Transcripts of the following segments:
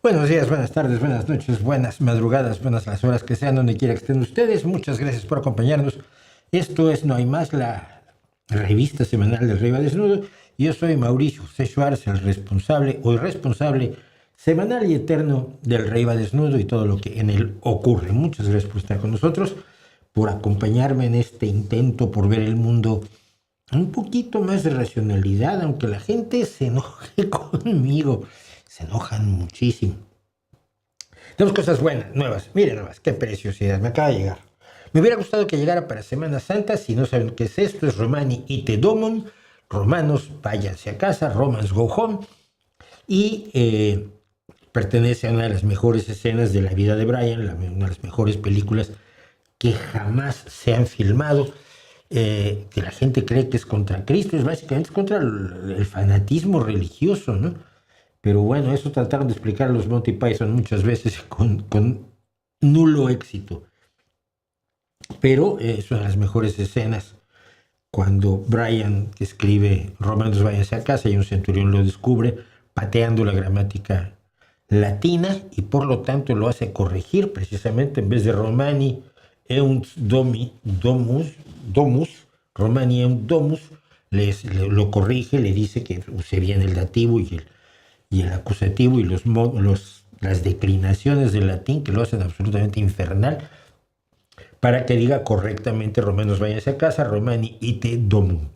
Buenos días, buenas tardes, buenas noches, buenas madrugadas, buenas las horas que sean, donde quiera que estén ustedes. Muchas gracias por acompañarnos. Esto es No hay más, la revista semanal del Rey va Desnudo. Yo soy Mauricio José Schwartz, el responsable o irresponsable semanal y eterno del Rey va Desnudo y todo lo que en él ocurre. Muchas gracias por estar con nosotros, por acompañarme en este intento por ver el mundo un poquito más de racionalidad, aunque la gente se enoje conmigo. Se enojan muchísimo. Tenemos cosas buenas, nuevas. Miren nomás, qué preciosidad. Me acaba de llegar. Me hubiera gustado que llegara para Semana Santa. Si no saben qué es esto, es Romani Ite Domum. Romanos, váyanse a casa. Romans, go home. Y pertenece a una de las mejores escenas de la vida de Brian, una de las mejores películas que jamás se han filmado. Que la gente cree que es contra Cristo, es básicamente contra el fanatismo religioso, ¿no? Pero bueno, eso trataron de explicar los Monty Python muchas veces con nulo éxito. Pero es una de las mejores escenas cuando Brian, que escribe Romanos váyanse a casa, y un centurión lo descubre pateando la gramática latina y por lo tanto lo hace corregir precisamente en vez de Romani eunt domus, Romani eunt domus, lo corrige, le dice que use bien el dativo y el acusativo y las declinaciones del latín que lo hacen absolutamente infernal para que diga correctamente Romanos váyanse a casa, Romani ite domum.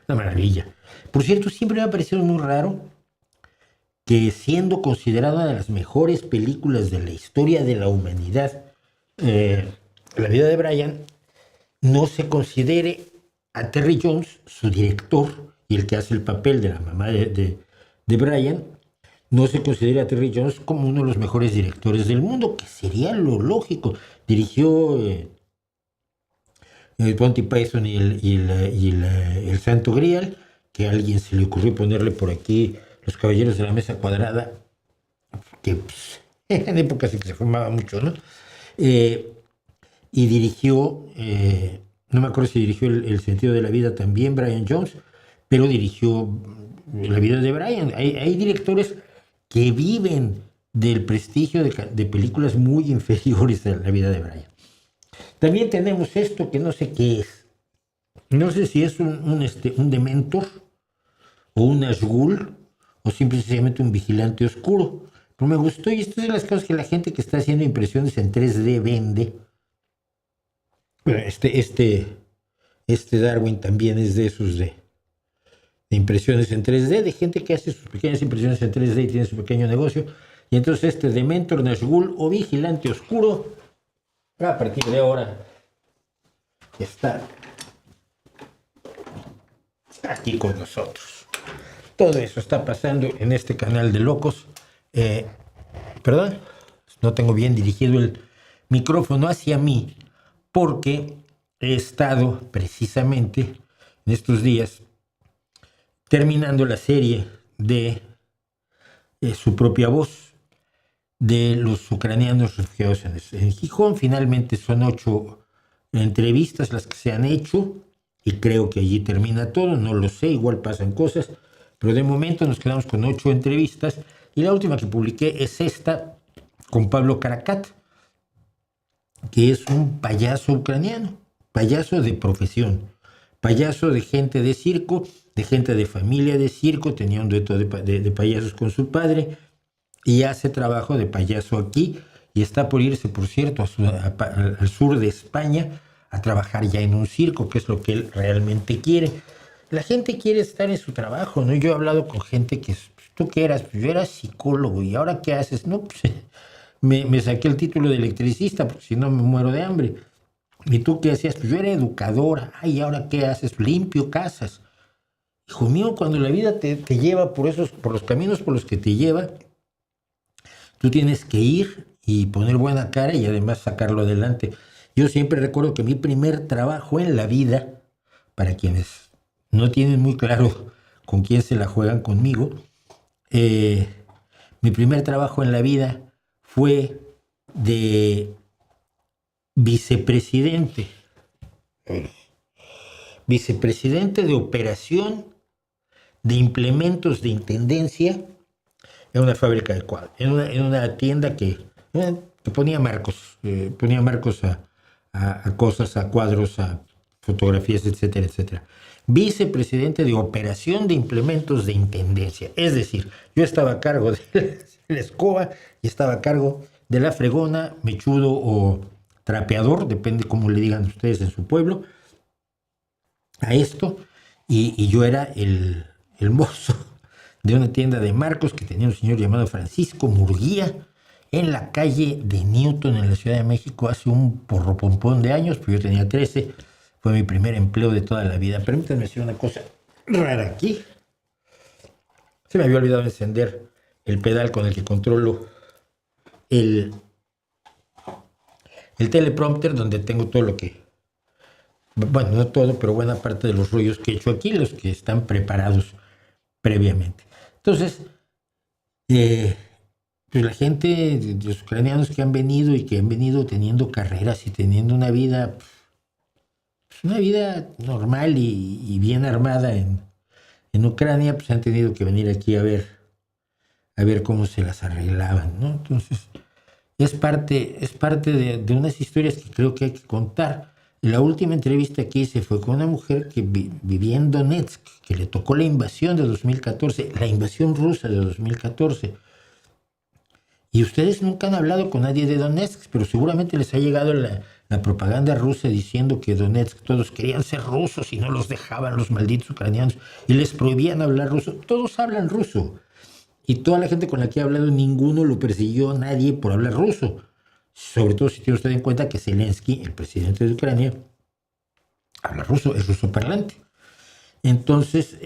Una maravilla. Por cierto, siempre me ha parecido muy raro que siendo considerada una de las mejores películas de la historia de la humanidad, la vida de Brian, no se considere a Terry Jones, su director, y el que hace el papel de la mamá de Brian, no se considera a Terry Jones como uno de los mejores directores del mundo, que sería lo lógico. Dirigió Monty Python y el Santo Grial, que a alguien se le ocurrió ponerle por aquí Los Caballeros de la Mesa Cuadrada, que pues, en épocas en que se fumaba mucho, ¿no? Y dirigió, no me acuerdo si dirigió el Sentido de la Vida también, Brian Jones, pero dirigió la vida de Brian. Hay directores que viven del prestigio de películas muy inferiores a la vida de Brian. También tenemos esto que no sé qué es. No sé si es un Dementor o un Nazgûl o simplemente un vigilante oscuro. Pero me gustó, y esto es de las cosas que la gente que está haciendo impresiones en 3D vende. Bueno, este Darwin también es de esos de impresiones en 3D, de gente que hace sus pequeñas impresiones en 3D y tiene su pequeño negocio. Y entonces este Dementor, Nazgûl o Vigilante Oscuro, a partir de ahora, está aquí con nosotros. Todo eso está pasando en este canal de locos. Perdón, no tengo bien dirigido el micrófono hacia mí, porque he estado precisamente en estos días terminando la serie de su propia voz de los ucranianos refugiados en Gijón. Finalmente son 8 entrevistas las que se han hecho y creo que allí termina todo, no lo sé, igual pasan cosas, pero de momento nos quedamos con 8 entrevistas y la última que publiqué es esta con Pablo Karakat, que es un payaso ucraniano, payaso de profesión, payaso de gente de circo, de gente de familia de circo, tenía un dueto de payasos con su padre y hace trabajo de payaso aquí y está por irse, por cierto, al sur de España a trabajar ya en un circo, que es lo que él realmente quiere. La gente quiere estar en su trabajo, ¿no? Yo he hablado con gente que, ¿tú qué eras? Pues yo era psicólogo, ¿y ahora qué haces? No, pues me saqué el título de electricista, porque si no me muero de hambre. ¿Y tú qué hacías? Pues yo era educadora. Ay, ¿ahora qué haces? Limpio casas. Hijo mío, cuando la vida te lleva por los caminos por los que te lleva, tú tienes que ir y poner buena cara y además sacarlo adelante. Yo siempre recuerdo que mi primer trabajo en la vida, para quienes no tienen muy claro con quién se la juegan conmigo, mi primer trabajo en la vida fue de vicepresidente de operación de implementos de intendencia en una fábrica de cuadros, en una tienda que ponía marcos a cosas, a cuadros, a fotografías, etcétera, etcétera. Vicepresidente de operación de implementos de intendencia. Es decir, yo estaba a cargo de la escoba y estaba a cargo de la fregona, mechudo o trapeador, depende cómo le digan ustedes en su pueblo, a esto. Y yo era el mozo de una tienda de marcos que tenía un señor llamado Francisco Murguía en la calle de Newton en la Ciudad de México hace un porropompón de años, pues yo tenía 13, fue mi primer empleo de toda la vida. Permítanme decir una cosa rara aquí. Se me había olvidado encender el pedal con el que controlo el teleprompter, donde tengo todo lo que, bueno, no todo, pero buena parte de los rollos que he hecho aquí, los que están preparados previamente. Entonces, pues la gente, los ucranianos que han venido y que han venido teniendo carreras y teniendo una vida normal y bien armada en Ucrania, pues han tenido que venir aquí a ver cómo se las arreglaban, ¿no? Entonces, es parte de unas historias que creo que hay que contar. La última entrevista que hice fue con una mujer que vivía en Donetsk, que le tocó la invasión de 2014, la invasión rusa de 2014. Y ustedes nunca han hablado con nadie de Donetsk, pero seguramente les ha llegado la propaganda rusa diciendo que Donetsk todos querían ser rusos y no los dejaban los malditos ucranianos y les prohibían hablar ruso. Todos hablan ruso. Y toda la gente con la que he hablado, ninguno lo persiguió, nadie por hablar ruso. Sobre todo si tiene usted en cuenta que Zelensky, el presidente de Ucrania, habla ruso, es ruso parlante. Entonces,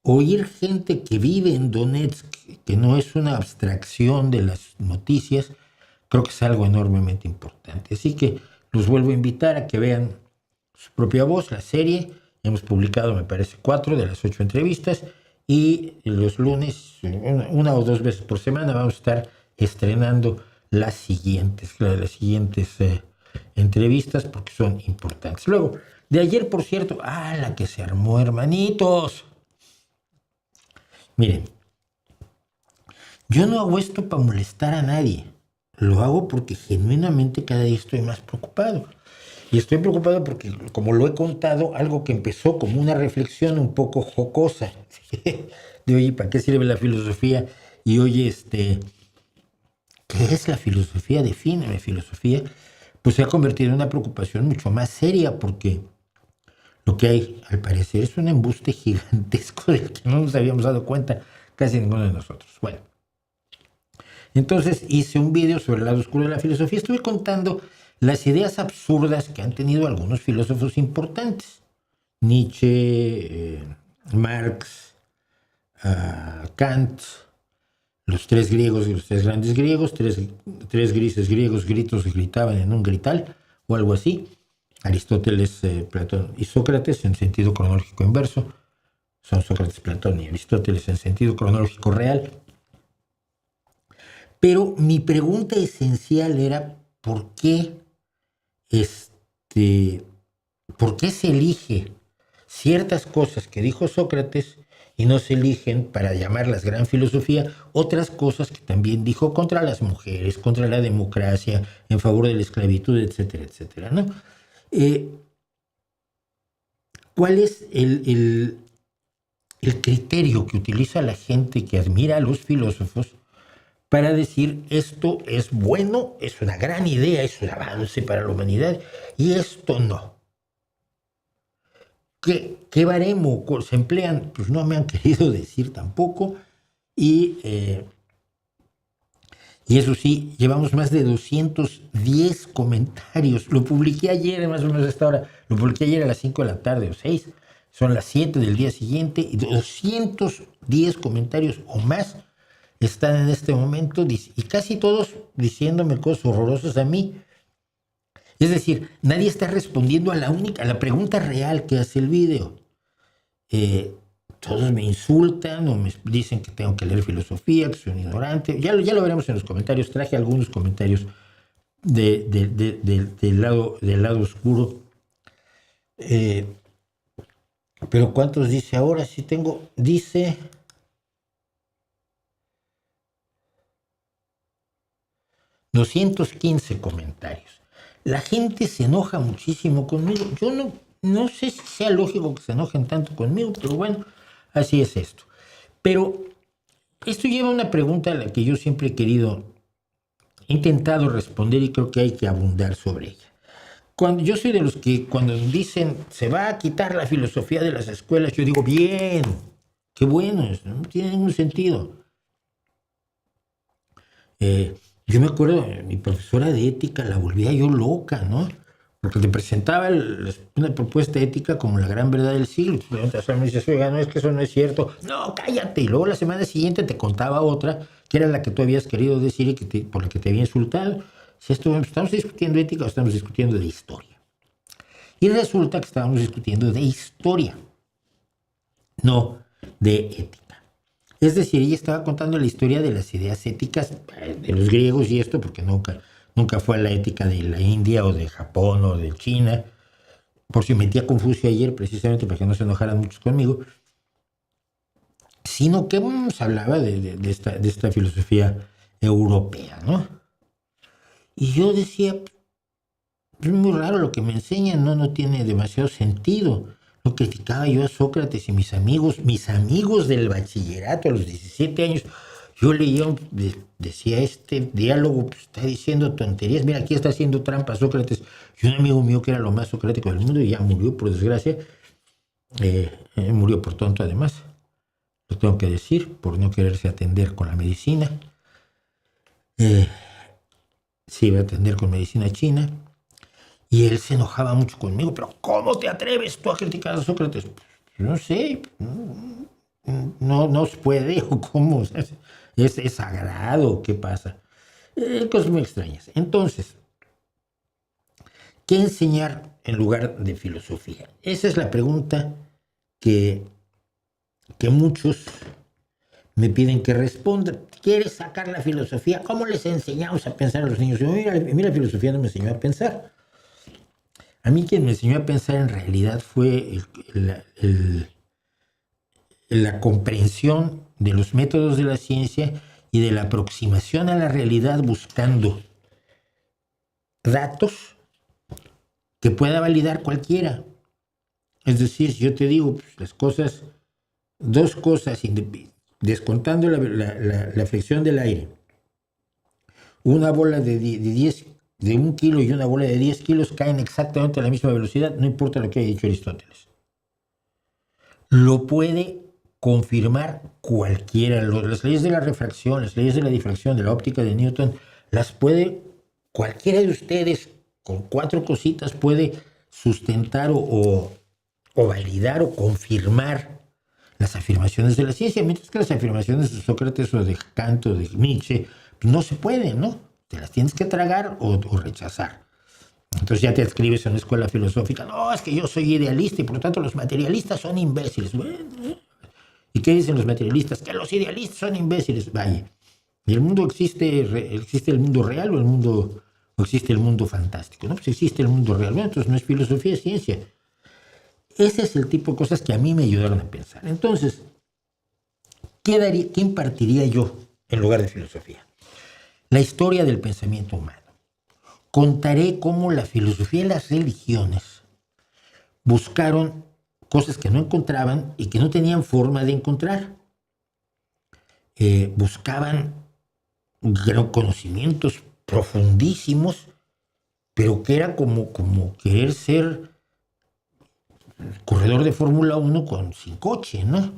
oír gente que vive en Donetsk, que no es una abstracción de las noticias, creo que es algo enormemente importante. Así que los vuelvo a invitar a que vean su propia voz, la serie. Hemos publicado, me parece, 4 de las 8 entrevistas. Y los lunes, una o dos veces por semana, vamos a estar estrenando las siguientes entrevistas porque son importantes. Luego, de ayer, por cierto, la que se armó, hermanitos. Miren, yo no hago esto para molestar a nadie. Lo hago porque genuinamente cada día estoy más preocupado. Y estoy preocupado porque, como lo he contado, algo que empezó como una reflexión un poco jocosa, de oye, ¿para qué sirve la filosofía? Y oye, ¿qué es la filosofía? Defíneme filosofía. Pues se ha convertido en una preocupación mucho más seria porque lo que hay, al parecer, es un embuste gigantesco del que no nos habíamos dado cuenta casi ninguno de nosotros. Bueno, entonces hice un video sobre el lado oscuro de la filosofía. Estuve contando las ideas absurdas que han tenido algunos filósofos importantes. Nietzsche, Marx, Kant, los tres griegos y los tres grandes griegos, tres grises griegos gritos gritaban en un grital o algo así. Aristóteles, Platón y Sócrates en sentido cronológico inverso. Son Sócrates, Platón y Aristóteles en sentido cronológico real. Pero mi pregunta esencial era ¿por qué se elige ciertas cosas que dijo Sócrates y no se eligen para llamarlas gran filosofía otras cosas que también dijo contra las mujeres, contra la democracia, en favor de la esclavitud, etcétera, etcétera, ¿no? ¿Cuál es el criterio que utiliza la gente que admira a los filósofos para decir esto es bueno, es una gran idea, es un avance para la humanidad y esto no? ¿Qué baremo se emplean? Pues no me han querido decir tampoco. Y eso sí, llevamos más de 210 comentarios. Lo publiqué ayer, más o menos a esta hora. Lo publiqué ayer a las 5 de la tarde o 6. Son las 7 del día siguiente. Y 210 comentarios o más están en este momento. Y casi todos diciéndome cosas horrorosas a mí. Es decir, nadie está respondiendo a la pregunta real que hace el video. Todos me insultan o me dicen que tengo que leer filosofía, que soy un ignorante. Ya lo veremos en los comentarios. Traje algunos comentarios del lado oscuro. Pero ¿cuántos dice ahora? Sí tengo, dice 215 comentarios. La gente se enoja muchísimo conmigo. Yo no sé si sea lógico que se enojen tanto conmigo, pero bueno, así es esto. Pero esto lleva a una pregunta a la que yo siempre he intentado responder y creo que hay que abundar sobre ella. Yo soy de los que cuando dicen se va a quitar la filosofía de las escuelas, yo digo, bien, qué bueno, no tiene ningún sentido. Yo me acuerdo, mi profesora de ética la volvía yo loca, ¿no? Porque te presentaba una propuesta ética como la gran verdad del siglo. Entonces me dices, oiga, no, es que eso no es cierto. No, cállate. Y luego la semana siguiente te contaba otra, que era la que tú habías querido decir y por la que te había insultado. Si estamos discutiendo ética o estamos discutiendo de historia. Y resulta que estábamos discutiendo de historia, no de ética. Es decir, ella estaba contando la historia de las ideas éticas de los griegos y esto, porque nunca fue la ética de la India o de Japón o de China. Por si metí a Confucio ayer, precisamente para que no se enojaran muchos conmigo. Sino que nos hablaba de esta filosofía europea, ¿no? Y yo decía, es muy raro lo que me enseñan, no tiene demasiado sentido. Lo criticaba yo a Sócrates y mis amigos del bachillerato a los 17 años. Yo leía, decía, este diálogo está diciendo tonterías. Mira, aquí está haciendo trampa Sócrates. Y un amigo mío que era lo más socrático del mundo y ya murió, por desgracia. Murió por tonto, además. Lo tengo que decir, por no quererse atender con la medicina. Se iba a atender con medicina china. Y él se enojaba mucho conmigo. Pero ¿cómo te atreves tú a criticar a Sócrates? No sé. No se puede. ¿O cómo? ¿Es sagrado? ¿Qué pasa? Cosas muy extrañas. Entonces, ¿qué enseñar en lugar de filosofía? Esa es la pregunta que muchos me piden que responda. ¿Quieres sacar la filosofía? ¿Cómo les enseñamos a pensar a los niños? Yo, mira, la filosofía no me enseñó a pensar. A mí quien me enseñó a pensar en realidad fue la comprensión de los métodos de la ciencia y de la aproximación a la realidad buscando datos que pueda validar cualquiera. Es decir, si yo te digo pues, dos cosas, descontando la fricción del aire, una bola de 1 kilo y una bola de 10 kilos caen exactamente a la misma velocidad, no importa lo que haya dicho Aristóteles. Lo puede confirmar cualquiera. Las leyes de la refracción, las leyes de la difracción, de la óptica de Newton, las puede cualquiera de ustedes, con 4 cositas, puede sustentar o validar o confirmar las afirmaciones de la ciencia, mientras que las afirmaciones de Sócrates o de Kant o de Nietzsche no se pueden, ¿no? Te las tienes que tragar o rechazar. Entonces ya te adscribes a una escuela filosófica. No, es que yo soy idealista y por lo tanto los materialistas son imbéciles. ¿Y qué dicen los materialistas? Que los idealistas son imbéciles. Vaya. ¿Y el mundo existe el mundo real o existe el mundo fantástico? No, pues existe el mundo real. Bueno, entonces no es filosofía, es ciencia. Ese es el tipo de cosas que a mí me ayudaron a pensar. Entonces, ¿qué impartiría yo en lugar de filosofía? La historia del pensamiento humano. Contaré cómo la filosofía y las religiones buscaron cosas que no encontraban y que no tenían forma de encontrar. Buscaban conocimientos profundísimos, pero que era como querer ser corredor de Fórmula 1 sin coche, ¿no?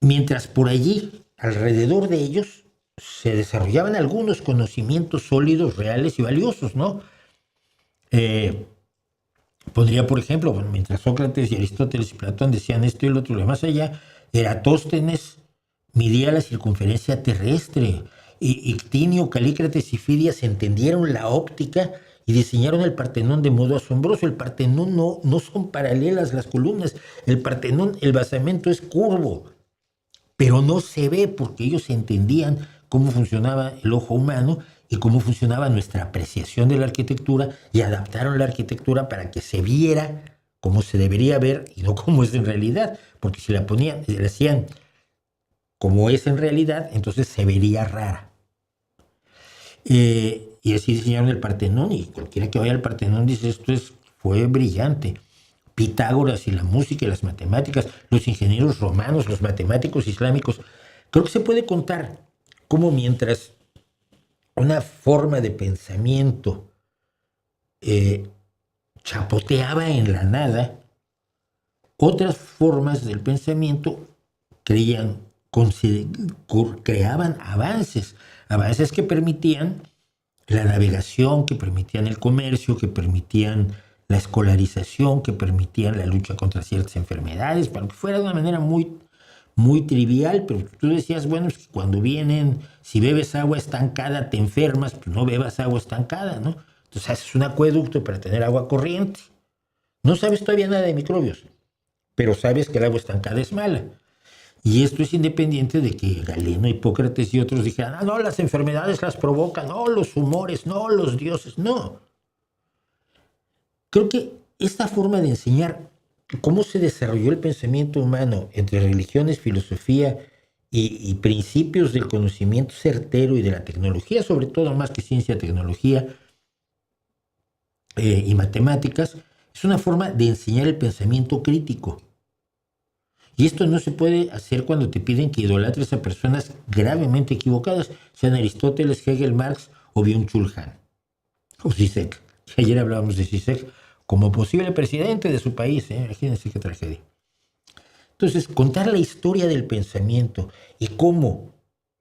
Mientras por allí, alrededor de ellos, se desarrollaban algunos conocimientos sólidos, reales y valiosos, ¿no? Podría, por ejemplo, mientras Sócrates y Aristóteles y Platón decían esto y lo otro, lo más allá, Eratóstenes midía la circunferencia terrestre, y Ictinio, Calícrates y Fidias entendieron la óptica y diseñaron el Partenón de modo asombroso. El Partenón no son paralelas las columnas, el Partenón, el basamento es curvo, pero no se ve porque ellos entendían cómo funcionaba el ojo humano y cómo funcionaba nuestra apreciación de la arquitectura y adaptaron la arquitectura para que se viera como se debería ver y no como es en realidad, porque si la hacían como es en realidad, entonces se vería rara. Y así diseñaron el Partenón, y cualquiera que vaya al Partenón dice fue brillante. Pitágoras y la música y las matemáticas, los ingenieros romanos, los matemáticos islámicos. Creo que se puede contar cómo mientras una forma de pensamiento chapoteaba en la nada, otras formas del pensamiento creaban avances que permitían la navegación, que permitían el comercio, que permitían la escolarización, que permitían la lucha contra ciertas enfermedades, para que fuera de una manera muy, muy trivial, pero tú decías, bueno, es que cuando vienen, si bebes agua estancada te enfermas, pues no bebas agua estancada, ¿no? Entonces haces un acueducto para tener agua corriente. No sabes todavía nada de microbios, pero sabes que el agua estancada es mala. Y esto es independiente de que Galeno, Hipócrates y otros dijeran, no, las enfermedades las provocan, no, los humores, no, los dioses, no. Creo que esta forma de enseñar cómo se desarrolló el pensamiento humano entre religiones, filosofía y principios del conocimiento certero y de la tecnología, sobre todo más que ciencia, tecnología y matemáticas, es una forma de enseñar el pensamiento crítico. Y esto no se puede hacer cuando te piden que idolatres a personas gravemente equivocadas, sean Aristóteles, Hegel, Marx o Byung-Chul Han. O Zizek. Ayer hablábamos de Zizek como posible presidente de su país. Imagínense qué tragedia. Entonces, contar la historia del pensamiento y cómo,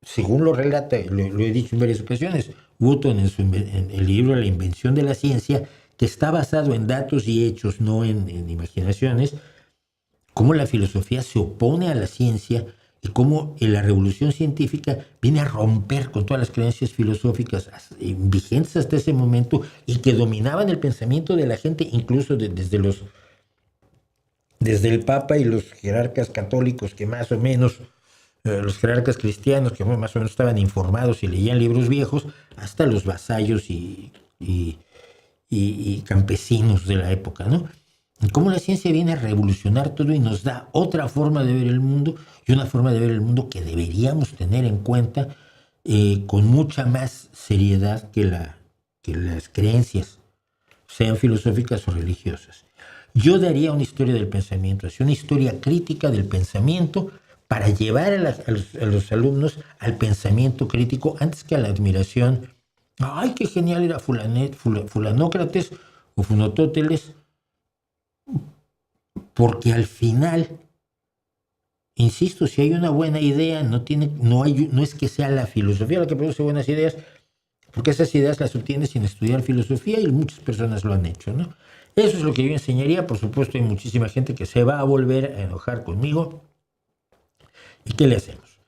según lo relata, lo he dicho en varias ocasiones, Wotton en el libro La invención de la ciencia, que está basado en datos y hechos, no en imaginaciones, cómo la filosofía se opone a la ciencia y cómo la revolución científica viene a romper con todas las creencias filosóficas vigentes hasta ese momento y que dominaban el pensamiento de la gente, incluso desde el Papa y los jerarcas católicos que más o menos, los jerarcas cristianos que más o menos estaban informados y leían libros viejos, hasta los vasallos y campesinos de la época, ¿no? Y cómo la ciencia viene a revolucionar todo y nos da otra forma de ver el mundo, y una forma de ver el mundo que deberíamos tener en cuenta con mucha más seriedad que las creencias, sean filosóficas o religiosas. Yo daría una historia del pensamiento, así una historia crítica del pensamiento para llevar a los alumnos al pensamiento crítico antes que a la admiración. ¡Ay, qué genial era Fulanócrates o Funotóteles! Porque al final, insisto, si hay una buena idea, no es que sea la filosofía la que produce buenas ideas, porque esas ideas las obtienes sin estudiar filosofía y muchas personas lo han hecho, ¿no? Eso es lo que yo enseñaría. Por supuesto, hay muchísima gente que se va a volver a enojar conmigo. ¿Y qué le hacemos?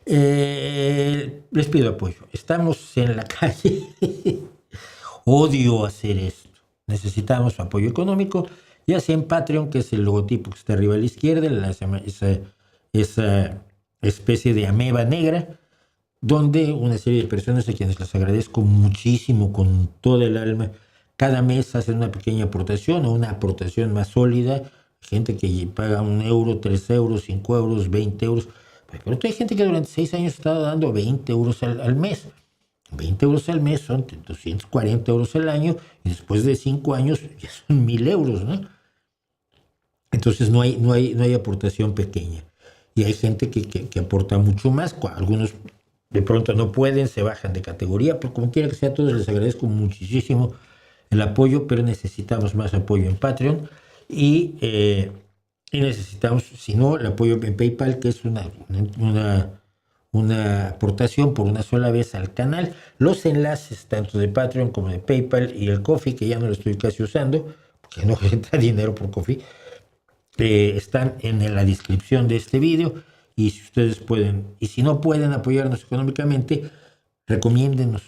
Les pido apoyo. Estamos en la calle. Odio hacer esto. Necesitamos apoyo económico, ya sea en Patreon, que es el logotipo que está arriba a la izquierda, esa especie de ameba negra, donde una serie de personas a quienes les agradezco muchísimo con toda el alma, cada mes hacen una pequeña aportación o una aportación más sólida, gente que paga 1 euro, 3 euros, 5 euros, 20 euros, pero hay gente que durante 6 años ha estado dando 20 euros al mes. 20 euros al mes son 240 euros al año, y después de 5 años ya son 1,000 euros, ¿no? Entonces no hay aportación pequeña. Y hay gente que aporta mucho más. Algunos de pronto no pueden, se bajan de categoría, pero como quiera que sea, a todos les agradezco muchísimo el apoyo, pero necesitamos más apoyo en Patreon y necesitamos, si no, el apoyo en PayPal, que es una aportación por una sola vez al canal. Los enlaces tanto de Patreon como de PayPal y el Ko-fi, que ya no lo estoy casi usando, porque no entra dinero por Ko-fi, están en la descripción de este video. Y si ustedes pueden, y si no pueden apoyarnos económicamente, recomiéndenos.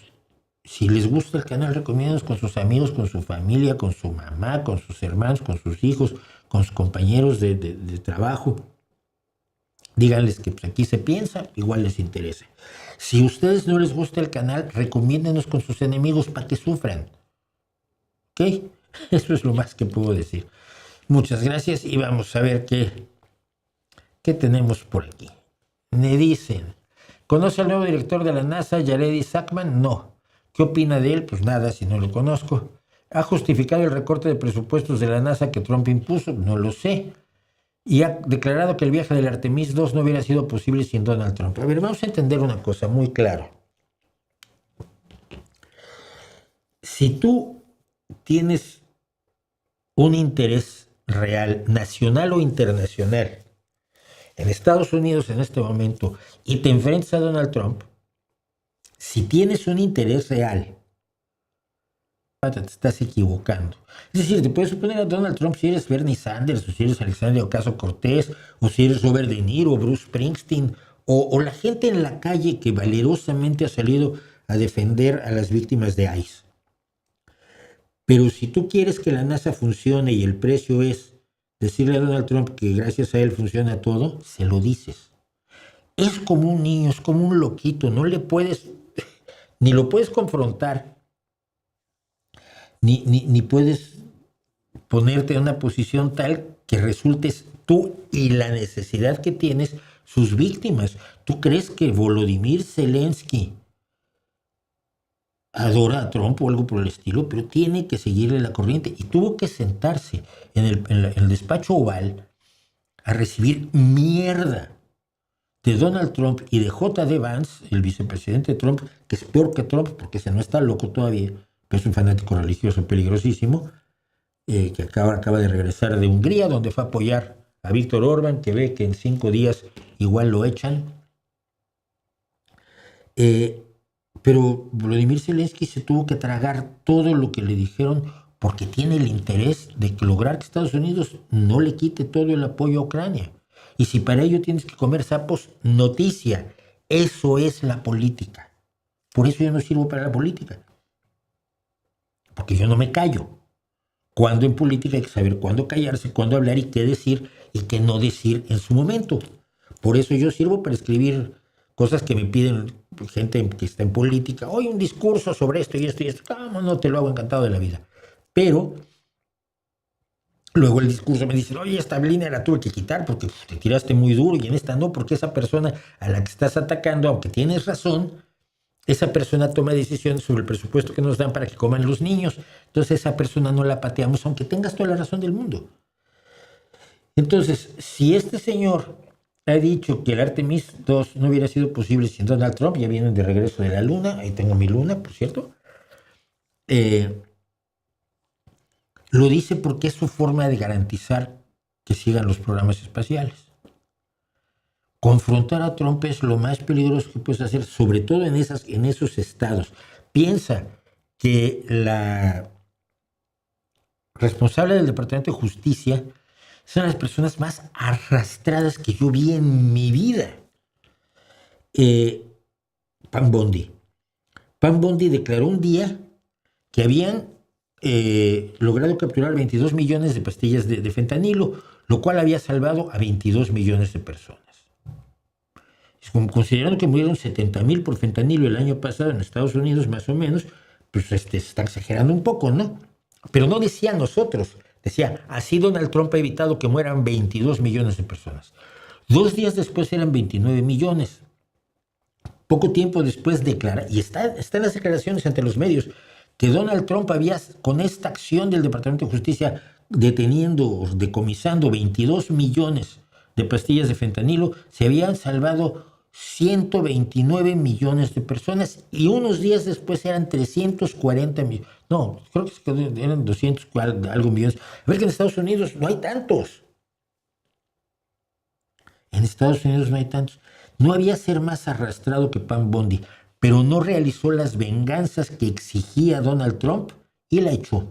Si les gusta el canal, recomiéndenos con sus amigos, con su familia, con su mamá, con sus hermanos, con sus hijos, con sus compañeros de trabajo. Díganles que pues, aquí se piensa, igual les interesa. Si a ustedes no les gusta el canal, recomiéndenos con sus enemigos para que sufran. ¿Ok? Eso es lo más que puedo decir. Muchas gracias y vamos a ver qué tenemos por aquí. Me dicen, ¿conoce al nuevo director de la NASA, Jared Isaacman? No. ¿Qué opina de él? Pues nada, si no lo conozco. ¿Ha justificado el recorte de presupuestos de la NASA que Trump impuso? No lo sé. Y ha declarado que el viaje del Artemis II no hubiera sido posible sin Donald Trump. A ver, vamos a entender una cosa muy clara. Si tú tienes un interés real, nacional o internacional, en Estados Unidos en este momento, y te enfrentas a Donald Trump, si tienes un interés real, te estás equivocando. Es decir, te puedes oponer a Donald Trump si eres Bernie Sanders, o si eres Alexandria Ocasio-Cortez, o si eres Robert De Niro, o Bruce Springsteen, o la gente en la calle que valerosamente ha salido a defender a las víctimas de ICE. Pero si tú quieres que la NASA funcione y el precio es decirle a Donald Trump que gracias a él funciona todo, se lo dices. Es como un niño, es como un loquito, no le puedes, ni lo puedes confrontar, ni puedes ponerte en una posición tal que resultes tú y la necesidad que tienes sus víctimas. ¿Tú crees que Volodymyr Zelensky adora a Trump o algo por el estilo? Pero tiene que seguirle la corriente y tuvo que sentarse en el despacho Oval a recibir mierda de Donald Trump y de J.D. Vance, el vicepresidente de Trump, que es peor que Trump porque ese no está loco todavía, pero es un fanático religioso peligrosísimo, que acaba de regresar de Hungría, donde fue a apoyar a Víctor Orbán, que ve que en 5 días igual lo echan. Pero Volodymyr Zelensky se tuvo que tragar todo lo que le dijeron porque tiene el interés de lograr que Estados Unidos no le quite todo el apoyo a Ucrania. Y si para ello tienes que comer sapos, noticia. Eso es la política. Por eso yo no sirvo para la política. Porque yo no me callo. Cuando en política hay que saber cuándo callarse, cuándo hablar y qué decir y qué no decir en su momento. Por eso yo sirvo para escribir cosas que me piden gente que está en política. Hoy un discurso sobre esto y esto y esto. No, te lo hago encantado de la vida. Pero luego el discurso me dice, oye, esta línea la tuve que quitar porque te tiraste muy duro y en esta no, porque esa persona a la que estás atacando, aunque tienes razón, esa persona toma decisiones sobre el presupuesto que nos dan para que coman los niños. Entonces esa persona no la pateamos, aunque tengas toda la razón del mundo. Entonces, si este señor ha dicho que el Artemis II no hubiera sido posible sin Donald Trump, ya vienen de regreso de la luna, ahí tengo mi luna, por cierto, lo dice porque es su forma de garantizar que sigan los programas espaciales. Confrontar a Trump es lo más peligroso que puedes hacer, sobre todo en esos estados. Piensa que la responsable del Departamento de Justicia son las personas más arrastradas que yo vi en mi vida. Pam Bondi. Pam Bondi declaró un día que habían logrado capturar 22 millones de pastillas de fentanilo, lo cual había salvado a 22 millones de personas. Considerando que murieron 70,000 por fentanilo el año pasado en Estados Unidos, más o menos, pues se está exagerando un poco, ¿no? Pero no decía nosotros, decía, así Donald Trump ha evitado que mueran 22 millones de personas. 2 días después eran 29 millones. Poco tiempo después declara, y está en las declaraciones ante los medios, que Donald Trump había, con esta acción del Departamento de Justicia, deteniendo, decomisando 22 millones de pastillas de fentanilo, se habían salvado 129 millones de personas y unos días después eran 340 millones. No, creo que eran 200 algo millones. A ver que en Estados Unidos no hay tantos. En Estados Unidos no hay tantos. No había ser más arrastrado que Pam Bondi, pero no realizó las venganzas que exigía Donald Trump y la echó.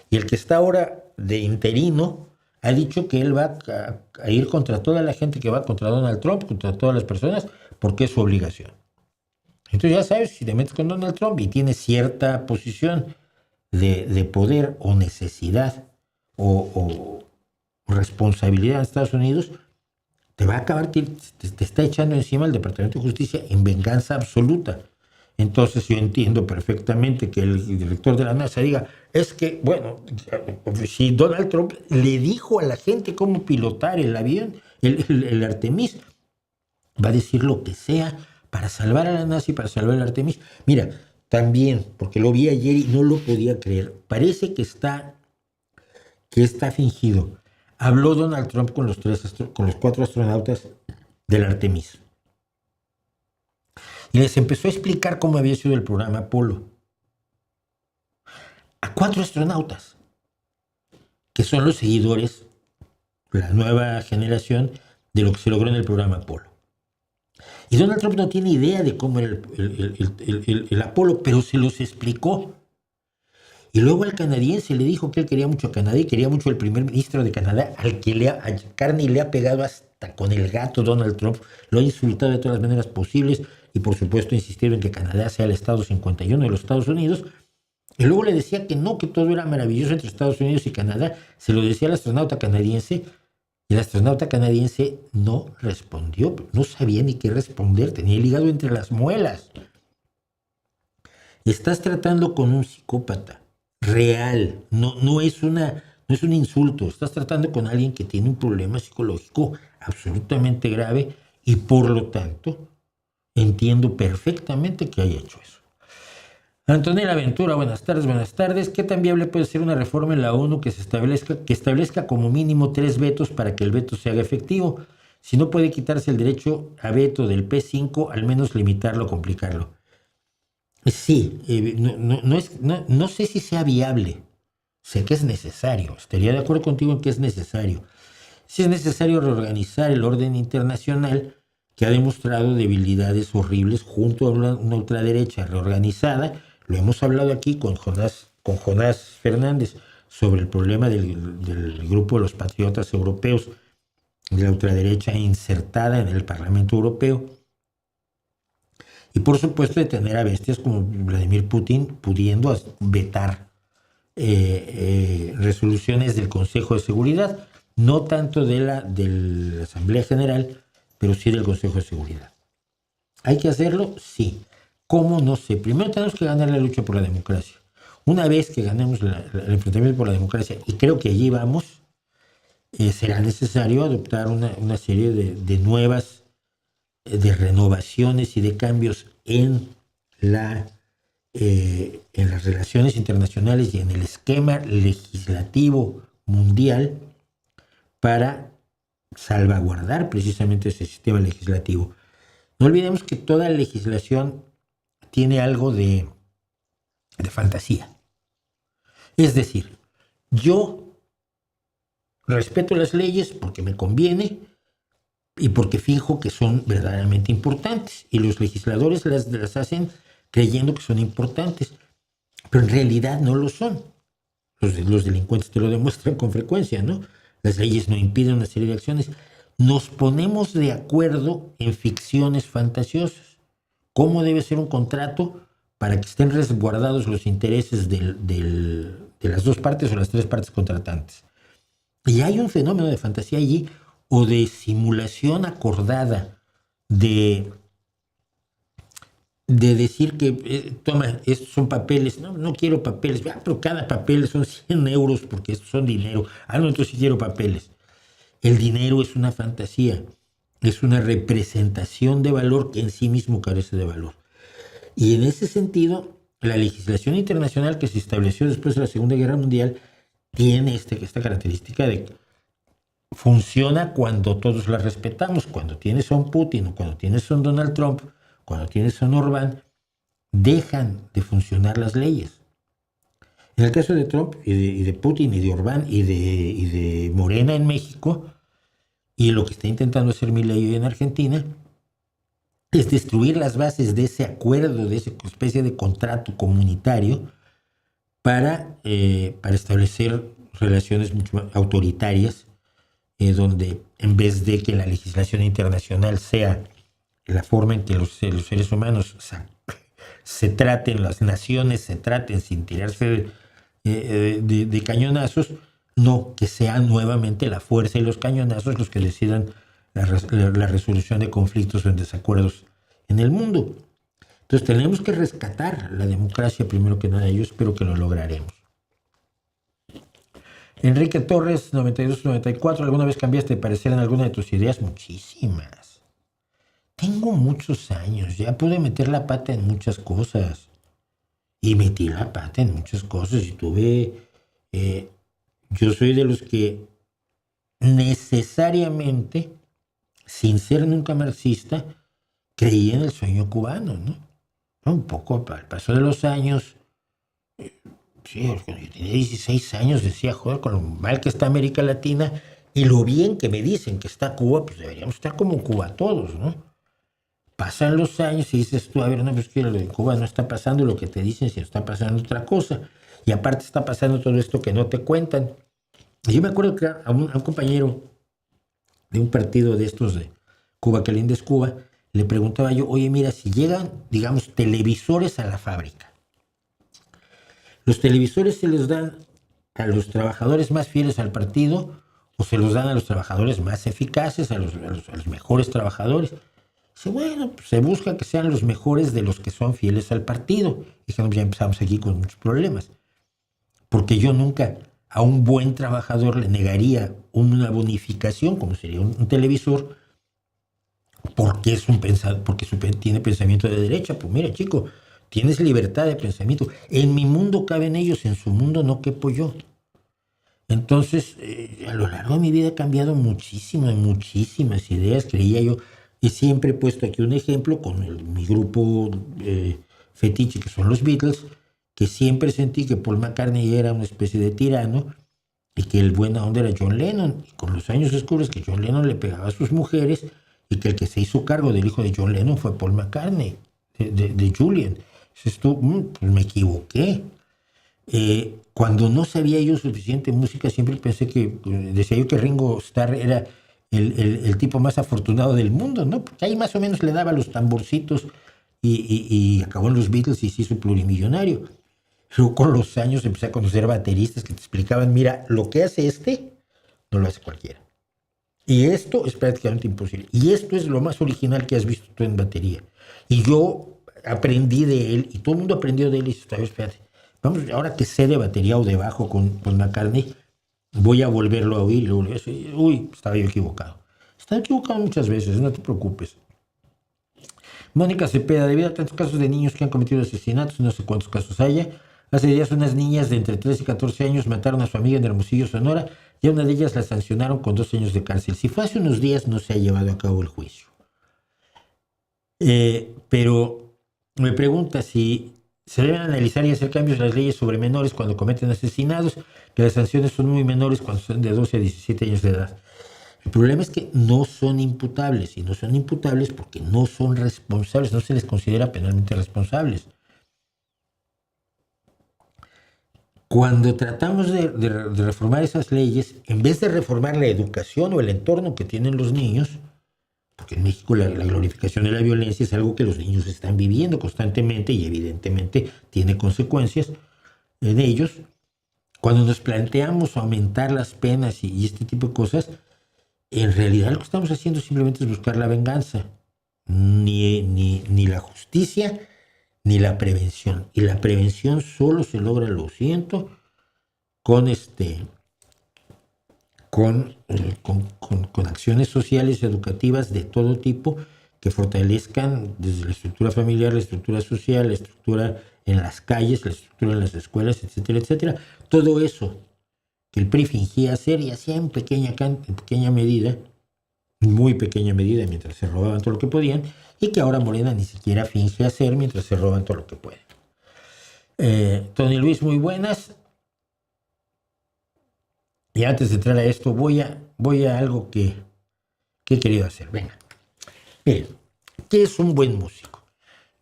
Y el que está ahora de interino ha dicho que él va a ir contra toda la gente que va contra Donald Trump, contra todas las personas, porque es su obligación. Entonces ya sabes, si te metes con Donald Trump y tienes cierta posición de poder o necesidad o responsabilidad en Estados Unidos, te va a acabar, te está echando encima el Departamento de Justicia en venganza absoluta. Entonces yo entiendo perfectamente que el director de la NASA diga, es que, bueno, si Donald Trump le dijo a la gente cómo pilotar el avión, el Artemis, va a decir lo que sea para salvar a la NASA y para salvar el Artemis. Mira, también, porque lo vi ayer y no lo podía creer. Parece que está fingido. Habló Donald Trump con los 4 astronautas del Artemis. Y les empezó a explicar cómo había sido el programa Apolo. A 4 astronautas, que son los seguidores, la nueva generación de lo que se logró en el programa Apolo. Y Donald Trump no tiene idea de cómo era el Apolo, pero se los explicó. Y luego al canadiense le dijo que él quería mucho a Canadá y quería mucho al primer ministro de Canadá, al que a Carney le ha pegado hasta con el gato Donald Trump, lo ha insultado de todas las maneras posibles y por supuesto insistieron en que Canadá sea el estado 51 de los Estados Unidos. Y luego le decía que no, que todo era maravilloso entre Estados Unidos y Canadá. Se lo decía al astronauta canadiense y el astronauta canadiense no respondió, no sabía ni qué responder, tenía el hígado entre las muelas. Estás tratando con un psicópata real, no es un insulto, estás tratando con alguien que tiene un problema psicológico absolutamente grave y por lo tanto entiendo perfectamente que haya hecho eso. Antonella Ventura, buenas tardes. ¿Qué tan viable puede ser una reforma en la ONU que establezca como mínimo 3 vetos para que el veto se haga efectivo? Si no puede quitarse el derecho a veto del P5, al menos limitarlo o complicarlo. Sí, no sé si sea viable. Sé que es necesario. Estaría de acuerdo contigo en que es necesario. Si es necesario reorganizar el orden internacional que ha demostrado debilidades horribles junto a una ultraderecha reorganizada. Lo hemos hablado aquí con Jonás Fernández sobre el problema del grupo de los patriotas europeos, de la ultraderecha insertada en el Parlamento Europeo. Y por supuesto de tener a bestias como Vladimir Putin pudiendo vetar resoluciones del Consejo de Seguridad, no tanto de la Asamblea General, pero sí del Consejo de Seguridad. ¿Hay que hacerlo? Sí. ¿Cómo? No sé. Primero tenemos que ganar la lucha por la democracia. Una vez que ganemos el enfrentamiento por la democracia, y creo que allí vamos, será necesario adoptar una serie de nuevas, de renovaciones y de cambios en las relaciones internacionales y en el esquema legislativo mundial para salvaguardar precisamente ese sistema legislativo. No olvidemos que toda legislación tiene algo de fantasía. Es decir, yo respeto las leyes porque me conviene y porque fijo que son verdaderamente importantes. Y los legisladores las hacen creyendo que son importantes, pero en realidad no lo son. Los delincuentes te lo demuestran con frecuencia, ¿no? Las leyes no impiden una serie de acciones. Nos ponemos de acuerdo en ficciones fantasiosas. ¿Cómo debe ser un contrato para que estén resguardados los intereses de las 2 partes o las 3 partes contratantes? Y hay un fenómeno de fantasía allí o de simulación acordada de decir que, toma, estos son papeles, no quiero papeles, pero cada papel son 100 euros porque estos son dinero. No, entonces sí quiero papeles. El dinero es una fantasía, es una representación de valor que en sí mismo carece de valor. Y en ese sentido, la legislación internacional que se estableció después de la Segunda Guerra Mundial tiene esta característica de que funciona cuando todos la respetamos. Cuando tienes a un Putin o cuando tienes a un Donald Trump, cuando tienes a un Orbán, dejan de funcionar las leyes. En el caso de Trump y de Putin y de Orbán y de Morena en México, y lo que está intentando hacer Milei hoy en Argentina, es destruir las bases de ese acuerdo, de esa especie de contrato comunitario para establecer relaciones mucho más autoritarias, donde en vez de que la legislación internacional sea la forma en que los seres humanos se traten, las naciones se traten sin tirarse de cañonazos, no, que sean nuevamente la fuerza y los cañonazos los que decidan la resolución de conflictos o en desacuerdos en el mundo. Entonces tenemos que rescatar la democracia primero que nada. Yo espero que lo lograremos. Enrique Torres, 92-94, ¿alguna vez cambiaste de parecer en alguna de tus ideas? Muchísimas. Tengo muchos años, ya pude meter la pata en muchas cosas. y metí la pata en muchas cosas y yo soy de los que necesariamente, sin ser nunca marxista, creía en el sueño cubano, ¿no? Un poco al paso de los años, sí, cuando yo tenía 16 años decía, joder, con lo mal que está América Latina y lo bien que me dicen que está Cuba, pues deberíamos estar como Cuba todos, ¿no? Pasan los años y dices tú, a ver, no, pues que lo de Cuba no está pasando lo que te dicen, sino está pasando otra cosa. Y aparte está pasando todo esto que no te cuentan. Y yo me acuerdo que a un compañero de un partido de estos de Cuba, que linda es Cuba, le preguntaba yo, oye, mira, si llegan, digamos, televisores a la fábrica, ¿los televisores se les dan a los trabajadores más fieles al partido o se los dan a los trabajadores más eficaces, a los mejores trabajadores? Dice, bueno, pues se busca que sean los mejores de los que son fieles al partido. Y dije, no, ya empezamos aquí con muchos problemas. Porque yo nunca a un buen trabajador le negaría una bonificación, como sería un televisor, porque tiene pensamiento de derecha. Pues mira, chico, tienes libertad de pensamiento. En mi mundo caben ellos, en su mundo no quepo yo. Entonces, a lo largo de mi vida he cambiado muchísimas ideas, creía yo. Y siempre he puesto aquí un ejemplo con mi grupo fetiche, que son los Beatles, que siempre sentí que Paul McCartney era una especie de tirano y que el buena onda era John Lennon. Y con los años descubres que John Lennon le pegaba a sus mujeres y que el que se hizo cargo del hijo de John Lennon fue Paul McCartney, de Julian. Entonces pues me equivoqué. Cuando no sabía yo suficiente música, siempre pensé decía yo que Ringo Starr era el tipo más afortunado del mundo, ¿no? Porque ahí más o menos le daba los tamborcitos y acabó en los Beatles y se hizo plurimillonario. Luego con los años empecé a conocer bateristas que te explicaban, mira, lo que hace no lo hace cualquiera. Y esto es prácticamente imposible. Y esto es lo más original que has visto tú en batería. Y yo aprendí de él, y todo el mundo aprendió de él, y dice, espérate, vamos, ahora que sé de batería o de bajo con McCartney, voy a volverlo a oír. Uy, estaba yo equivocado. Estaba equivocado muchas veces, no te preocupes. Mónica Cepeda, debido a tantos casos de niños que han cometido asesinatos, no sé cuántos casos haya, hace días unas niñas de entre 13 y 14 años mataron a su amiga en Hermosillo, Sonora, y a una de ellas la sancionaron con 2 años de cárcel. Si fue hace unos días, no se ha llevado a cabo el juicio. Pero me pregunta si se deben analizar y hacer cambios en las leyes sobre menores cuando cometen asesinatos, que las sanciones son muy menores cuando son de 12 a 17 años de edad. El problema es que no son imputables, y no son imputables porque no son responsables, no se les considera penalmente responsables. Cuando tratamos de reformar esas leyes, en vez de reformar la educación o el entorno que tienen los niños, porque en México la glorificación de la violencia es algo que los niños están viviendo constantemente y evidentemente tiene consecuencias en ellos, cuando nos planteamos aumentar las penas y este tipo de cosas, en realidad lo que estamos haciendo simplemente es buscar la venganza, ni la justicia, ni la prevención. Y la prevención solo se logra, lo siento, con acciones sociales y educativas de todo tipo que fortalezcan desde la estructura familiar, la estructura social, la estructura en las calles, la estructura en las escuelas, etcétera, etcétera. Todo eso que el PRI fingía hacer y hacía en pequeña medida, muy pequeña medida, mientras se robaban todo lo que podían, y que ahora Morena ni siquiera finge hacer mientras se roban todo lo que pueden. Tony Luis, muy buenas. Y antes de entrar a esto, voy a algo que he querido hacer. Venga. Miren, ¿qué es un buen músico?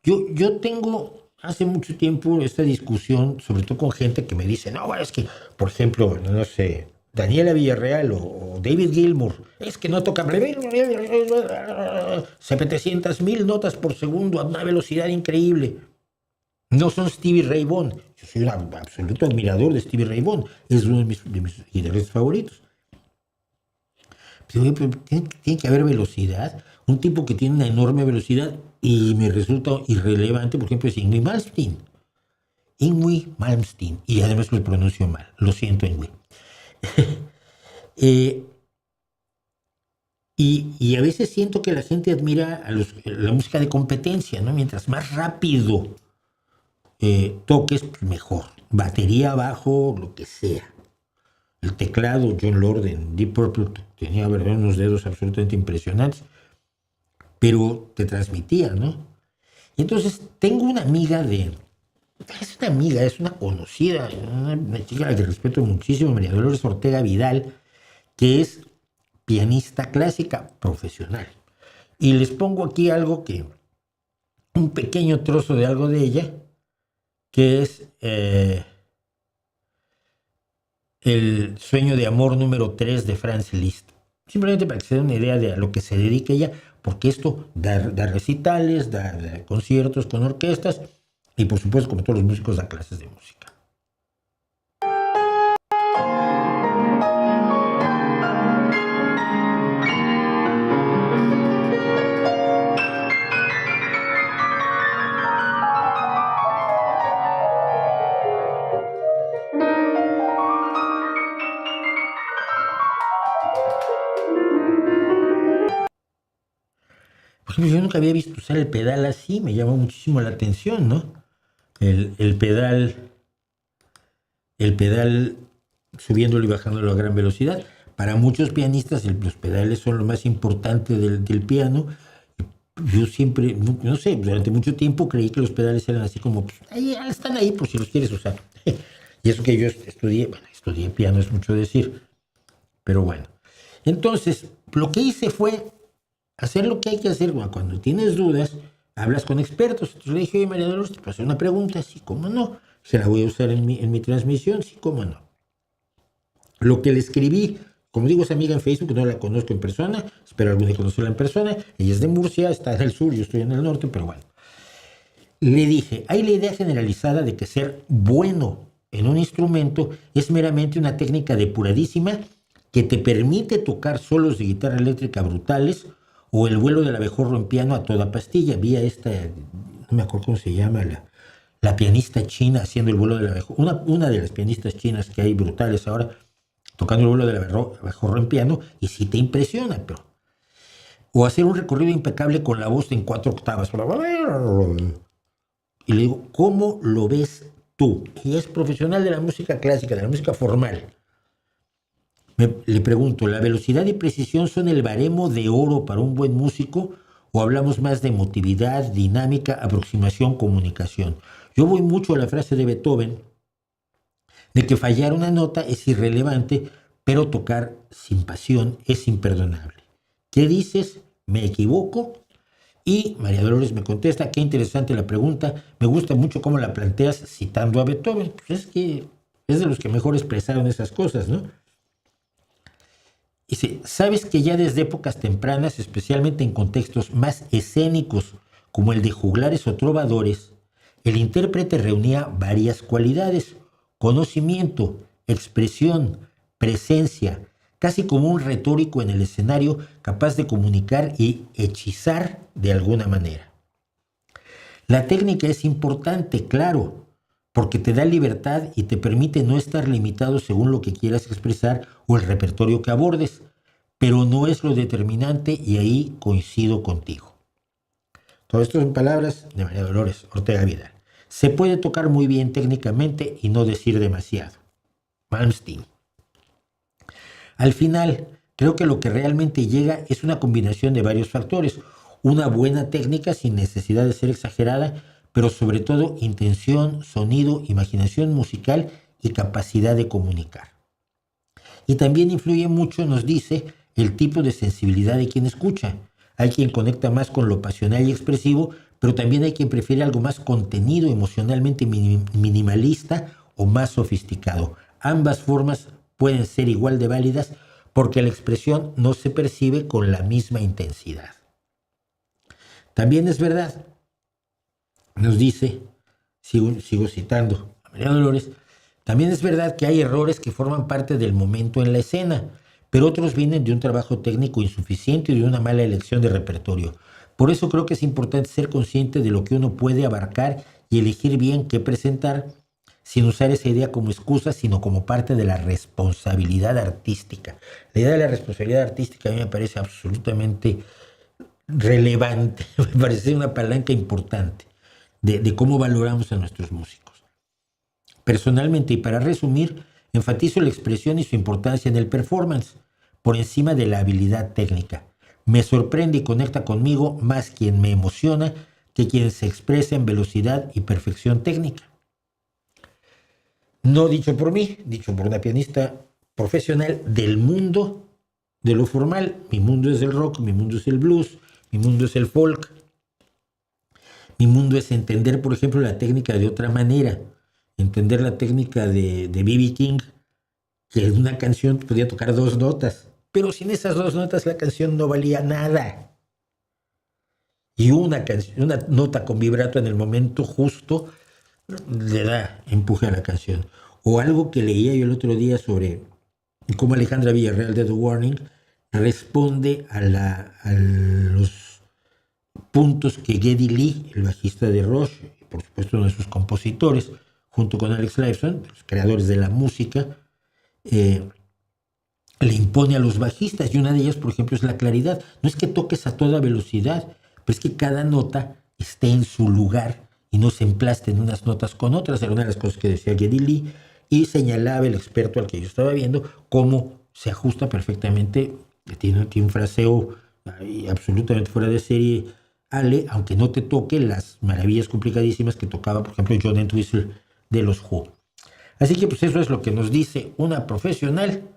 Yo tengo hace mucho tiempo esta discusión, sobre todo con gente que me dice, no, bueno, es que, por ejemplo, no sé, Daniela Villarreal o David Gilmour, es que no toca 700,000 notas por segundo a una velocidad increíble. No son Stevie Ray Vaughan. Yo soy un absoluto admirador de Stevie Ray Vaughan. Es uno de mis guitarristas favoritos. Pero tiene que haber velocidad. Un tipo que tiene una enorme velocidad y me resulta irrelevante, por ejemplo, es Yngwie Malmsteen. Yngwie Malmsteen. Y además lo pronuncio mal. Lo siento, Yngwie. Y a veces siento que la gente admira la música de competencia, ¿no? Mientras más rápido toques, pues mejor. Batería, bajo, lo que sea. El teclado, John Lord en Deep Purple tenía, ¿verdad?, unos dedos absolutamente impresionantes, pero te transmitía, ¿no? Entonces, tengo una amiga es una conocida, una chica a la que respeto muchísimo, María Dolores Ortega Vidal, que es pianista clásica profesional. Y les pongo aquí un pequeño trozo de algo de ella, que es el Sueño de Amor número 3 de Franz Liszt. Simplemente para que se den una idea de a lo que se dedica ella, porque esto da recitales, da conciertos con orquestas y por supuesto, como todos los músicos, da clases de música. Por ejemplo, yo nunca había visto usar el pedal así, me llamó muchísimo la atención, ¿no? El pedal subiéndolo y bajándolo a gran velocidad. Para muchos pianistas los pedales son lo más importante del piano. Yo siempre, no sé, durante mucho tiempo creí que los pedales eran así como, pues, ahí están ahí por si los quieres usar. Y eso que yo estudié piano, es mucho decir. Pero bueno. Entonces, lo que hice fue hacer lo que hay que hacer cuando tienes dudas, hablas con expertos. Entonces le dije, oye, María Dolores, te puedo hacer una pregunta, sí, cómo no. Se la voy a usar en mi transmisión, sí, cómo no. Lo que le escribí, como digo, es amiga en Facebook, no la conozco en persona, espero algún día conocerla en persona. Ella es de Murcia, está en el sur, yo estoy en el norte, pero bueno. Le dije, hay la idea generalizada de que ser bueno en un instrumento es meramente una técnica depuradísima que te permite tocar solos de guitarra eléctrica brutales o el vuelo del abejorro en piano a toda pastilla. Vi a esta, no me acuerdo cómo se llama, la pianista china haciendo el vuelo del abejorro. Una de las pianistas chinas que hay brutales ahora, tocando el vuelo del abejorro en piano, y sí te impresiona, pero... O hacer un recorrido impecable con la voz en 4 octavas. Y le digo, ¿cómo lo ves tú? Y es profesional de la música clásica, de la música formal. Le pregunto, ¿la velocidad y precisión son el baremo de oro para un buen músico o hablamos más de emotividad, dinámica, aproximación, comunicación? Yo voy mucho a la frase de Beethoven de que fallar una nota es irrelevante, pero tocar sin pasión es imperdonable. ¿Qué dices? ¿Me equivoco? Y María Dolores me contesta, qué interesante la pregunta, me gusta mucho cómo la planteas citando a Beethoven. Pues es que es de los que mejor expresaron esas cosas, ¿no? Dice, ¿sabes que ya desde épocas tempranas, especialmente en contextos más escénicos como el de juglares o trovadores, el intérprete reunía varias cualidades, conocimiento, expresión, presencia, casi como un retórico en el escenario capaz de comunicar y hechizar de alguna manera? La técnica es importante, claro, porque te da libertad y te permite no estar limitado según lo que quieras expresar o el repertorio que abordes, pero no es lo determinante y ahí coincido contigo. Todo esto son palabras de María Dolores Ortega Vidal. Se puede tocar muy bien técnicamente y no decir demasiado. Malmsteen. Al final, creo que lo que realmente llega es una combinación de varios factores. Una buena técnica sin necesidad de ser exagerada, pero sobre todo intención, sonido, imaginación musical y capacidad de comunicar. Y también influye mucho, nos dice, el tipo de sensibilidad de quien escucha. Hay quien conecta más con lo pasional y expresivo, pero también hay quien prefiere algo más contenido, emocionalmente minimalista o más sofisticado. Ambas formas pueden ser igual de válidas porque la expresión no se percibe con la misma intensidad. También es verdad, nos dice, sigo citando a María Dolores, también es verdad que hay errores que forman parte del momento en la escena, pero otros vienen de un trabajo técnico insuficiente y de una mala elección de repertorio. Por eso creo que es importante ser consciente de lo que uno puede abarcar y elegir bien qué presentar, sin usar esa idea como excusa, sino como parte de la responsabilidad artística. La idea de la responsabilidad artística a mí me parece absolutamente relevante, me parece una palanca importante. de cómo valoramos a nuestros músicos. Personalmente, y para resumir, enfatizo la expresión y su importancia en el performance, por encima de la habilidad técnica. Me sorprende y conecta conmigo más quien me emociona que quien se expresa en velocidad y perfección técnica. No dicho por mí, dicho por una pianista profesional del mundo de lo formal. Mi mundo es el rock, mi mundo es el blues, mi mundo es el folk. Mi mundo es entender, por ejemplo, la técnica de otra manera. Entender la técnica de B.B. King, que en una canción podía tocar 2 notas, pero sin esas 2 notas la canción no valía nada. Y una nota con vibrato en el momento justo le da empuje a la canción. O algo que leía yo el otro día sobre cómo Alejandra Villarreal de The Warning responde a los puntos que Geddy Lee, el bajista de Rush, y por supuesto uno de sus compositores, junto con Alex Lifeson, los creadores de la música, le impone a los bajistas. Y una de ellas, por ejemplo, es la claridad. No es que toques a toda velocidad, pero es que cada nota esté en su lugar y no se emplasten unas notas con otras. Era una de las cosas que decía Geddy Lee, y señalaba el experto al que yo estaba viendo cómo se ajusta perfectamente. Tiene un fraseo absolutamente fuera de serie, Ale, aunque no te toque las maravillas complicadísimas que tocaba, por ejemplo, John Entwistle de los Who. Así que pues eso es lo que nos dice una profesional,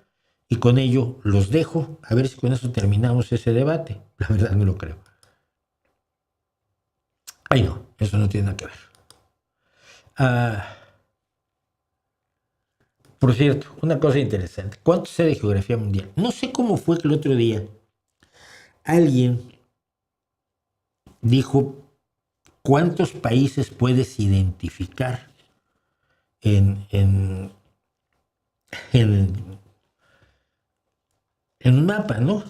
y con ello los dejo. A ver si con eso terminamos ese debate. La verdad no lo creo. Ay, no, eso no tiene nada que ver. Por cierto, una cosa interesante. ¿Cuánto sé de geografía mundial? No sé cómo fue que el otro día alguien dijo cuántos países puedes identificar en un mapa, ¿no?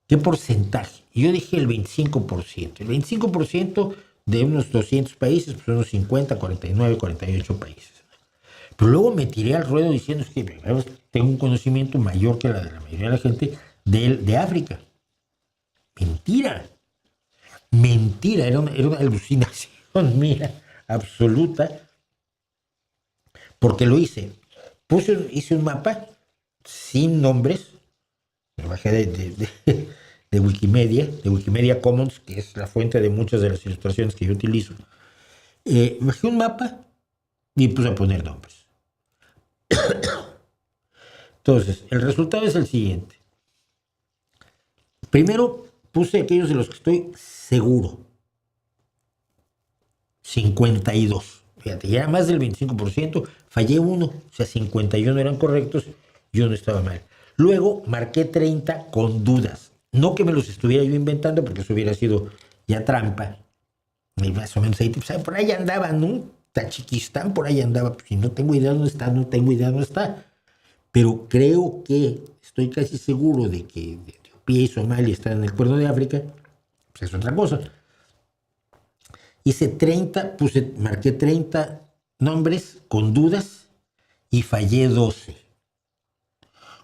¿Qué porcentaje? Y yo dije el 25%. El 25% de unos 200 países, pues unos 50, 49, 48 países. Pero luego me tiré al ruedo diciendo que tengo un conocimiento mayor que la de la mayoría de la gente de África. Mentira. Mentira. Era una alucinación mía absoluta. Porque lo hice. Hice un mapa sin nombres. Lo bajé de Wikimedia Commons, que es la fuente de muchas de las ilustraciones que yo utilizo. Bajé un mapa y puse a poner nombres. Entonces, el resultado es el siguiente. Primero puse aquellos de los que estoy seguro. 52. Fíjate, ya era más del 25%. Fallé uno. O sea, 51 eran correctos y uno estaba mal. Luego marqué 30 con dudas. No que me los estuviera yo inventando, porque eso hubiera sido ya trampa. Y más o menos ahí, pues, por ahí andaba, ¿no? Tayikistán, por ahí andaba. Pues, si no tengo idea dónde está, no tengo idea dónde está. Pero creo que estoy casi seguro de que Etiopía y Somalia están en el Cuerno de África. Pues es otra cosa. Hice 30, marqué 30 nombres con dudas y fallé 12.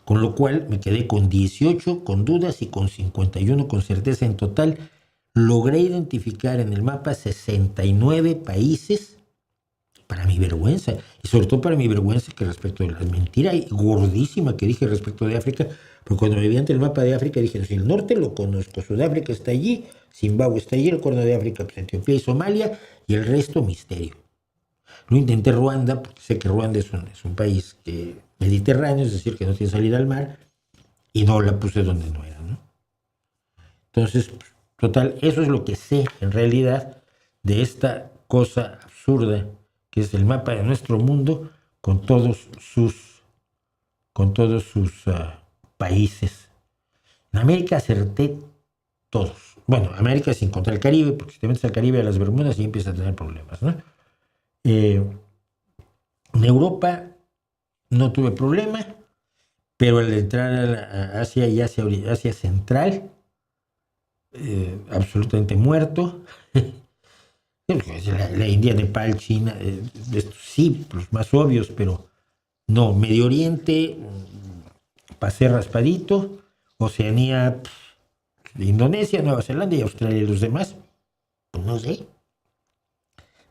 Con lo cual me quedé con 18 con dudas y con 51 con certeza. En total logré identificar en el mapa 69 países, para mi vergüenza, y sobre todo para mi vergüenza que respecto de la mentira gordísima que dije respecto de África, porque cuando me vi ante el mapa de África dije, si el norte lo conozco, Sudáfrica está allí, Zimbabue está allí, el Cuerno de África, pues Etiopía y Somalia, y el resto misterio. No intenté Ruanda, porque sé que Ruanda es un país mediterráneo, es decir, que no tiene salida al mar, y no la puse donde no era, ¿no? Entonces, total, eso es lo que sé en realidad de esta cosa absurda que es el mapa de nuestro mundo con todos sus países. En América acerté todos. Bueno, América sin contar el Caribe, porque si te metes al Caribe, a las Bermudas, y empiezas a tener problemas, ¿no? En Europa no tuve problema, pero al entrar a Asia y Asia Central, absolutamente muerto. La India, Nepal, China, sí, los más obvios, pero no. Medio Oriente, pasé raspadito. Oceanía, Indonesia, Nueva Zelanda y Australia y los demás, pues no sé.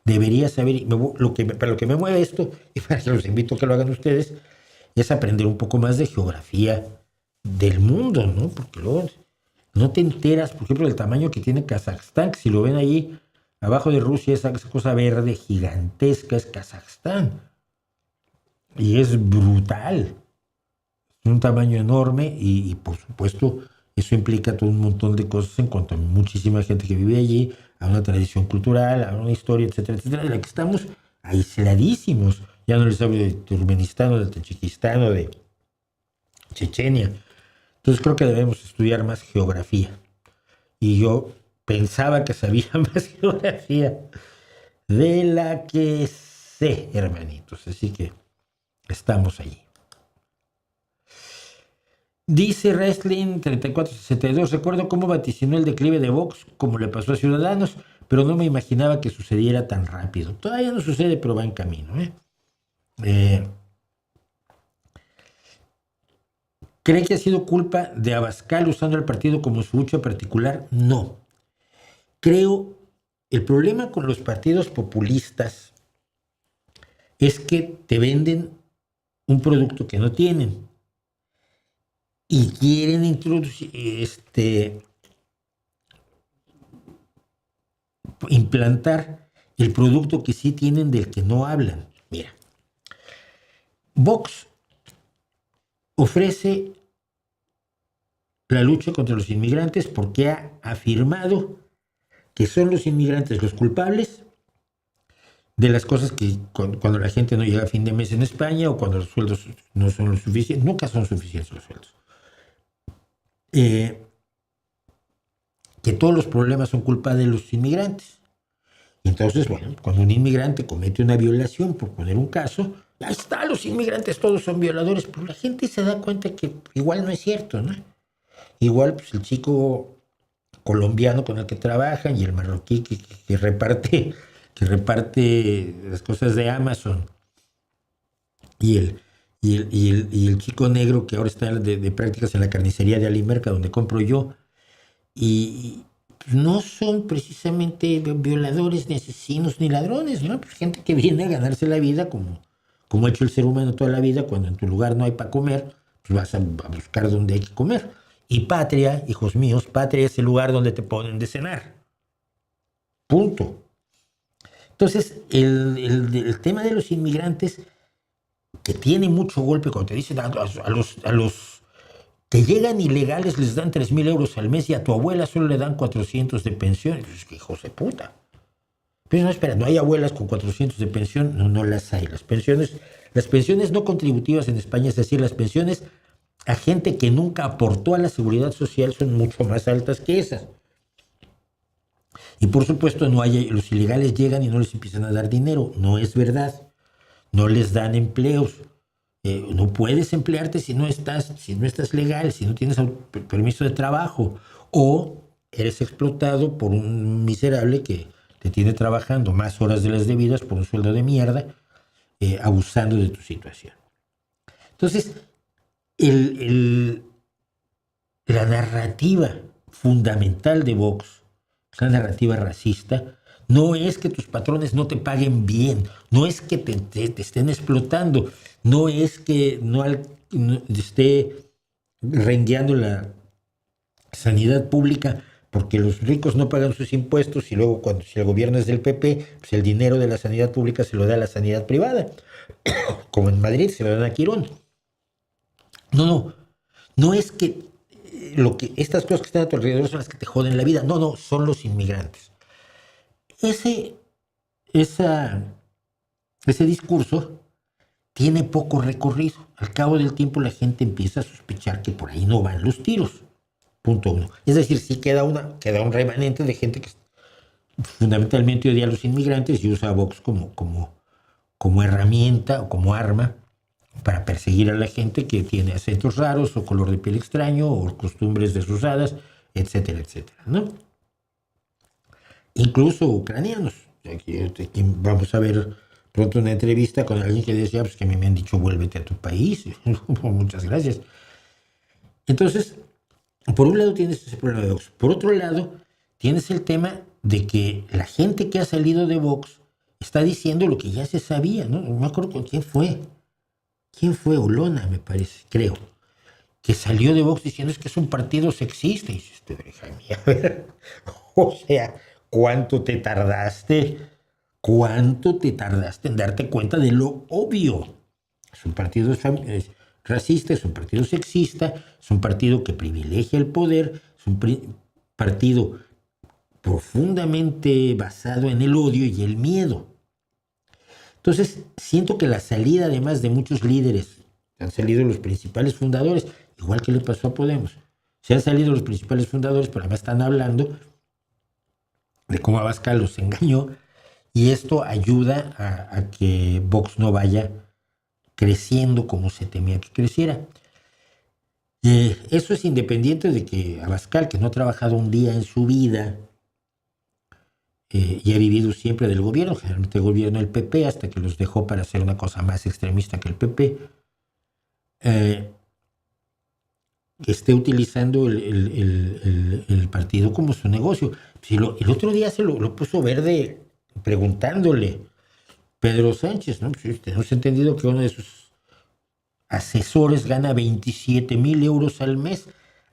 debería saber, para lo que me mueve esto, y para que los invito a que lo hagan ustedes, es aprender un poco más de geografía del mundo, ¿no? Porque luego no te enteras, por ejemplo, del tamaño que tiene Kazajstán, que si lo ven ahí abajo de Rusia, esa cosa verde gigantesca es Kazajstán. Y es brutal. Es un tamaño enorme y por supuesto eso implica todo un montón de cosas en cuanto a muchísima gente que vive allí, a una tradición cultural, a una historia, etcétera, etcétera, de la que estamos aisladísimos. Ya no les hablo de Turkmenistán o de Tayikistán o de Chechenia. Entonces creo que debemos estudiar más geografía. Y yo pensaba que sabía más geografía de la que sé, hermanitos. Así que estamos allí. Dice Wrestling 3462, recuerdo cómo vaticinó el declive de Vox, como le pasó a Ciudadanos, pero no me imaginaba que sucediera tan rápido. Todavía no sucede, pero va en camino. ¿Cree que ha sido culpa de Abascal usando el partido como su lucha particular? No. Creo, el problema con los partidos populistas es que te venden un producto que no tienen y quieren introducir, implantar el producto que sí tienen del que no hablan. Mira, Vox ofrece la lucha contra los inmigrantes porque ha afirmado que son los inmigrantes los culpables de las cosas que cuando la gente no llega a fin de mes en España o cuando los sueldos no son lo suficientes, nunca son suficientes los sueldos. Que todos los problemas son culpa de los inmigrantes. Y entonces, bueno, cuando un inmigrante comete una violación, por poner un caso, ahí está, los inmigrantes todos son violadores, pero la gente se da cuenta que igual no es cierto, ¿no? Igual, pues el chico colombiano con el que trabajan y el marroquí que reparte las cosas de Amazon y el chico negro que ahora está de prácticas en la carnicería de Alimerca donde compro yo y no son precisamente violadores ni asesinos ni ladrones, ¿no? Pues gente que viene a ganarse la vida como ha hecho el ser humano toda la vida. Cuando en tu lugar no hay para comer, pues vas a buscar donde hay que comer. Y patria, hijos míos, patria es el lugar donde te ponen de cenar. Punto. Entonces, el tema de los inmigrantes, que tiene mucho golpe, cuando te dicen a los que llegan ilegales les dan 3,000 euros al mes y a tu abuela solo le dan 400 de pensión. Es que hijos de puta. Pero no, espera, no hay abuelas con 400 de pensión. No las hay. Las pensiones no contributivas en España, es decir, las pensiones a gente que nunca aportó a la seguridad social, son mucho más altas que esas. Y por supuesto los ilegales llegan y no les empiezan a dar dinero. No es verdad. No les dan empleos. No puedes emplearte si no estás legal, si no tienes permiso de trabajo, o eres explotado por un miserable que te tiene trabajando más horas de las debidas por un sueldo de mierda, abusando de tu situación. Entonces, la narrativa fundamental de Vox, la narrativa racista, no es que tus patrones no te paguen bien, no es que te estén explotando, no es que no esté rengueando la sanidad pública porque los ricos no pagan sus impuestos y luego si el gobierno es del PP, pues el dinero de la sanidad pública se lo da a la sanidad privada, como en Madrid se lo dan a Quirón. No es que estas cosas que están a tu alrededor son las que te joden la vida, no, son los inmigrantes. Ese discurso tiene poco recorrido. Al cabo del tiempo la gente empieza a sospechar que por ahí no van los tiros. Punto uno. Es decir, sí queda un remanente de gente que fundamentalmente odia a los inmigrantes y usa a Vox como herramienta o como arma para perseguir a la gente que tiene acentos raros o color de piel extraño o costumbres desusadas, etcétera, etcétera, ¿no? Incluso ucranianos. Aquí vamos a ver pronto una entrevista con alguien que decía pues que a mí me han dicho vuélvete a tu país. Muchas gracias. Entonces, por un lado tienes ese problema de Vox. Por otro lado, tienes el tema de que la gente que ha salido de Vox está diciendo lo que ya se sabía, ¿no? No me acuerdo con quién fue. ¿Quién fue? Olona, me parece, creo. Que salió de Vox diciendo es que es un partido sexista. Y dices, hija mía, a ver, o sea, ¿cuánto te tardaste? ¿Cuánto te tardaste en darte cuenta de lo obvio? Es un partido racista, es un partido sexista, es un partido que privilegia el poder, es un partido profundamente basado en el odio y el miedo. Entonces, siento que la salida, además de muchos líderes, han salido los principales fundadores, igual que le pasó a Podemos. Se han salido los principales fundadores, pero además están hablando de cómo Abascal los engañó, y esto ayuda a que Vox no vaya creciendo como se temía que creciera. Eso es independiente de que Abascal, que no ha trabajado un día en su vida, y ha vivido siempre del gobierno, generalmente el gobierno del PP, hasta que los dejó para hacer una cosa más extremista que el PP, que esté utilizando el partido como su negocio. Si el otro día se lo puso verde preguntándole Pedro Sánchez, ¿no? Pues tenemos entendido que uno de sus asesores gana 27,000 euros al mes.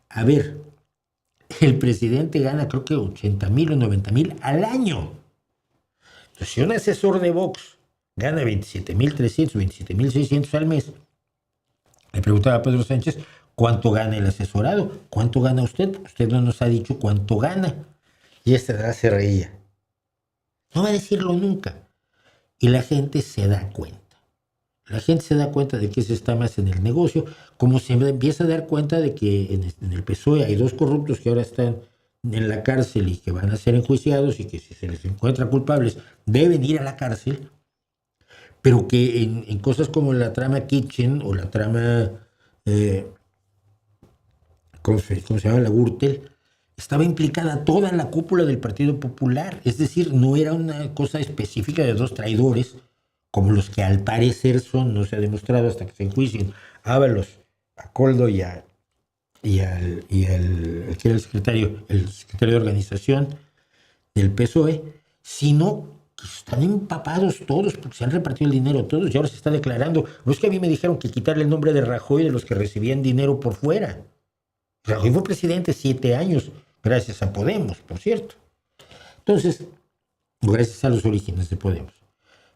A ver, el presidente gana creo que 80,000 o 90,000 al año. Entonces, si un asesor de Vox gana 27,300, 27,600 al mes, le preguntaba a Pedro Sánchez cuánto gana el asesorado, cuánto gana usted, porque usted no nos ha dicho cuánto gana. Y esta se reía. No va a decirlo nunca. Y la gente se da cuenta. La gente se da cuenta de que se está más en el negocio, como se empieza a dar cuenta de que en el PSOE hay dos corruptos que ahora están en la cárcel y que van a ser enjuiciados y que si se les encuentra culpables deben ir a la cárcel, pero que en cosas como la trama Kitchen o la trama, ¿cómo se llama? La Gürtel, estaba implicada toda la cúpula del Partido Popular. Es decir, no era una cosa específica de dos traidores, como los que al parecer son, no se ha demostrado hasta que se enjuicien, Ábalos, a Coldo y al que era el secretario de organización del PSOE, sino que están empapados todos porque se han repartido el dinero todos y ahora se está declarando. No es que a mí me dijeron que quitarle el nombre de Rajoy de los que recibían dinero por fuera. Rajoy fue presidente 7 años, gracias a Podemos, por cierto. Entonces, gracias a los orígenes de Podemos.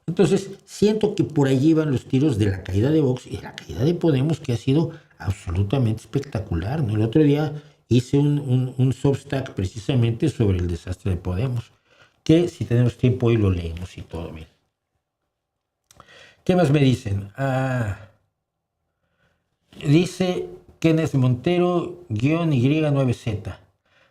Entonces, siento que por allí van los tiros de la caída de Vox y de la caída de Podemos, que ha sido absolutamente espectacular, ¿no? El otro día hice un Substack precisamente sobre el desastre de Podemos, que si tenemos tiempo hoy lo leemos y todo bien. ¿Qué más me dicen? Dice Kenneth Montero, -Y9Z.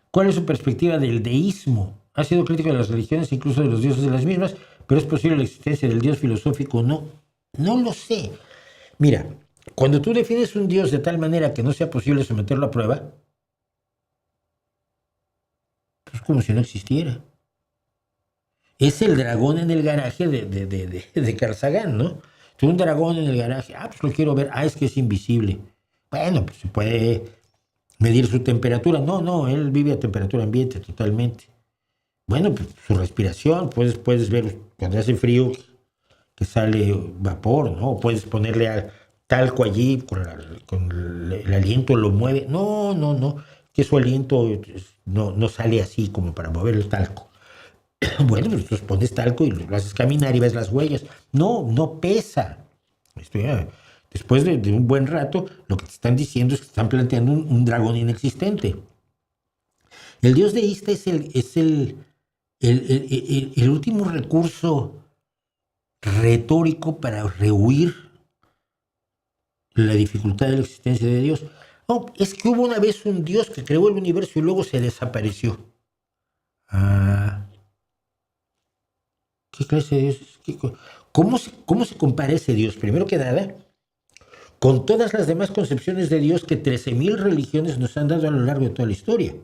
¿Cuál es su perspectiva del deísmo? Ha sido crítico de las religiones, incluso de los dioses de las mismas, pero ¿es posible la existencia del Dios filosófico? No lo sé. Mira, cuando tú defines un Dios de tal manera que no sea posible someterlo a prueba, es como si no existiera. Es el dragón en el garaje de Carl Sagan, ¿no? Un dragón en el garaje, pues lo quiero ver, es que es invisible. Bueno, pues se puede medir su temperatura. No, él vive a temperatura ambiente totalmente. Bueno, pues su respiración, puedes ver cuando hace frío que sale vapor, ¿no? Puedes ponerle talco allí, con el aliento lo mueve. No, que su aliento no sale así como para mover el talco. Bueno, pues tú pones talco y lo haces caminar y ves las huellas. No pesa. Después de un buen rato, lo que te están diciendo es que están planteando un dragón inexistente. El dios deísta es el último recurso retórico para rehuir la dificultad de la existencia de Dios. No, es que hubo una vez un Dios que creó el universo y luego se desapareció. ¿Qué clase de Dios es? ¿Cómo se compara ese Dios? Primero que nada, con todas las demás concepciones de Dios que 13,000 religiones nos han dado a lo largo de toda la historia.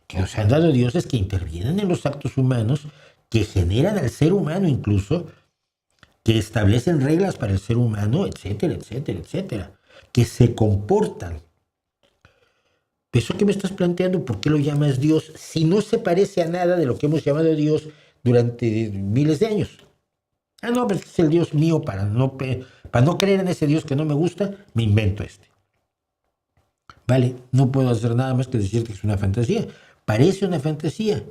Que nos han dado dioses que intervienen en los actos humanos, que generan al ser humano incluso, que establecen reglas para el ser humano, etcétera, etcétera, etcétera, que se comportan. ¿Eso que me estás planteando? ¿Por qué lo llamas Dios? Si no se parece a nada de lo que hemos llamado Dios durante miles de años. Ah, no, pero es el Dios mío, para no creer en ese Dios que no me gusta, me invento este. Vale, no puedo hacer nada más que decirte que es una fantasía. Parece una fantasía.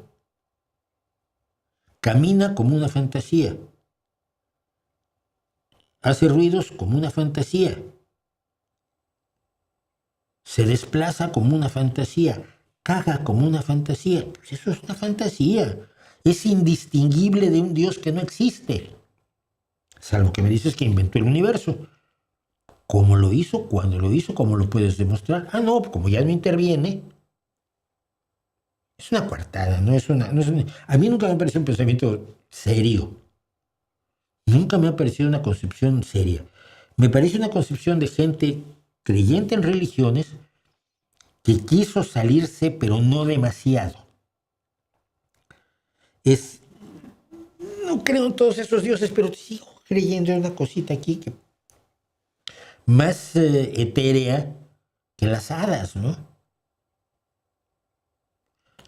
Camina como una fantasía. Hace ruidos como una fantasía. Se desplaza como una fantasía. Caga como una fantasía. Pues eso es una fantasía. Es indistinguible de un Dios que no existe. Salvo que me dices que inventó el universo. ¿Cómo lo hizo? ¿Cuándo lo hizo? ¿Cómo lo puedes demostrar? Ah, no, como ya no interviene. Es una coartada, no es una... A mí nunca me ha parecido un pensamiento serio. Nunca me ha parecido una concepción seria. Me parece una concepción de gente creyente en religiones que quiso salirse, pero no demasiado. No creo en todos esos dioses, pero sigo creyendo en una cosita aquí que más etérea que las hadas, ¿no?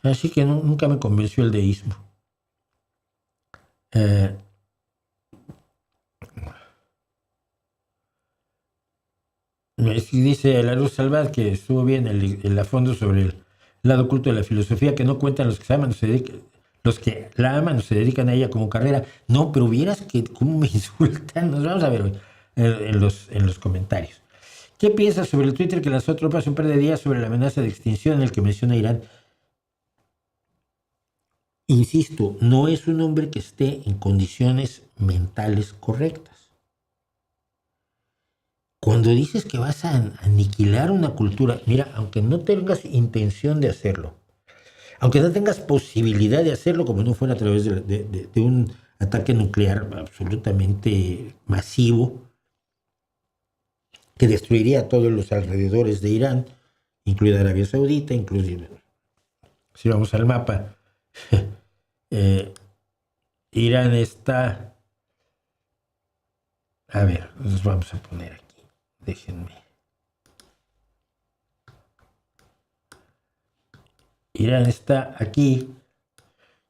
Así que nunca me convenció el deísmo. Dice la Luz Salvat que estuvo bien el a fondo sobre el lado oculto de la filosofía, que no cuentan los que se aman, los que la aman o se dedican a ella como carrera. No, pero vieras que cómo me insultan. Nos vamos a ver en los comentarios. ¿Qué piensas sobre el Twitter que lanzó Trump hace un par de días sobre la amenaza de extinción en el que menciona a Irán? Insisto, no es un hombre que esté en condiciones mentales correctas. Cuando dices que vas a aniquilar una cultura, mira, aunque no tengas intención de hacerlo, aunque no tengas posibilidad de hacerlo, como no fuera a través de un ataque nuclear absolutamente masivo, que destruiría a todos los alrededores de Irán, incluida Arabia Saudita, inclusive, si vamos al mapa, Irán está... A ver, nos vamos a poner aquí. Déjenme. Irán está aquí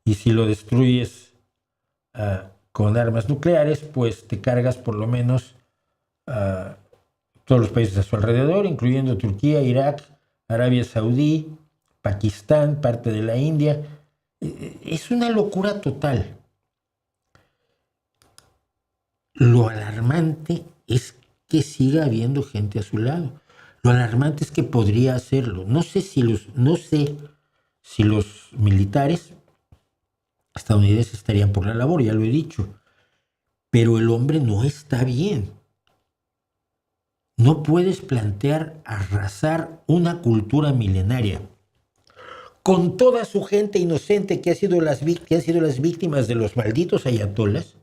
y si lo destruyes con armas nucleares, pues te cargas por lo menos todos los países a su alrededor, incluyendo Turquía, Irak, Arabia Saudí, Pakistán, parte de la India. Es una locura total. Lo alarmante es que siga habiendo gente a su lado. Lo alarmante es que podría hacerlo. No sé si los militares estadounidenses estarían por la labor, ya lo he dicho. Pero el hombre no está bien. No puedes plantear arrasar una cultura milenaria con toda su gente inocente que han sido las víctimas de los malditos ayatolas,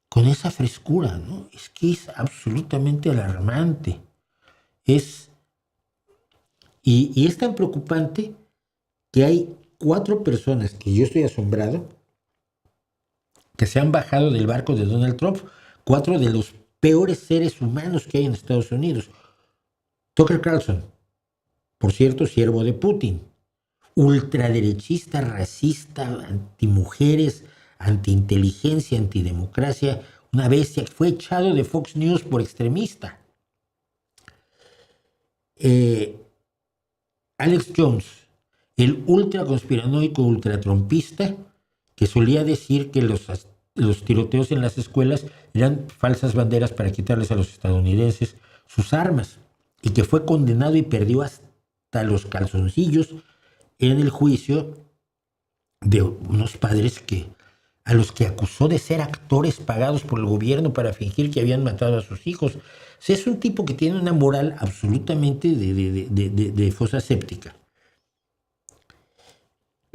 con esa frescura, ¿no? Es que es absolutamente alarmante. Y es tan preocupante que hay 4 personas que yo estoy asombrado que se han bajado del barco de Donald Trump, 4 de los peores seres humanos que hay en Estados Unidos. Tucker Carlson, por cierto, siervo de Putin, ultraderechista, racista, antimujeres, antiinteligencia, antidemocracia, una bestia que fue echado de Fox News por extremista. Alex Jones, el ultraconspiranoico ultratrompista, que solía decir que los tiroteos en las escuelas eran falsas banderas para quitarles a los estadounidenses sus armas, y que fue condenado y perdió hasta los calzoncillos en el juicio de unos padres a los que acusó de ser actores pagados por el gobierno para fingir que habían matado a sus hijos. O sea, es un tipo que tiene una moral absolutamente de fosa séptica.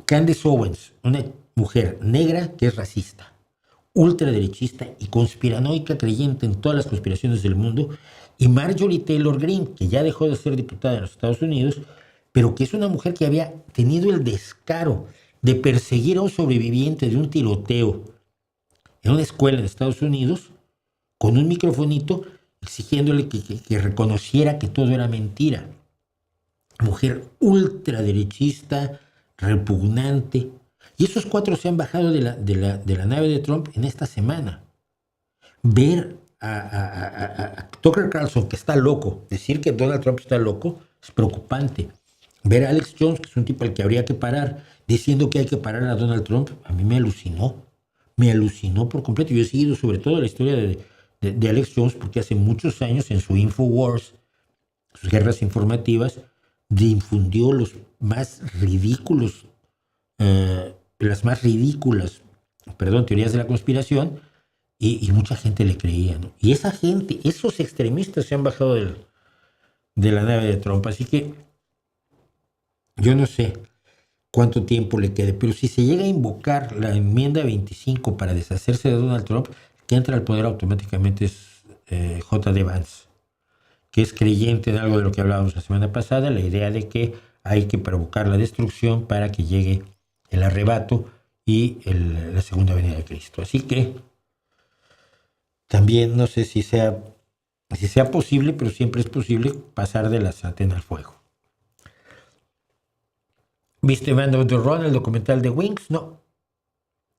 Candace Owens, una mujer negra que es racista, ultraderechista y conspiranoica, creyente en todas las conspiraciones del mundo, y Marjorie Taylor Greene, que ya dejó de ser diputada en los Estados Unidos, pero que es una mujer que había tenido el descaro de perseguir a un sobreviviente de un tiroteo en una escuela en Estados Unidos con un microfonito exigiéndole que reconociera que todo era mentira. Mujer ultraderechista, repugnante. Y esos 4 se han bajado de la nave de Trump en esta semana. Ver a Tucker Carlson, que está loco, decir que Donald Trump está loco, es preocupante. Ver a Alex Jones, que es un tipo al que habría que parar, diciendo que hay que parar a Donald Trump, a mí me alucinó por completo. Yo he seguido sobre todo la historia de Alex Jones porque hace muchos años en su InfoWars, sus guerras informativas, difundió los más ridículos, las más ridículas, teorías de la conspiración, y mucha gente le creía, ¿no? Y esa gente, esos extremistas se han bajado de la nave de Trump, así que yo no sé cuánto tiempo le quede, pero si se llega a invocar la enmienda 25 para deshacerse de Donald Trump, que entra al poder automáticamente es J.D. Vance, que es creyente en algo de lo que hablábamos la semana pasada, la idea de que hay que provocar la destrucción para que llegue el arrebato y la segunda venida de Cristo. Así que también no sé si sea posible, pero siempre es posible pasar de la sartén al fuego. ¿Viste Man of the Run, el documental de Wings? No.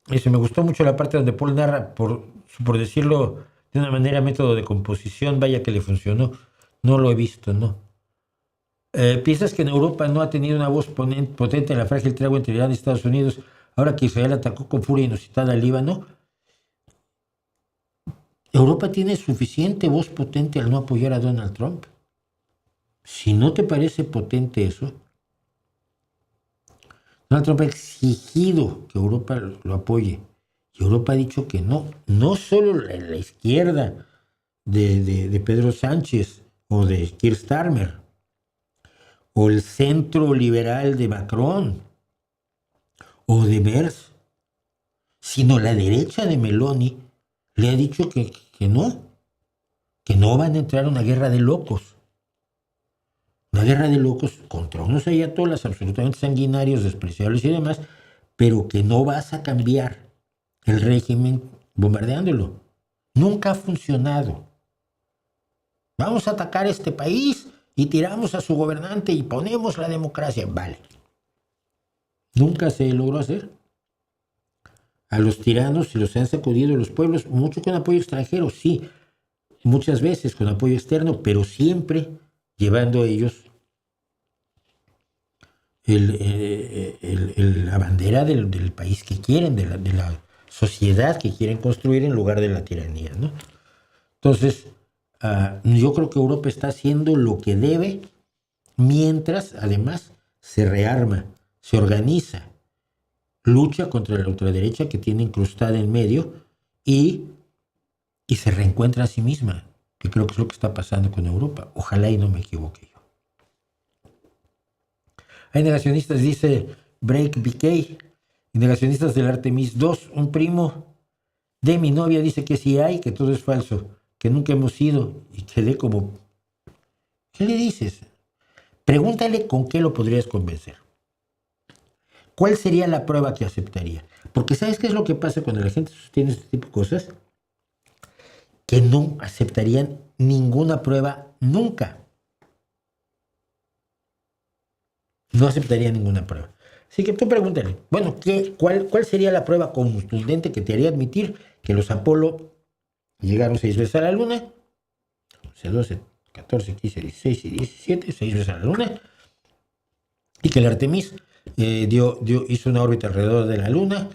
Eso, me gustó mucho la parte donde Paul narra, por decirlo de una manera, método de composición, vaya que le funcionó. No lo he visto, no. ¿Piensas que en Europa no ha tenido una voz potente en la frágil tregua entre Irán y Estados Unidos ahora que Israel atacó con furia inusitada al Líbano? Europa tiene suficiente voz potente al no apoyar a Donald Trump. Si no te parece potente eso, Donald Trump ha exigido que Europa lo apoye. Y Europa ha dicho que no. No solo la izquierda de Pedro Sánchez o de Keir Starmer, o el centro liberal de Macron, o de Merz, sino la derecha de Meloni le ha dicho que no van a entrar a una guerra de locos. Una guerra de locos contra unos ayatolas absolutamente sanguinarios, despreciables y demás, pero que no vas a cambiar el régimen bombardeándolo. Nunca ha funcionado. Vamos a atacar este país y tiramos a su gobernante y ponemos la democracia. Vale. Nunca se logró hacer. A los tiranos se los han sacudido los pueblos, mucho con apoyo extranjero, sí, muchas veces con apoyo externo, pero siempre llevando a ellos la bandera del país que quieren, de la sociedad que quieren construir en lugar de la tiranía, ¿no? Entonces, yo creo que Europa está haciendo lo que debe, mientras además se rearma, se organiza, lucha contra la ultraderecha que tiene incrustada en medio y se reencuentra a sí misma, que creo que es lo que está pasando con Europa. Ojalá y no me equivoque yo. Hay negacionistas, dice Break BK, negacionistas del Artemis 2. Un primo de mi novia dice que sí hay, que todo es falso, que nunca hemos ido, y quedé como... ¿Qué le dices? Pregúntale con qué lo podrías convencer. ¿Cuál sería la prueba que aceptaría? Porque ¿sabes qué es lo que pasa cuando la gente sostiene este tipo de cosas? Que no aceptarían ninguna prueba nunca. No aceptarían ninguna prueba. Así que tú pregúntale, bueno, ¿cuál sería la prueba contundente que te haría admitir que los Apolo llegaron 6 veces a la Luna? 11, 12, 14, 15, 16 y 17, 6 veces a la Luna. Y que el Artemis hizo una órbita alrededor de la Luna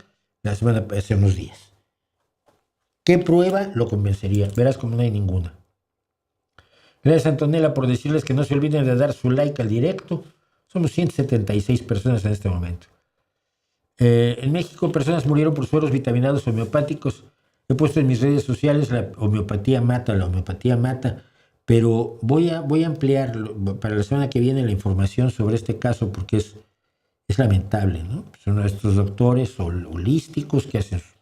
hace unos días. ¿Qué prueba lo convencería? Verás como no hay ninguna. Gracias, Antonella, por decirles que no se olviden de dar su like al directo. Somos 176 personas en este momento. En México, personas murieron por sueros vitaminados homeopáticos. He puesto en mis redes sociales la homeopatía mata. Pero voy a ampliar para la semana que viene la información sobre este caso porque es lamentable, ¿no? Son estos doctores holísticos que hacen sus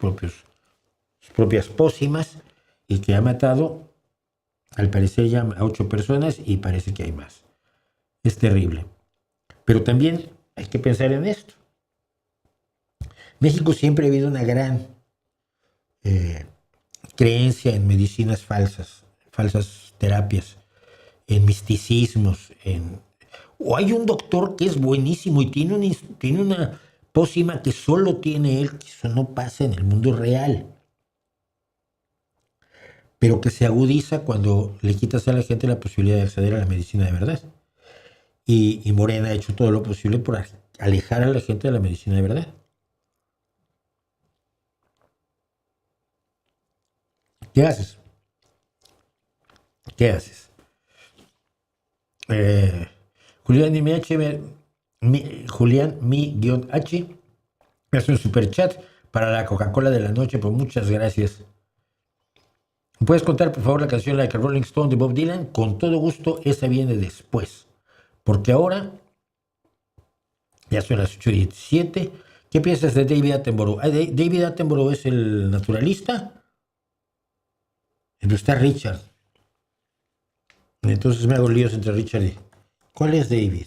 propias pócimas y que ha matado, al parecer, ya a 8 personas y parece que hay más. Es terrible. Pero también hay que pensar en esto. México siempre ha habido una gran creencia en medicinas falsas terapias, en misticismos, o hay un doctor que es buenísimo y tiene una pócima que solo tiene él, que eso no pasa en el mundo real, pero que se agudiza cuando le quitas a la gente la posibilidad de acceder a la medicina de verdad. Y Morena ha hecho todo lo posible por alejar a la gente de la medicina de verdad. ¿Qué haces? ¿Qué haces? Julián Julián mi-h me hace un super chat para la Coca-Cola de la noche, pues muchas gracias. ¿Puedes contar por favor la canción Like a Rolling Stone de Bob Dylan? Con todo gusto, esa viene después. Porque ahora ya son las 8:17. ¿Qué piensas de David Attenborough? David Attenborough es el naturalista. Pero está Richard. Entonces me hago líos entre Richard y... ¿Cuál es David?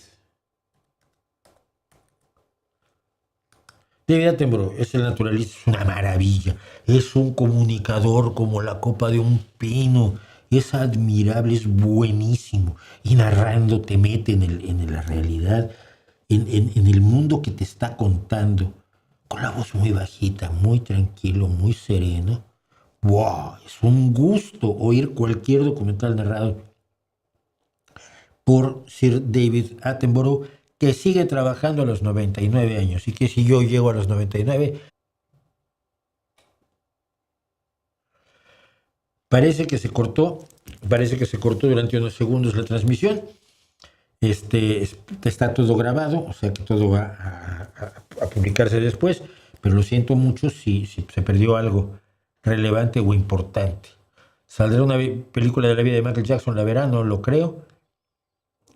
David Attenborough es el naturalista, es una maravilla. Es un comunicador como la copa de un pino. Es admirable, es buenísimo. Y narrando te mete en la realidad, en el mundo que te está contando. Con la voz muy bajita, muy tranquilo, muy sereno. ¡Wow! Es un gusto oír cualquier documental narrado por Sir David Attenborough, que sigue trabajando a los 99 años. Y que si yo llego a los 99, parece que se cortó durante unos segundos la transmisión. Está todo grabado, o sea que todo va a publicarse después, pero lo siento mucho si se perdió algo relevante o importante. ¿Saldrá una película de la vida de Michael Jackson? La verá, no lo creo.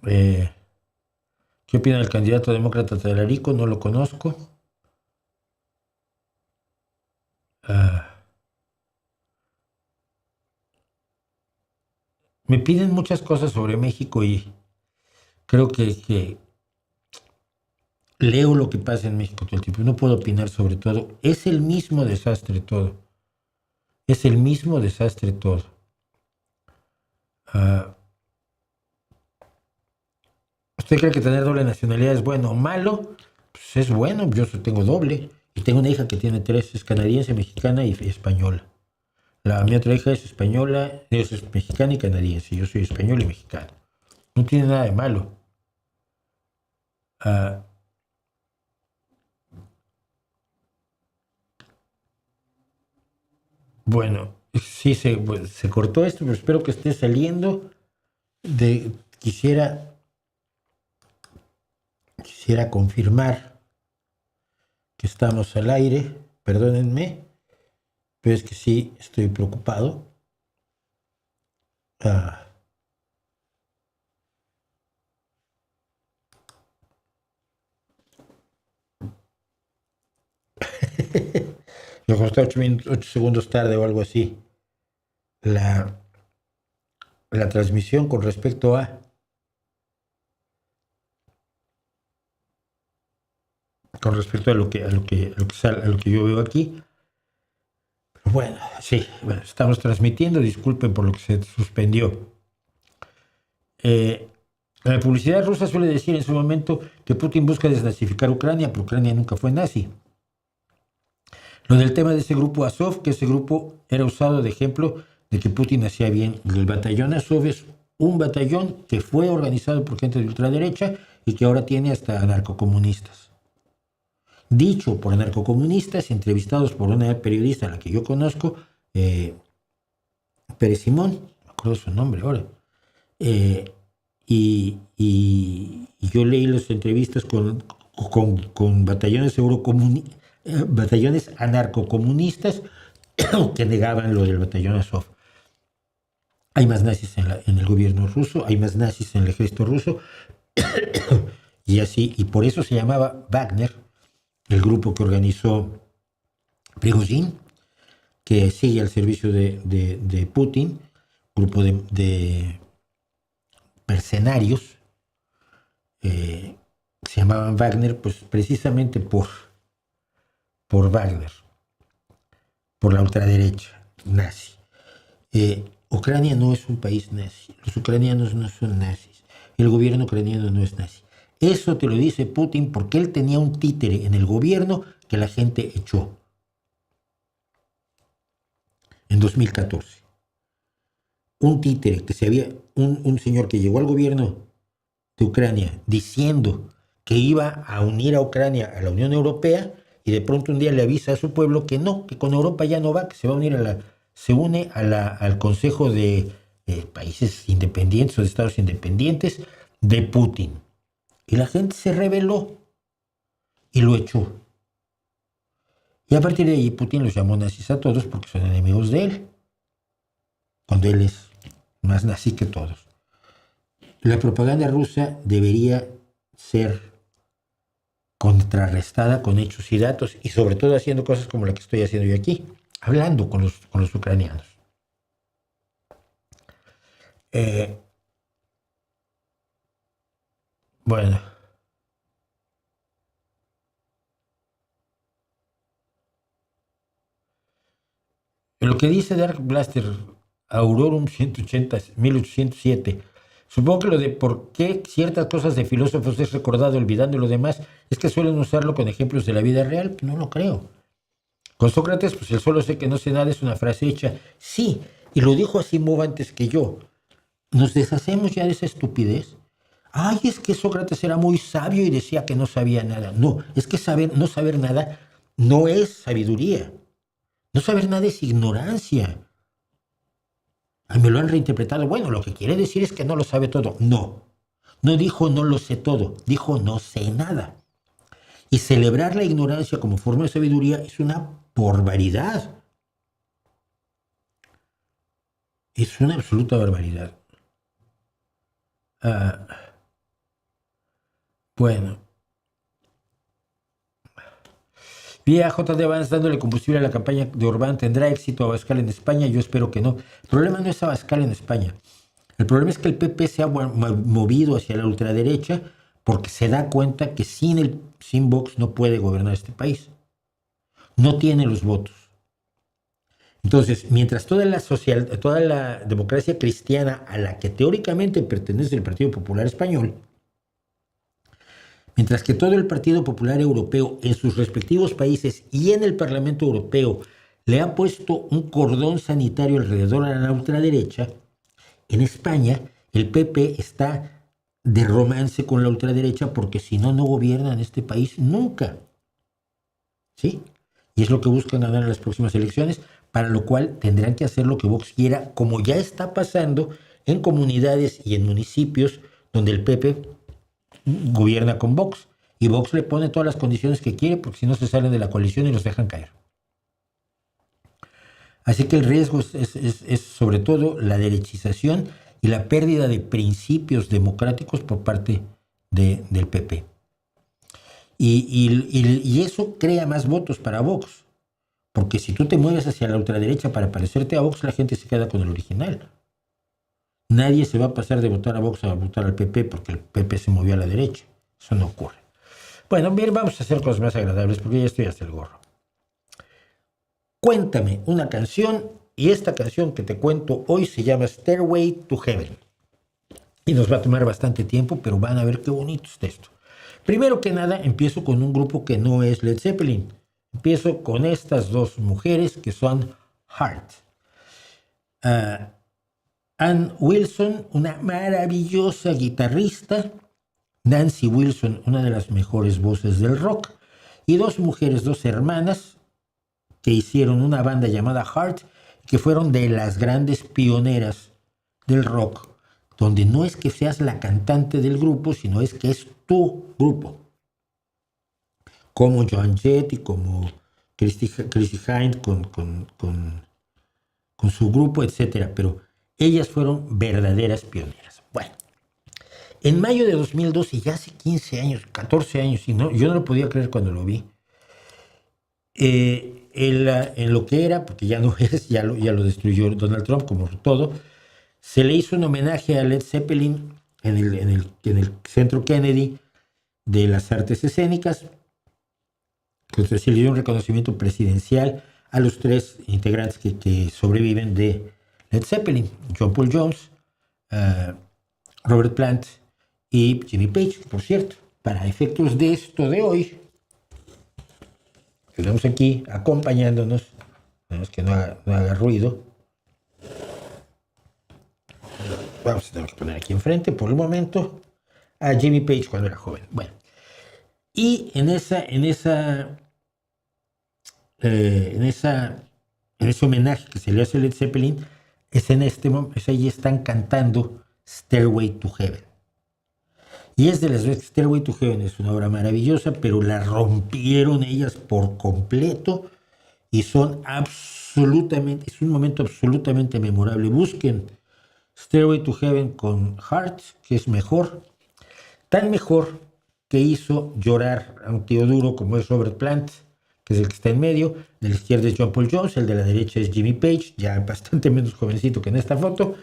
¿Qué opina del candidato demócrata Talarico? No lo conozco. Me piden muchas cosas sobre México y creo que leo lo que pasa en México todo el tiempo. No puedo opinar sobre todo. Es el mismo desastre todo. Es el mismo desastre todo. ¿Usted cree que tener doble nacionalidad es bueno o malo? Pues es bueno, yo tengo doble. Y tengo una hija que tiene 3, es canadiense, mexicana y española. Mi otra hija es española, es mexicana y canadiense. Yo soy español y mexicano. No tiene nada de malo. Bueno, sí se cortó esto, pero espero que esté saliendo. Quisiera confirmar que estamos al aire. Perdónenme, pero es que sí estoy preocupado. Yo como está 8 segundos tarde o algo así. La transmisión con respecto a lo que yo veo aquí. Pero bueno, sí, estamos transmitiendo, disculpen por lo que se suspendió. La publicidad rusa suele decir en su momento que Putin busca desnazificar Ucrania, pero Ucrania nunca fue nazi. Lo del tema de ese grupo Azov, que ese grupo era usado de ejemplo de que Putin hacía bien. El batallón Azov es un batallón que fue organizado por gente de ultraderecha y que ahora tiene hasta anarcocomunistas. Dicho por anarcocomunistas, entrevistados por una periodista a la que yo conozco, Pérez Simón, no me acuerdo su nombre ahora, y yo leí las entrevistas con batallones batallones anarcocomunistas que negaban lo del batallón Azov. Hay más nazis en el gobierno ruso, hay más nazis en el ejército ruso, y por eso se llamaba Wagner, el grupo que organizó Prigozhin, que sigue al servicio de Putin, grupo de mercenarios, se llamaban Wagner, pues precisamente por Wagner, por la ultraderecha nazi. Ucrania no es un país nazi, los ucranianos no son nazis, el gobierno ucraniano no es nazi. Eso te lo dice Putin porque él tenía un títere en el gobierno que la gente echó en 2014. Un títere que se había, un señor que llegó al gobierno de Ucrania diciendo que iba a unir a Ucrania a la Unión Europea y de pronto un día le avisa a su pueblo que no, que con Europa ya no va, que se va a unir se une al Consejo de Países Independientes o de Estados Independientes de Putin. Y la gente se rebeló y lo echó. Y a partir de ahí Putin los llamó nazis a todos porque son enemigos de él, cuando él es más nazi que todos. La propaganda rusa debería ser contrarrestada con hechos y datos y sobre todo haciendo cosas como la que estoy haciendo yo aquí, hablando con los ucranianos. Bueno. Lo que dice Dark Blaster Aurorum 1807, supongo que lo de por qué ciertas cosas de filósofos es recordado olvidando lo demás, es que suelen usarlo con ejemplos de la vida real. No lo creo. Con Sócrates, pues el solo sé que no sé nada es una frase hecha. Sí, y lo dijo Asimov antes que yo. Nos deshacemos ya de esa estupidez. Ay, es que Sócrates era muy sabio y decía que no sabía nada. No, es que no saber nada no es sabiduría. No saber nada es ignorancia. Me lo han reinterpretado. Bueno, lo que quiere decir es que no lo sabe todo. No, no dijo no lo sé todo, dijo no sé nada. Y celebrar la ignorancia como forma de sabiduría es una barbaridad. Es una absoluta barbaridad. Bueno. Vi a J.D. Vance dándole combustible a la campaña de Orbán. ¿Tendrá éxito Abascal en España? Yo espero que no. El problema no es Abascal en España. El problema es que el PP se ha movido hacia la ultraderecha porque se da cuenta que sin Vox no puede gobernar este país. No tiene los votos. Entonces, mientras toda la democracia cristiana a la que teóricamente pertenece el Partido Popular Español, mientras que todo el Partido Popular Europeo en sus respectivos países y en el Parlamento Europeo le ha puesto un cordón sanitario alrededor a la ultraderecha, en España el PP está de romance con la ultraderecha porque si no, no gobiernan este país nunca. ¿Sí? Y es lo que buscan ganar en las próximas elecciones, para lo cual tendrán que hacer lo que Vox quiera, como ya está pasando en comunidades y en municipios donde el PP gobierna con Vox, y Vox le pone todas las condiciones que quiere porque si no se salen de la coalición y los dejan caer. Así que el riesgo es sobre todo la derechización y la pérdida de principios democráticos por parte del PP. Y eso crea más votos para Vox, porque si tú te mueves hacia la ultraderecha para parecerte a Vox, la gente se queda con el original. Nadie se va a pasar de votar a Vox a votar al PP porque el PP se movió a la derecha. Eso no ocurre. Bueno, bien, vamos a hacer cosas más agradables porque ya estoy hasta el gorro. Cuéntame una canción, y esta canción que te cuento hoy se llama Stairway to Heaven. Y nos va a tomar bastante tiempo, pero van a ver qué bonito es esto. Primero que nada, empiezo con un grupo que no es Led Zeppelin. Empiezo con estas dos mujeres que son Heart. Ann Wilson, una maravillosa guitarrista. Nancy Wilson, una de las mejores voces del rock. Y dos mujeres, dos hermanas, que hicieron una banda llamada Heart, que fueron de las grandes pioneras del rock, donde no es que seas la cantante del grupo, sino es que es tu grupo. Como Joan Jett y como Chrissy Hynde con su grupo, etc. Pero ellas fueron verdaderas pioneras. Bueno, en mayo de 2012, ya hace 15 años, 14 años, y no, yo no lo podía creer cuando lo vi, en lo que era, porque ya no es, ya lo destruyó Donald Trump, como todo, se le hizo un homenaje a Led Zeppelin en el Centro Kennedy de las Artes Escénicas. Entonces se le dio un reconocimiento presidencial a los tres integrantes que sobreviven de Led Zeppelin: John Paul Jones, Robert Plant y Jimmy Page, por cierto. para efectos de esto de hoy, tenemos aquí acompañándonos, tenemos que no haga ruido. Vamos a tener que poner aquí enfrente por el momento a Jimmy Page cuando era joven. Bueno, y en ese homenaje que se le hace a Led Zeppelin, allí están cantando Stairway to Heaven. Y es de las veces, Stairway to Heaven es una obra maravillosa, pero la rompieron ellas por completo y es un momento absolutamente memorable. Busquen Stairway to Heaven con Heart, que es mejor, tan mejor que hizo llorar a un tío duro como es Robert Plant, que es el que está en medio. De la izquierda es John Paul Jones, el de la derecha es Jimmy Page, ya bastante menos jovencito que en esta foto,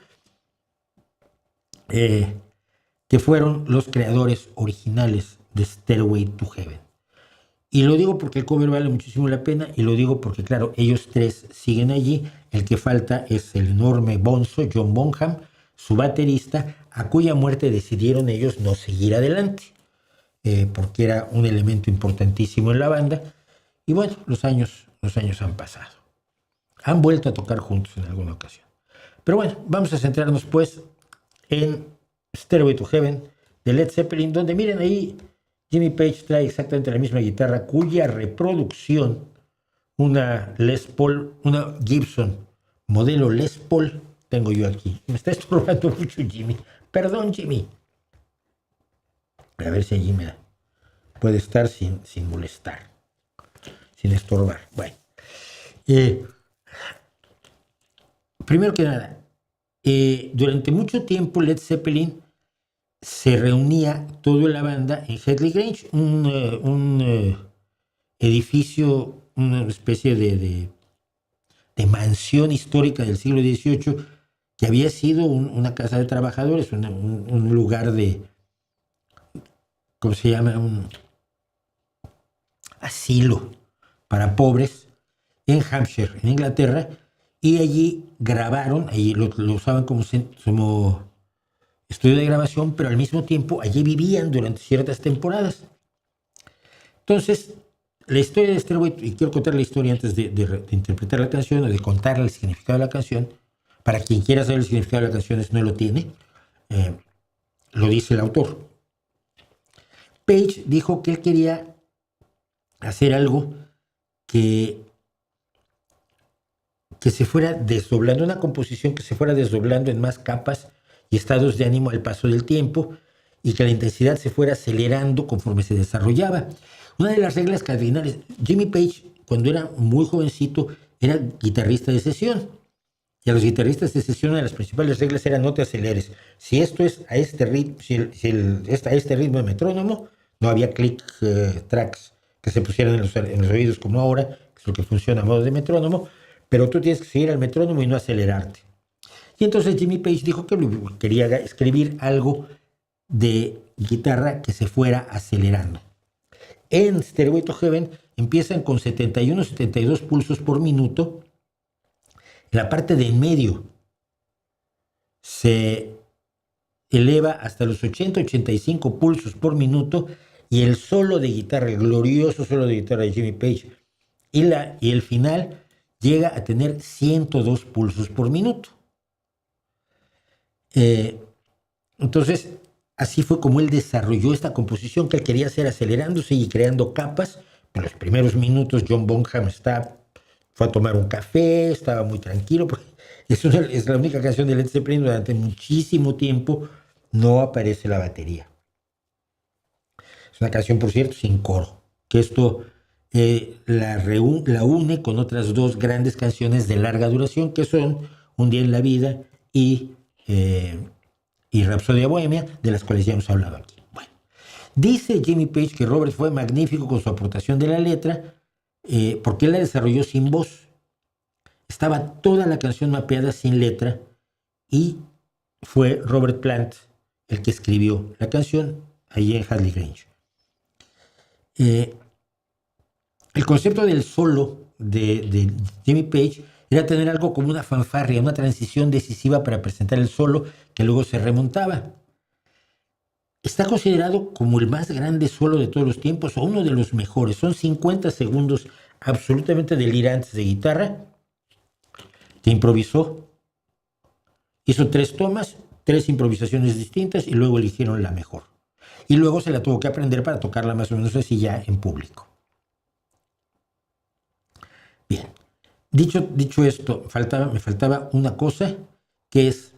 que fueron los creadores originales de Stairway to Heaven. Y lo digo porque el cover vale muchísimo la pena, y lo digo porque, claro, ellos tres siguen allí. El que falta es el enorme bonzo John Bonham, su baterista, a cuya muerte decidieron ellos no seguir adelante, porque era un elemento importantísimo en la banda. Y bueno, los años han pasado. Han vuelto a tocar juntos en alguna ocasión. Pero bueno, vamos a centrarnos pues en Stairway to Heaven de Led Zeppelin, donde miren ahí, Jimmy Page trae exactamente la misma guitarra, cuya reproducción, una Les Paul, una Gibson modelo Les Paul, tengo yo aquí. Me está estorbando mucho Jimmy. Perdón, Jimmy. A ver si allí me puede estar sin molestar, sin estorbar. Bueno. Primero que nada, durante mucho tiempo Led Zeppelin se reunía toda la banda en Headley Grange, un edificio, una especie de mansión histórica del siglo XVIII, que había sido una casa de trabajadores, un lugar de, ¿cómo se llama? Un asilo para pobres en Hampshire, en Inglaterra, y allí grabaron, allí lo usaban como estudio de grabación, pero al mismo tiempo allí vivían durante ciertas temporadas. Entonces, la historia de Stairway, y quiero contar la historia antes de interpretar la canción o de contar el significado de la canción. Para quien quiera saber el significado de la canción, no lo tiene, lo dice el autor. Page dijo que él quería hacer algo que se fuera desdoblando, una composición que se fuera desdoblando en más capas y estados de ánimo al paso del tiempo, y que la intensidad se fuera acelerando conforme se desarrollaba. Una de las reglas cardinales, Jimmy Page, cuando era muy jovencito, era guitarrista de sesión. Y a los guitarristas de sesión, una de las principales reglas era no te aceleres. Si esto es a este ritmo, a este ritmo de metrónomo, no había click tracks que se pusieran en los oídos como ahora, que es lo que funciona a modo de metrónomo, pero tú tienes que seguir al metrónomo y no acelerarte. Y entonces Jimmy Page dijo que quería escribir algo de guitarra que se fuera acelerando. En Stairway to Heaven empiezan con 71, 72 pulsos por minuto. En la parte de en medio se eleva hasta los 80, 85 pulsos por minuto, y el solo de guitarra, el glorioso solo de guitarra de Jimmy Page, y el final llega a tener 102 pulsos por minuto. Entonces, así fue como él desarrolló esta composición que él quería hacer acelerándose y creando capas. En los primeros minutos John Bonham fue a tomar un café, estaba muy tranquilo, porque es la única canción de Led Zeppelin durante muchísimo tiempo no aparece la batería. Es una canción, por cierto, sin coro, que esto la une con otras dos grandes canciones de larga duración, que son Un día en la vida y Rapsodia Bohemia, de las cuales ya hemos hablado aquí. Bueno, dice Jimmy Page que Robert fue magnífico con su aportación de la letra, porque él la desarrolló sin voz. Estaba toda la canción mapeada sin letra, y fue Robert Plant el que escribió la canción allí en Headley Grange. El concepto del solo de Jimmy Page era tener algo como una fanfarria, una transición decisiva para presentar el solo que luego se remontaba. Está considerado como el más grande solo de todos los tiempos o uno de los mejores. Son 50 segundos absolutamente delirantes de guitarra que improvisó. Hizo 3 tomas, 3 improvisaciones distintas y luego eligieron la mejor. Y luego se la tuvo que aprender para tocarla más o menos así ya en público. Bien, dicho esto, me faltaba una cosa que es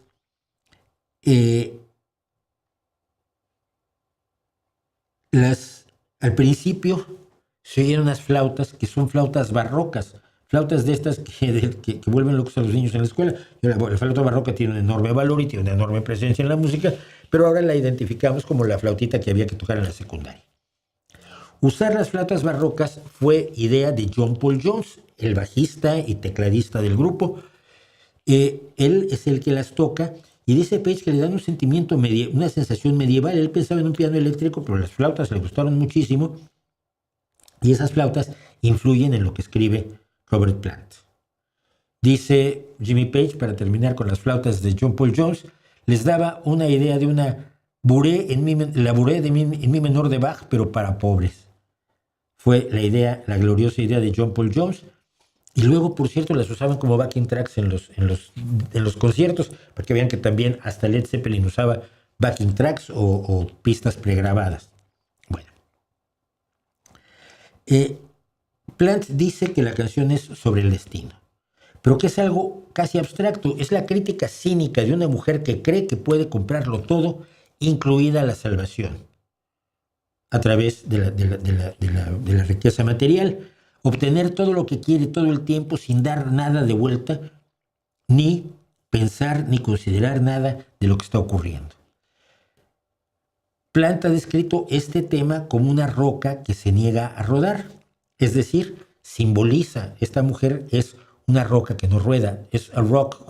al principio se oyen unas flautas que son flautas barrocas, flautas de estas que vuelven locos a los niños en la escuela. La flauta barroca tiene un enorme valor y tiene una enorme presencia en la música, pero ahora la identificamos como la flautita que había que tocar en la secundaria. Usar las flautas barrocas fue idea de John Paul Jones, el bajista y tecladista del grupo. Él es el que las toca y dice Page que le dan un sentimiento, una sensación medieval. Él pensaba en un piano eléctrico, pero las flautas le gustaron muchísimo y esas flautas influyen en lo que escribe Robert Plant. Dice Jimmy Page, para terminar con las flautas de John Paul Jones, les daba una idea de una bourrée en mi menor de Bach, pero para pobres. Fue la gloriosa idea de John Paul Jones. Y luego, por cierto, las usaban como backing tracks en los conciertos, porque vean que también hasta Led Zeppelin usaba backing tracks o pistas pregrabadas. Bueno. Plant dice que la canción es sobre el destino, pero que es algo casi abstracto. Es la crítica cínica de una mujer que cree que puede comprarlo todo, incluida la salvación, a través de la riqueza material. Obtener todo lo que quiere todo el tiempo sin dar nada de vuelta, ni pensar ni considerar nada de lo que está ocurriendo. Plant ha descrito este tema como una roca que se niega a rodar, es decir, simboliza, esta mujer es una roca que no rueda, es a rock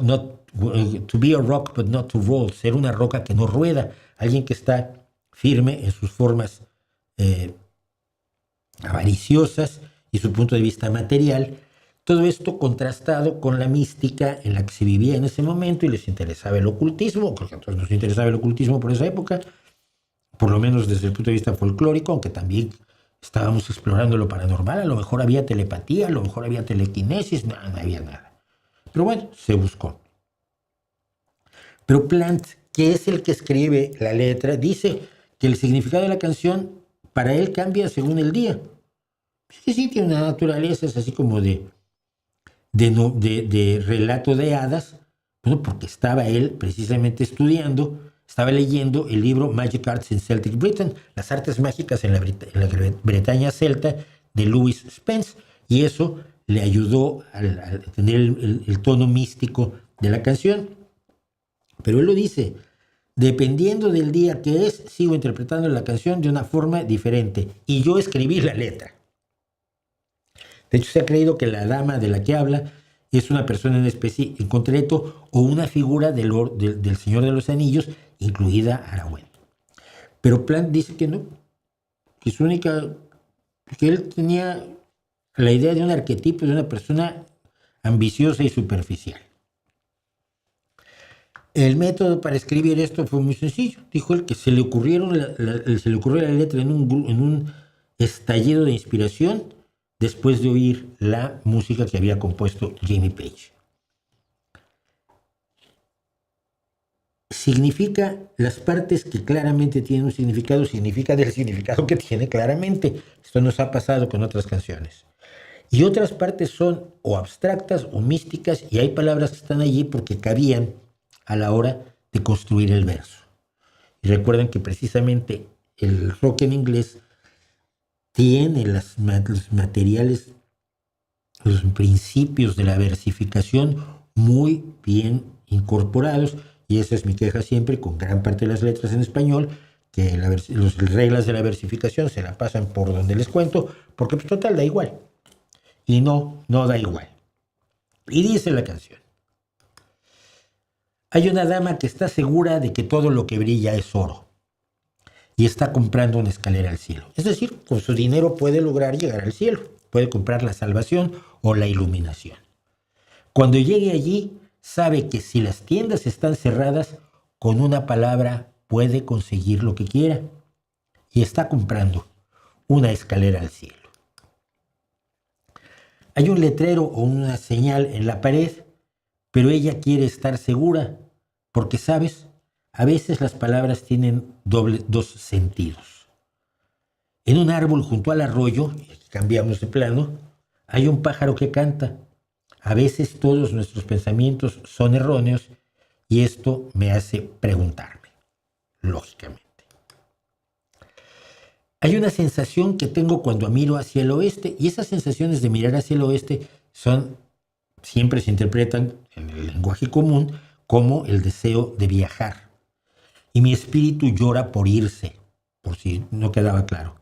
not, to be a rock but not to roll, ser una roca que no rueda, alguien que está firme en sus formas avariciosas y su punto de vista material. Todo esto contrastado con la mística en la que se vivía en ese momento y les interesaba el ocultismo. Creo que a todos nos interesaba el ocultismo por esa época, por lo menos desde el punto de vista folclórico, aunque también estábamos explorando lo paranormal. A lo mejor había telepatía, a lo mejor había telequinesis, no había nada. Pero bueno, se buscó. Pero Plant, que es el que escribe la letra, dice que el significado de la canción para él cambia según el día. Sí, tiene una naturaleza, es así como de relato de hadas, bueno, porque estaba él precisamente estaba leyendo el libro Magic Arts in Celtic Britain, las artes mágicas en la Bretaña celta de Lewis Spence, y eso le ayudó a tener el tono místico de la canción. Pero él lo dice: dependiendo del día que es, sigo interpretando la canción de una forma diferente. Y yo escribí la letra. De hecho, se ha creído que la dama de la que habla es una persona en concreto o una figura del Señor de los Anillos, incluida Aragorn. Pero Plant dice que no, que que él tenía la idea de un arquetipo de una persona ambiciosa y superficial. El método para escribir esto fue muy sencillo. Dijo él que se le ocurrió la letra en un estallido de inspiración después de oír la música que había compuesto Jimmy Page. Significa las partes que claramente tienen un significado, significa del significado que tiene claramente. Esto nos ha pasado con otras canciones. Y otras partes son o abstractas o místicas, y hay palabras que están allí porque cabían a la hora de construir el verso. Y recuerden que precisamente el rock en inglés tiene los materiales, los principios de la versificación muy bien incorporados, y esa es mi queja siempre con gran parte de las letras en español, que las reglas de la versificación se la pasan por donde les cuento, porque pues total da igual. Y no da igual. Y dice la canción: hay una dama que está segura de que todo lo que brilla es oro y está comprando una escalera al cielo. Es decir, con su dinero puede lograr llegar al cielo, puede comprar la salvación o la iluminación. Cuando llegue allí, sabe que si las tiendas están cerradas, con una palabra puede conseguir lo que quiera y está comprando una escalera al cielo. Hay un letrero o una señal en la pared, pero ella quiere estar segura porque, ¿sabes? A veces las palabras tienen dos sentidos. En un árbol junto al arroyo, cambiamos de plano, hay un pájaro que canta. A veces todos nuestros pensamientos son erróneos y esto me hace preguntarme, lógicamente. Hay una sensación que tengo cuando miro hacia el oeste y esas sensaciones de mirar hacia el oeste siempre se interpretan en el lenguaje común como el deseo de viajar. Y mi espíritu llora por irse, por si no quedaba claro.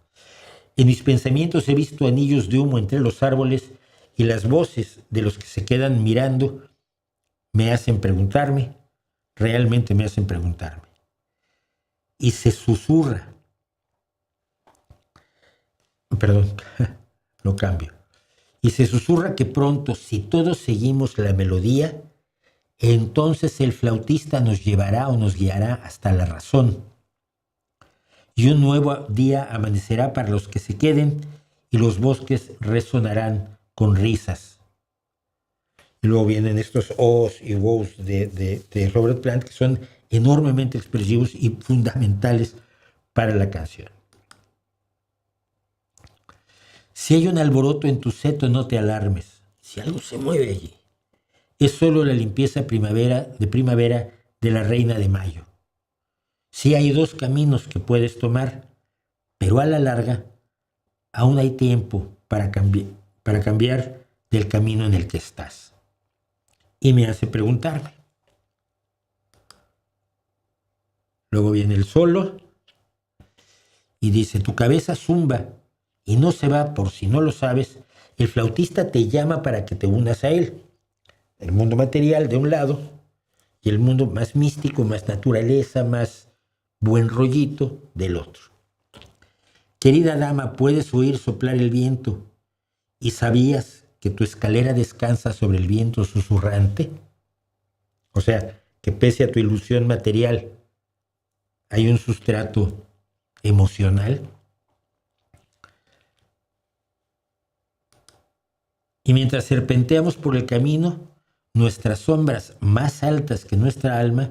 En mis pensamientos he visto anillos de humo entre los árboles y las voces de los que se quedan mirando me hacen preguntarme, realmente me hacen preguntarme. Y se susurra. Perdón, lo cambio. Y se susurra que pronto, si todos seguimos la melodía, entonces el flautista nos llevará o nos guiará hasta la razón. Y un nuevo día amanecerá para los que se queden y los bosques resonarán con risas. Y luego vienen estos ohs y wows de Robert Plant que son enormemente expresivos y fundamentales para la canción. Si hay un alboroto en tu seto, no te alarmes. Si algo se mueve allí, es solo la limpieza de primavera de la reina de mayo. Sí hay dos caminos que puedes tomar, pero a la larga aún hay tiempo para cambiar del camino en el que estás. Y me hace preguntarme. Luego viene el solo y dice, tu cabeza zumba y no se va por si no lo sabes, el flautista te llama para que te unas a él. El mundo material de un lado y el mundo más místico, más naturaleza, más buen rollito del otro. Querida dama, puedes oír soplar el viento y sabías que tu escalera descansa sobre el viento susurrante. O sea, que pese a tu ilusión material, hay un sustrato emocional. Y mientras serpenteamos por el camino, nuestras sombras más altas que nuestra alma,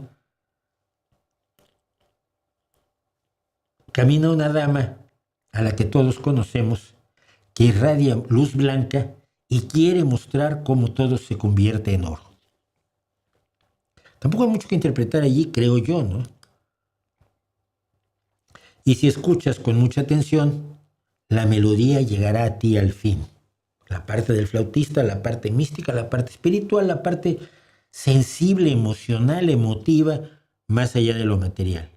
camina una dama a la que todos conocemos, que irradia luz blanca y quiere mostrar cómo todo se convierte en oro. Tampoco hay mucho que interpretar allí, creo yo, ¿no? Y si escuchas con mucha atención, la melodía llegará a ti al fin. La parte del flautista, la parte mística, la parte espiritual, la parte sensible, emocional, emotiva, más allá de lo material.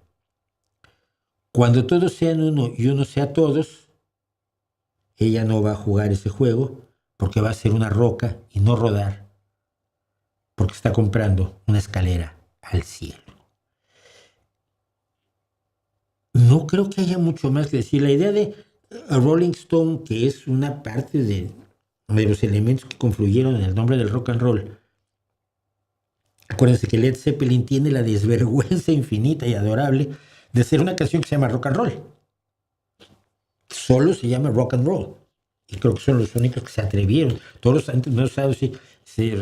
Cuando todos sean uno y uno sea todos, ella no va a jugar ese juego porque va a ser una roca y no rodar, porque está comprando una escalera al cielo. No creo que haya mucho más que decir. La idea de Rolling Stone, que es una parte de los elementos que confluyeron en el nombre del rock and roll. Acuérdense que Led Zeppelin tiene la desvergüenza infinita y adorable de ser una canción que se llama rock and roll. Solo se llama rock and roll. Y creo que son los únicos que se atrevieron. Todos antes no saben si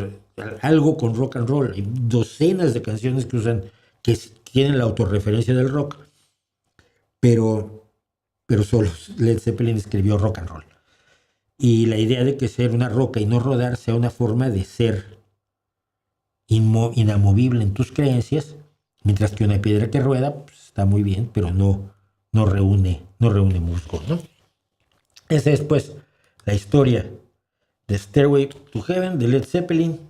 algo con rock and roll. Hay docenas de canciones que tienen la autorreferencia del rock, pero solo Led Zeppelin escribió rock and roll. Y la idea de que ser una roca y no rodar sea una forma de ser inamovible en tus creencias, mientras que una piedra que rueda pues, está muy bien, pero no reúne musgo, ¿no? Esa es pues la historia de Stairway to Heaven de Led Zeppelin.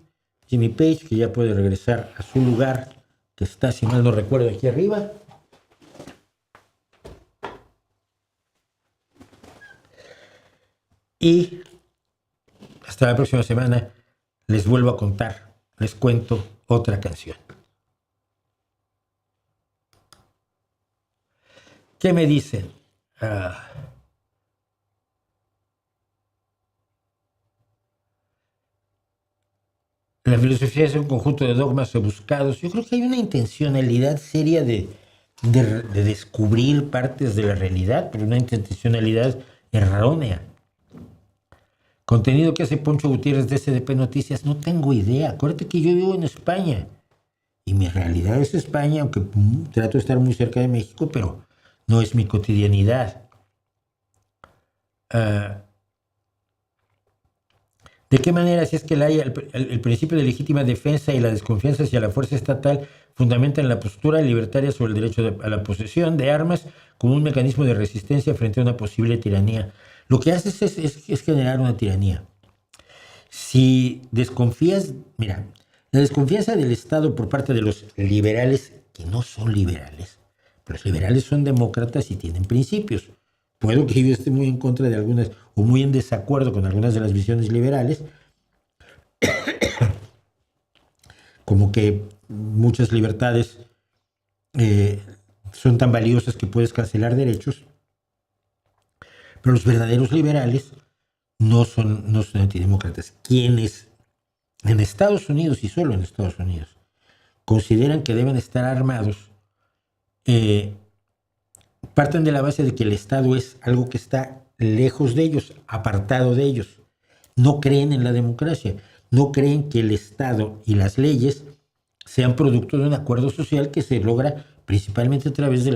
Jimmy Page, que ya puede regresar a su lugar, que está, si mal no recuerdo, aquí arriba. Y hasta la próxima semana les vuelvo a contar, les cuento otra canción. ¿Qué me dicen? La filosofía es un conjunto de dogmas rebuscados. Yo creo que hay una intencionalidad seria de de descubrir partes de la realidad, pero una intencionalidad errónea. Contenido que hace Poncho Gutiérrez de SDP Noticias, no tengo idea. Acuérdate que yo vivo en España y mi realidad es España, aunque trato de estar muy cerca de México, pero no es mi cotidianidad. ¿De qué manera, si es que el principio de legítima defensa y la desconfianza hacia la fuerza estatal fundamentan la postura libertaria sobre el derecho a la posesión de armas como un mecanismo de resistencia frente a una posible tiranía? Lo que haces es generar una tiranía. Si desconfías, mira, la desconfianza del Estado por parte de los liberales, que no son liberales, pero los liberales son demócratas y tienen principios. Puedo que yo esté muy en contra de algunas o muy en desacuerdo con algunas de las visiones liberales, como que muchas libertades son tan valiosas que puedes cancelar derechos, pero los verdaderos liberales no son antidemócratas. Quienes en Estados Unidos y solo en Estados Unidos consideran que deben estar armados, parten de la base de que el Estado es algo que está lejos de ellos, apartado de ellos. No creen en la democracia, no creen que el Estado y las leyes sean producto de un acuerdo social que se logra principalmente a través de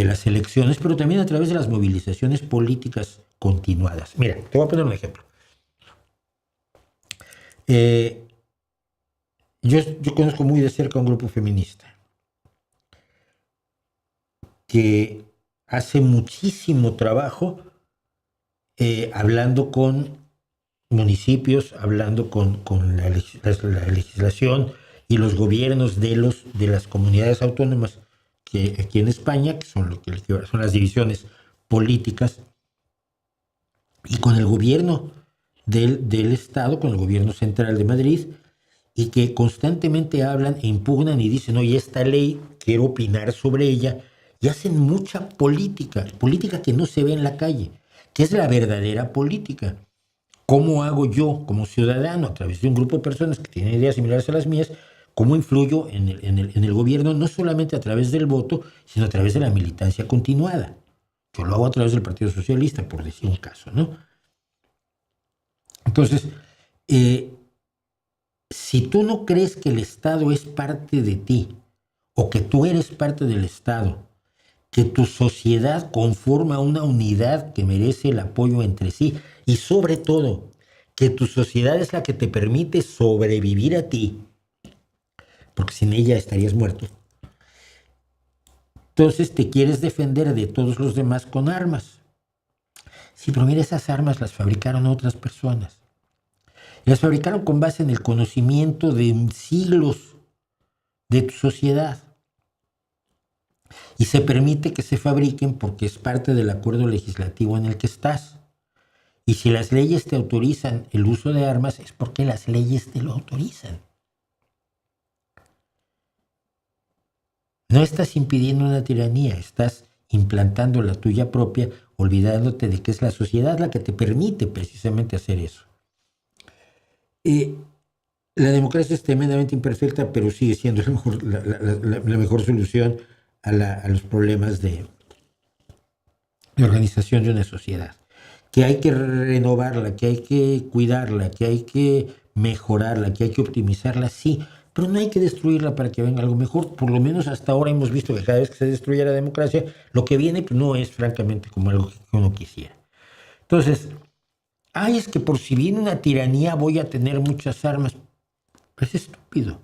las elecciones, pero también a través de las movilizaciones políticas continuadas. Mira, te voy a poner un ejemplo. Yo conozco muy de cerca a un grupo feminista que hace muchísimo trabajo hablando con municipios, hablando con la legislación y los gobiernos de las comunidades autónomas que aquí en España, que son las divisiones políticas, y con el gobierno del Estado, con el gobierno central de Madrid, y que constantemente hablan e impugnan y dicen, oye, esta ley, quiero opinar sobre ella, y hacen mucha política que no se ve en la calle, que es la verdadera política. ¿Cómo hago yo como ciudadano, a través de un grupo de personas que tienen ideas similares a las mías, cómo influyo en el gobierno, no solamente a través del voto, sino a través de la militancia continuada? Yo lo hago a través del Partido Socialista, por decir un caso, ¿no? Entonces, si tú no crees que el Estado es parte de ti, o que tú eres parte del Estado, que tu sociedad conforma una unidad que merece el apoyo entre sí, y sobre todo, que tu sociedad es la que te permite sobrevivir a ti, porque sin ella estarías muerto, entonces te quieres defender de todos los demás con armas. Sí, pero mira, esas armas las fabricaron otras personas. Las fabricaron con base en el conocimiento de siglos de tu sociedad. Y se permite que se fabriquen porque es parte del acuerdo legislativo en el que estás. Y si las leyes te autorizan el uso de armas, es porque las leyes te lo autorizan. No estás impidiendo una tiranía, estás implantando la tuya propia, olvidándote de que es la sociedad la que te permite precisamente hacer eso. La democracia es tremendamente imperfecta, pero sigue siendo la mejor solución a los problemas de organización de una sociedad. Que hay que renovarla, que hay que cuidarla, que hay que mejorarla, que hay que optimizarla, sí, pero no hay que destruirla para que venga algo mejor. Por lo menos hasta ahora hemos visto que cada vez que se destruye la democracia, lo que viene pues, no es francamente como algo que uno quisiera. Entonces, es que por si viene una tiranía voy a tener muchas armas. Es estúpido.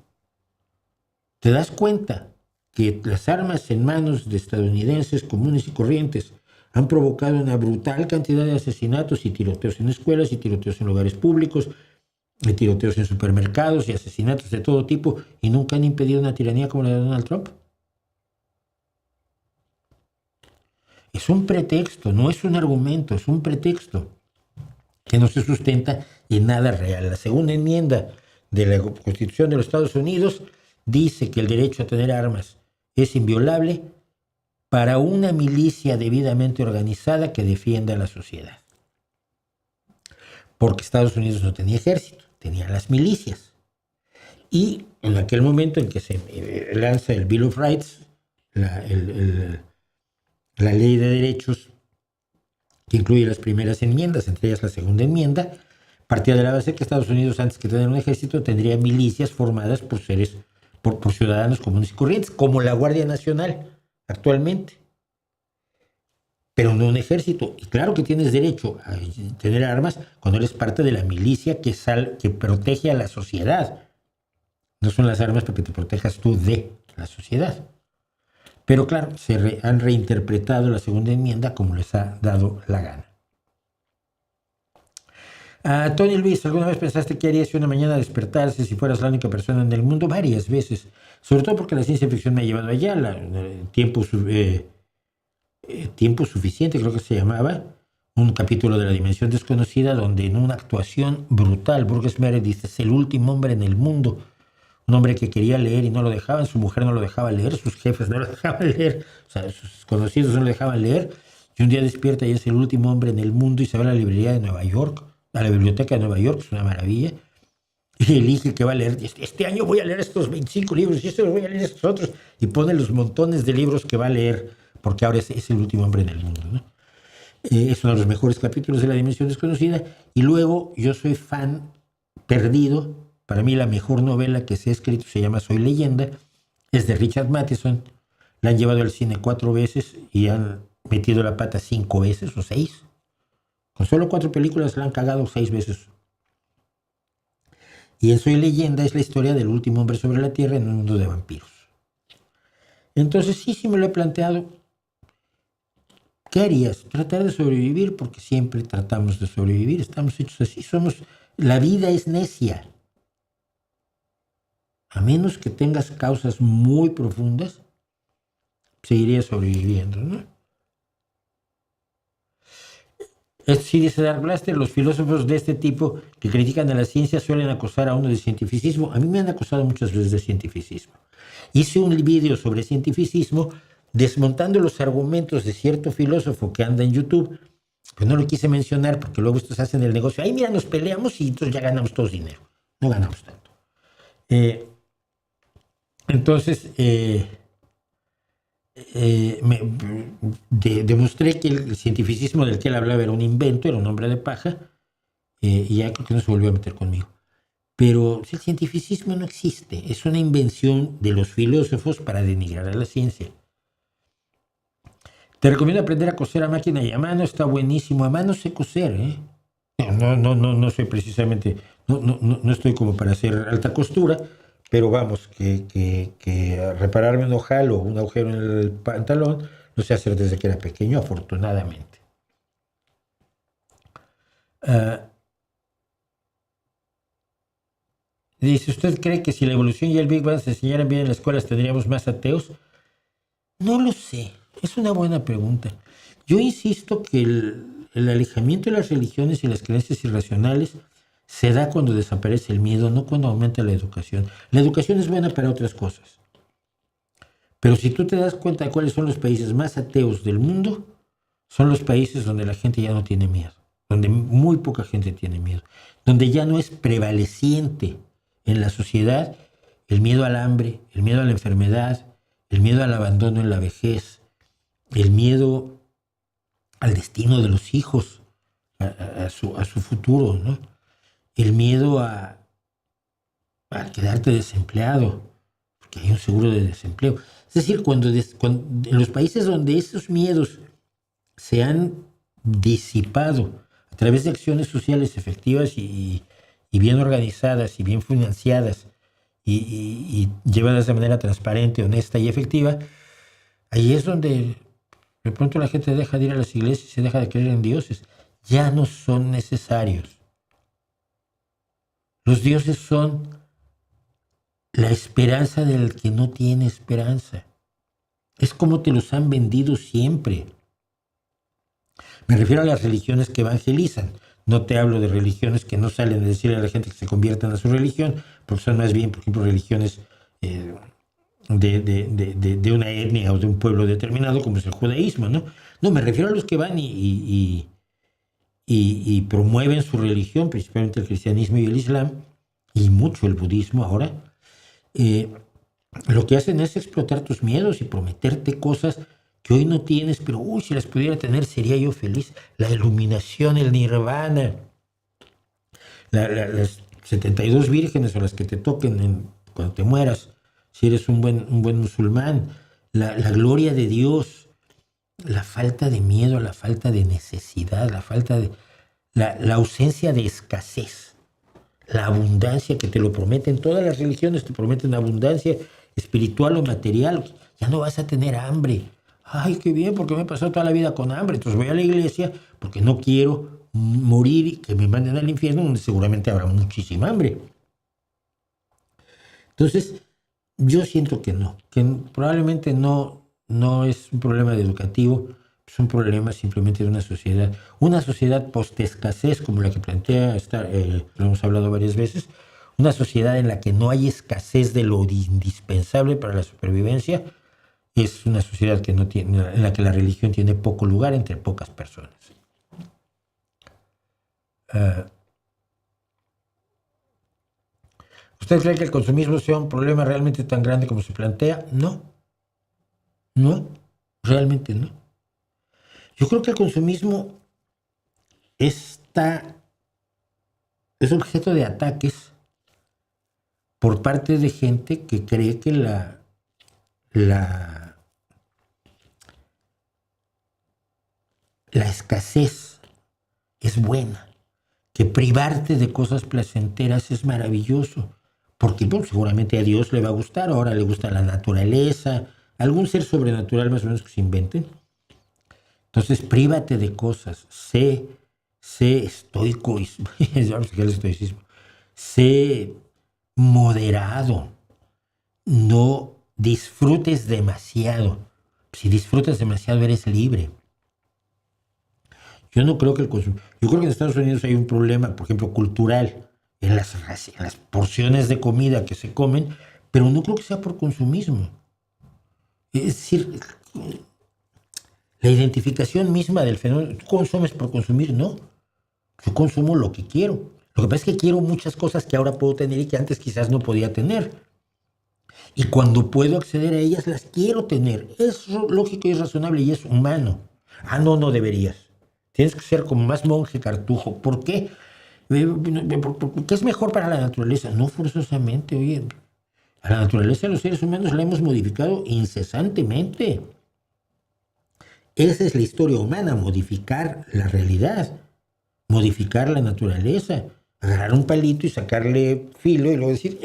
¿Te das cuenta que las armas en manos de estadounidenses comunes y corrientes han provocado una brutal cantidad de asesinatos y tiroteos en escuelas y tiroteos en lugares públicos, y tiroteos en supermercados y asesinatos de todo tipo, y nunca han impedido una tiranía como la de Donald Trump? Es un pretexto, no es un argumento, es un pretexto que no se sustenta en nada real. La segunda enmienda de la Constitución de los Estados Unidos dice que el derecho a tener armas es inviolable para una milicia debidamente organizada que defienda a la sociedad. Porque Estados Unidos no tenía ejército, tenía las milicias. Y en aquel momento en que se lanza el Bill of Rights, la, el- el- la ley de derechos, que incluye las primeras enmiendas, entre ellas la segunda enmienda, partía de la base que Estados Unidos, antes que tener un ejército, tendría milicias formadas por ciudadanos comunes y corrientes, como la Guardia Nacional actualmente, pero no un ejército. Y claro que tienes derecho a tener armas cuando eres parte de la milicia que protege a la sociedad. No son las armas para que te protejas tú de la sociedad. Pero claro, han reinterpretado la segunda enmienda como les ha dado la gana. Tony Luis, ¿alguna vez pensaste qué harías si una mañana despertarse si fueras la única persona en el mundo? Varias veces, sobre todo porque la ciencia ficción me ha llevado allá, tiempo suficiente creo que se llamaba, un capítulo de La Dimensión Desconocida, donde en una actuación brutal, Burgess Meredith es el último hombre en el mundo, un hombre que quería leer y no lo dejaban, su mujer no lo dejaba leer, sus jefes no lo dejaban leer, o sea, sus conocidos no lo dejaban leer, y un día despierta y es el último hombre en el mundo y se va a la librería de Nueva York, a la biblioteca de Nueva York, es una maravilla, y elige que va a leer. Este año voy a leer estos 25 libros y este voy a leer estos otros, y pone los montones de libros que va a leer, porque ahora es el último hombre en el mundo, ¿no? Es uno de los mejores capítulos de La Dimensión Desconocida. Y luego yo soy fan perdido. Para mí la mejor novela que se ha escrito se llama Soy Leyenda. Es de Richard Matheson. La han llevado al cine 4 veces y han metido la pata 5 veces o 6. Con solo 4 películas la han cagado 6 veces. Y en Soy Leyenda es la historia del último hombre sobre la Tierra en un mundo de vampiros. Entonces sí me lo he planteado. ¿Qué harías? Tratar de sobrevivir, porque siempre tratamos de sobrevivir. Estamos hechos así. La vida es necia. A menos que tengas causas muy profundas, seguirías sobreviviendo, ¿no? Sí, dice Dark Blaster, los filósofos de este tipo que critican a la ciencia suelen acusar a uno de cientificismo. A mí me han acusado muchas veces de cientificismo. Hice un vídeo sobre cientificismo desmontando los argumentos de cierto filósofo que anda en YouTube, pero no lo quise mencionar porque luego estos hacen el negocio. Ay, mira, nos peleamos y entonces ya ganamos todos dinero. No ganamos tanto. Entonces, demostré que el cientificismo del que él hablaba era un invento, era un hombre de paja, y ya creo que no se volvió a meter conmigo. Pero el cientificismo no existe, es una invención de los filósofos para denigrar a la ciencia. Te recomiendo aprender a coser a máquina y a mano, está buenísimo. A mano sé coser, ¿eh? No soy precisamente, no estoy como para hacer alta costura, pero vamos, que repararme un ojal o un agujero en el pantalón lo sé hacer desde que era pequeño, afortunadamente. Dice, ¿usted cree que si la evolución y el Big Bang se enseñaran bien en las escuelas tendríamos más ateos? No lo sé, es una buena pregunta. Yo insisto que el alejamiento de las religiones y las creencias irracionales se da cuando desaparece el miedo, no cuando aumenta la educación. La educación es buena para otras cosas. Pero si tú te das cuenta de cuáles son los países más ateos del mundo, son los países donde la gente ya no tiene miedo, donde muy poca gente tiene miedo, donde ya no es prevaleciente en la sociedad el miedo al hambre, el miedo a la enfermedad, el miedo al abandono en la vejez, el miedo al destino de los hijos, a su futuro, ¿no? El miedo a quedarte desempleado, porque hay un seguro de desempleo. Es decir, cuando en los países donde esos miedos se han disipado a través de acciones sociales efectivas y bien organizadas y bien financiadas y llevadas de manera transparente, honesta y efectiva, ahí es donde de pronto la gente deja de ir a las iglesias y se deja de creer en dioses. Ya no son necesarios. Los dioses son la esperanza del que no tiene esperanza. Es como te los han vendido siempre. Me refiero a las religiones que evangelizan. No te hablo de religiones que no salen de decirle a la gente que se conviertan a su religión, porque son más bien, por ejemplo, religiones de una etnia o de un pueblo determinado, como es el judaísmo, ¿no? No, me refiero a los que van y promueven su religión, principalmente el cristianismo y el islam, y mucho el budismo ahora, lo que hacen es explotar tus miedos y prometerte cosas que hoy no tienes, pero uy, si las pudiera tener sería yo feliz. La iluminación, el nirvana, las 72 vírgenes o las que te toquen cuando te mueras, si eres un buen musulmán, la gloria de Dios, la falta de miedo, la falta de necesidad, la ausencia de escasez, la abundancia que te lo prometen. Todas las religiones te prometen abundancia espiritual o material. Ya no vas a tener hambre. Ay, qué bien, porque me he pasado toda la vida con hambre. Entonces voy a la iglesia porque no quiero morir y que me manden al infierno, donde seguramente habrá muchísima hambre. Entonces, yo siento que no, que probablemente no es un problema educativo, es un problema simplemente de una sociedad post-escasez como la que plantea, lo hemos hablado varias veces, una sociedad en la que no hay escasez de lo indispensable para la supervivencia. Es una sociedad que no tiene, en la que la religión tiene poco lugar entre pocas personas. ¿Usted cree que el consumismo sea un problema realmente tan grande como se plantea? No, realmente no. Yo creo que el consumismo es objeto de ataques por parte de gente que cree que la escasez es buena, que privarte de cosas placenteras es maravilloso, porque seguramente a Dios le va a gustar, ahora le gusta la naturaleza, algún ser sobrenatural más o menos que se inventen. Entonces, prívate de cosas, sé estoico, el estoicismo, sé moderado, no disfrutes demasiado. Si disfrutas demasiado, eres libre. Yo no creo que yo creo que en Estados Unidos hay un problema, por ejemplo, cultural, en las porciones de comida que se comen, pero no creo que sea por consumismo. Es decir, la identificación misma del fenómeno, tú consumes por consumir, no. Yo consumo lo que quiero. Lo que pasa es que quiero muchas cosas que ahora puedo tener y que antes quizás no podía tener. Y cuando puedo acceder a ellas, las quiero tener. Es lógico y es razonable y es humano. No deberías. Tienes que ser como más monje cartujo. ¿Por qué? Porque es mejor para la naturaleza. No forzosamente, oye. A la naturaleza de los seres humanos la hemos modificado incesantemente. Esa es la historia humana, modificar la realidad, modificar la naturaleza, agarrar un palito y sacarle filo y luego decir,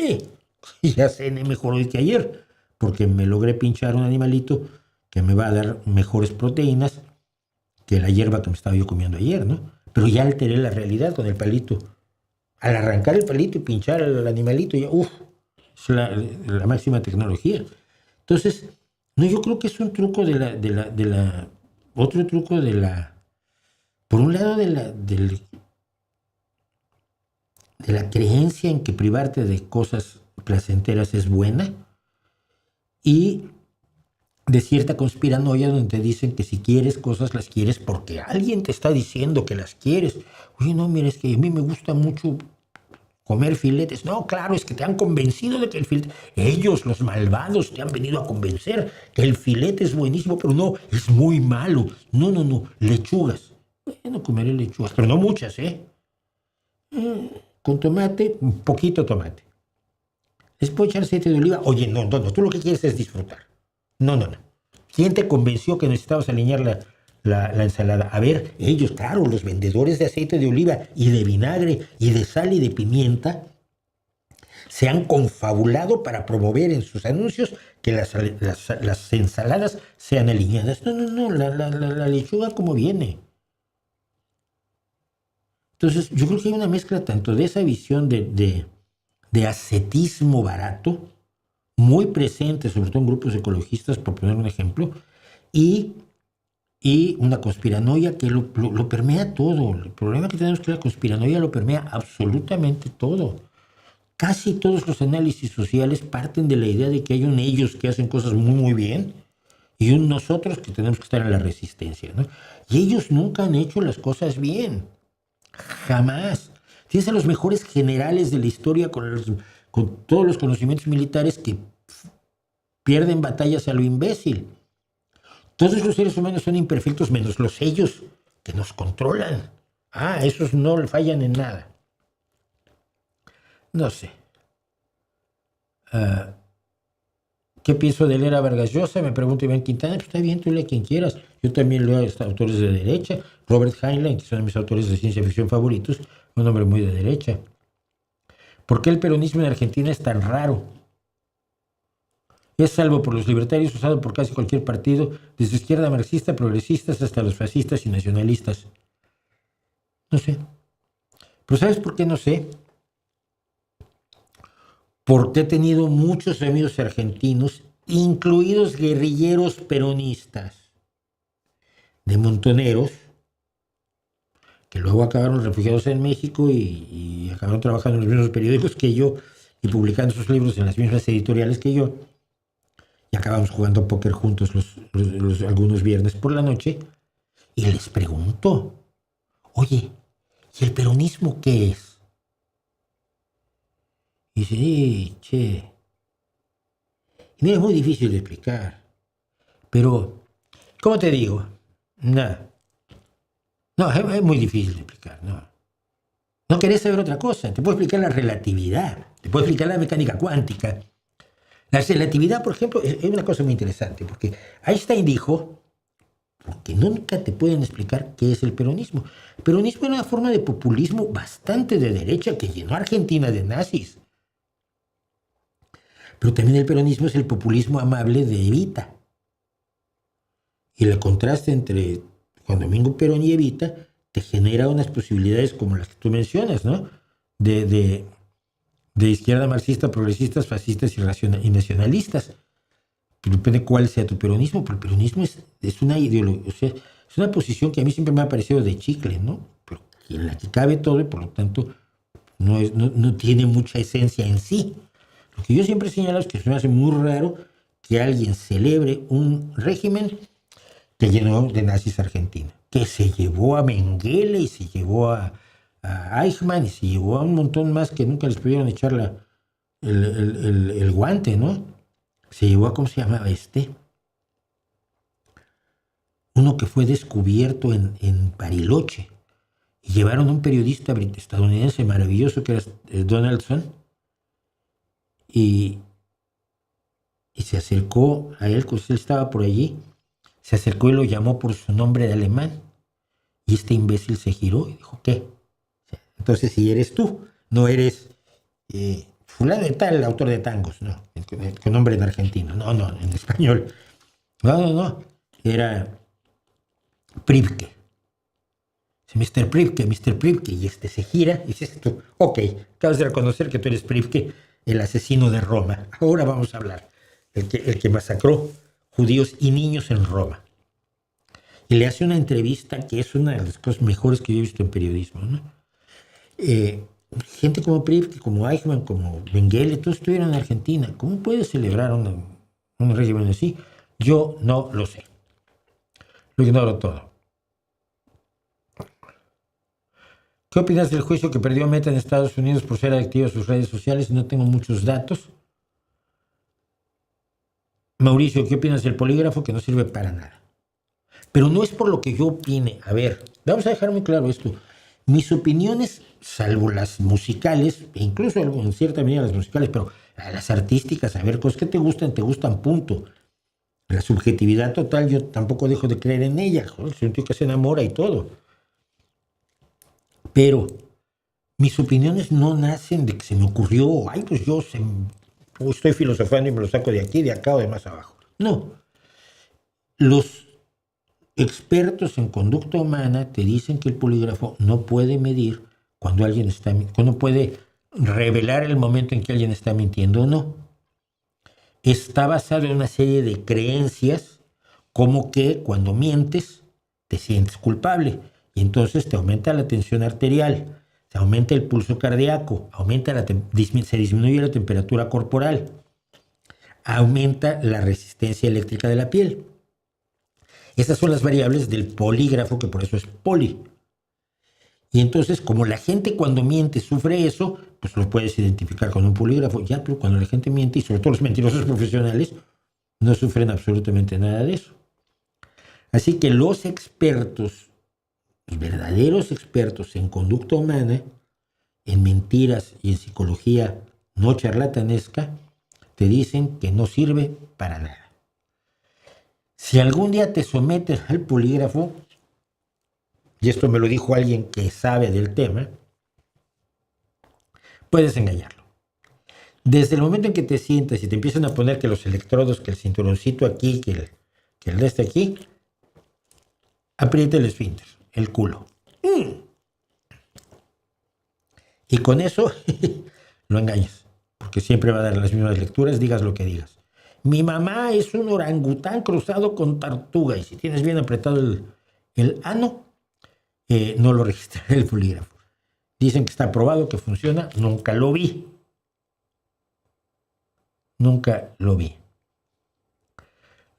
ya cené mejor hoy que ayer, porque me logré pinchar un animalito que me va a dar mejores proteínas que la hierba que me estaba yo comiendo ayer, ¿no? Pero ya alteré la realidad con el palito. Al arrancar el palito y pinchar al animalito, ya, es la máxima tecnología. Entonces, no, yo creo que es un truco otro truco por un lado de la creencia en que privarte de cosas placenteras es buena, y de cierta conspiranoia donde te dicen que si quieres cosas las quieres porque alguien te está diciendo que las quieres. Oye, no, mira, es que a mí me gusta mucho comer filetes. No, claro, es que te han convencido de que el filete... Ellos, los malvados, te han venido a convencer que el filete es buenísimo, pero no, es muy malo. No, lechugas. Bueno, comeré lechugas, pero no muchas, con tomate, un poquito tomate. ¿Les puedo echar aceite de oliva? Oye, no, tú lo que quieres es disfrutar. No. ¿Quién te convenció que necesitabas alinear la ensalada? A ver, ellos, claro, los vendedores de aceite de oliva y de vinagre y de sal y de pimienta se han confabulado para promover en sus anuncios que las ensaladas sean alineadas. No, la lechuga como viene. Entonces, yo creo que hay una mezcla tanto de esa visión de ascetismo barato, muy presente, sobre todo en grupos ecologistas, por poner un ejemplo, y una conspiranoia que lo permea todo. El problema que tenemos es que la conspiranoia lo permea absolutamente todo. Casi todos los análisis sociales parten de la idea de que hay un ellos que hacen cosas muy bien y un nosotros que tenemos que estar en la resistencia, ¿no? Y ellos nunca han hecho las cosas bien. Jamás. Tienes a los mejores generales de la historia con todos los conocimientos militares que pierden batallas a lo imbécil. Todos los seres humanos son imperfectos menos los ellos que nos controlan. Esos no le fallan en nada. No sé. ¿Qué pienso de leer a Vargas Llosa? Me pregunta Iván Quintana. Pues está bien, tú lee a quien quieras. Yo también leo a autores de derecha. Robert Heinlein, que son mis autores de ciencia ficción favoritos, un hombre muy de derecha. ¿Por qué el peronismo en Argentina es tan raro? Es, salvo por los libertarios, usado por casi cualquier partido, desde izquierda marxista, progresistas, hasta los fascistas y nacionalistas. No sé. Pero ¿sabes por qué no sé? Porque he tenido muchos amigos argentinos, incluidos guerrilleros peronistas, de montoneros, que luego acabaron refugiados en México y acabaron trabajando en los mismos periódicos que yo y publicando sus libros en las mismas editoriales que yo. Y acabamos jugando póker juntos algunos viernes por la noche. Y les pregunto, oye, ¿y el peronismo qué es? Y dice, che. Y mira, es muy difícil de explicar. Pero, ¿cómo te digo? No, es muy difícil de explicar, No querés saber otra cosa. Te puedo explicar la relatividad. Te puedo explicar la mecánica cuántica. La relatividad, por ejemplo, es una cosa muy interesante, porque Einstein dijo, porque nunca te pueden explicar qué es el peronismo. El peronismo era una forma de populismo bastante de derecha que llenó a Argentina de nazis. Pero también el peronismo es el populismo amable de Evita. Y el contraste entre Juan Domingo Perón y Evita te genera unas posibilidades como las que tú mencionas, ¿no? De izquierda marxista, progresistas, fascistas y nacionalistas. Pero depende cuál sea tu peronismo, pero el peronismo es una ideología, o sea, es una posición que a mí siempre me ha parecido de chicle, ¿no? Pero en la que cabe todo y por lo tanto no tiene mucha esencia en sí. Lo que yo siempre he señalado es que se me hace muy raro que alguien celebre un régimen que llenó de nazis a Argentina, que se llevó a Mengele y se llevó a Eichmann y se llevó a un montón más que nunca les pudieron echar el guante, ¿no? Se llevó a, ¿cómo se llamaba este? Uno que fue descubierto en Bariloche. Y llevaron a un periodista estadounidense maravilloso que era Donaldson y se acercó a él, pues él estaba por allí, se acercó y lo llamó por su nombre de alemán. Y este imbécil se giró y dijo, ¿qué? Entonces, si eres tú, no eres fulano de tal, autor de tangos, no, con nombre en argentino, no, en español. No, era Pripke. Mr. Pripke, y este se gira y dices tú, ok, acabas de reconocer que tú eres Pripke, el asesino de Roma. Ahora vamos a hablar, el que masacró judíos y niños en Roma. Y le hace una entrevista que es una de las cosas mejores que yo he visto en periodismo, ¿no? Gente como Pripke, como Eichmann, como Mengele, todos estuvieron en Argentina. ¿Cómo puedes celebrar un régimen así? Yo no lo sé. Lo ignoro todo. ¿Qué opinas del juicio que perdió Meta en Estados Unidos por ser adictivo a sus redes sociales? No tengo muchos datos. Mauricio, ¿qué opinas del polígrafo? Que no sirve para nada. Pero no es por lo que yo opine. A ver, vamos a dejar muy claro esto. Mis opiniones, salvo las musicales, e incluso en cierta medida las musicales, pero las artísticas, a ver, cosas que te gustan, punto. La subjetividad total, yo tampoco dejo de creer en ella. Joder, soy un tío que se enamora y todo. Pero mis opiniones no nacen de que se me ocurrió, pues yo estoy filosofando y me lo saco de aquí, de acá o de más abajo. No. Los expertos en conducta humana te dicen que el polígrafo no puede medir cuando alguien no puede revelar el momento en que alguien está mintiendo o no. Está basado en una serie de creencias como que cuando mientes te sientes culpable y entonces te aumenta la tensión arterial, se aumenta el pulso cardíaco, se disminuye la temperatura corporal, aumenta la resistencia eléctrica de la piel. Esas son las variables del polígrafo, que por eso es poli. Y entonces, como la gente cuando miente sufre eso, pues lo puedes identificar con un polígrafo. Ya, pero cuando la gente miente, y sobre todo los mentirosos profesionales, no sufren absolutamente nada de eso. Así que los expertos, los verdaderos expertos en conducta humana, en mentiras y en psicología no charlatanesca, te dicen que no sirve para nada. Si algún día te sometes al polígrafo, y esto me lo dijo alguien que sabe del tema, puedes engañarlo. Desde el momento en que te sientas y te empiezan a poner que los electrodos, que el cinturoncito aquí, que el de este aquí, aprieta el esfínter, el culo. Y con eso lo engañas, porque siempre va a dar las mismas lecturas, digas lo que digas. Mi mamá es un orangután cruzado con tortuga, y si tienes bien apretado el ano, no lo registrará el polígrafo. Dicen que está probado, que funciona, nunca lo vi. Nunca lo vi.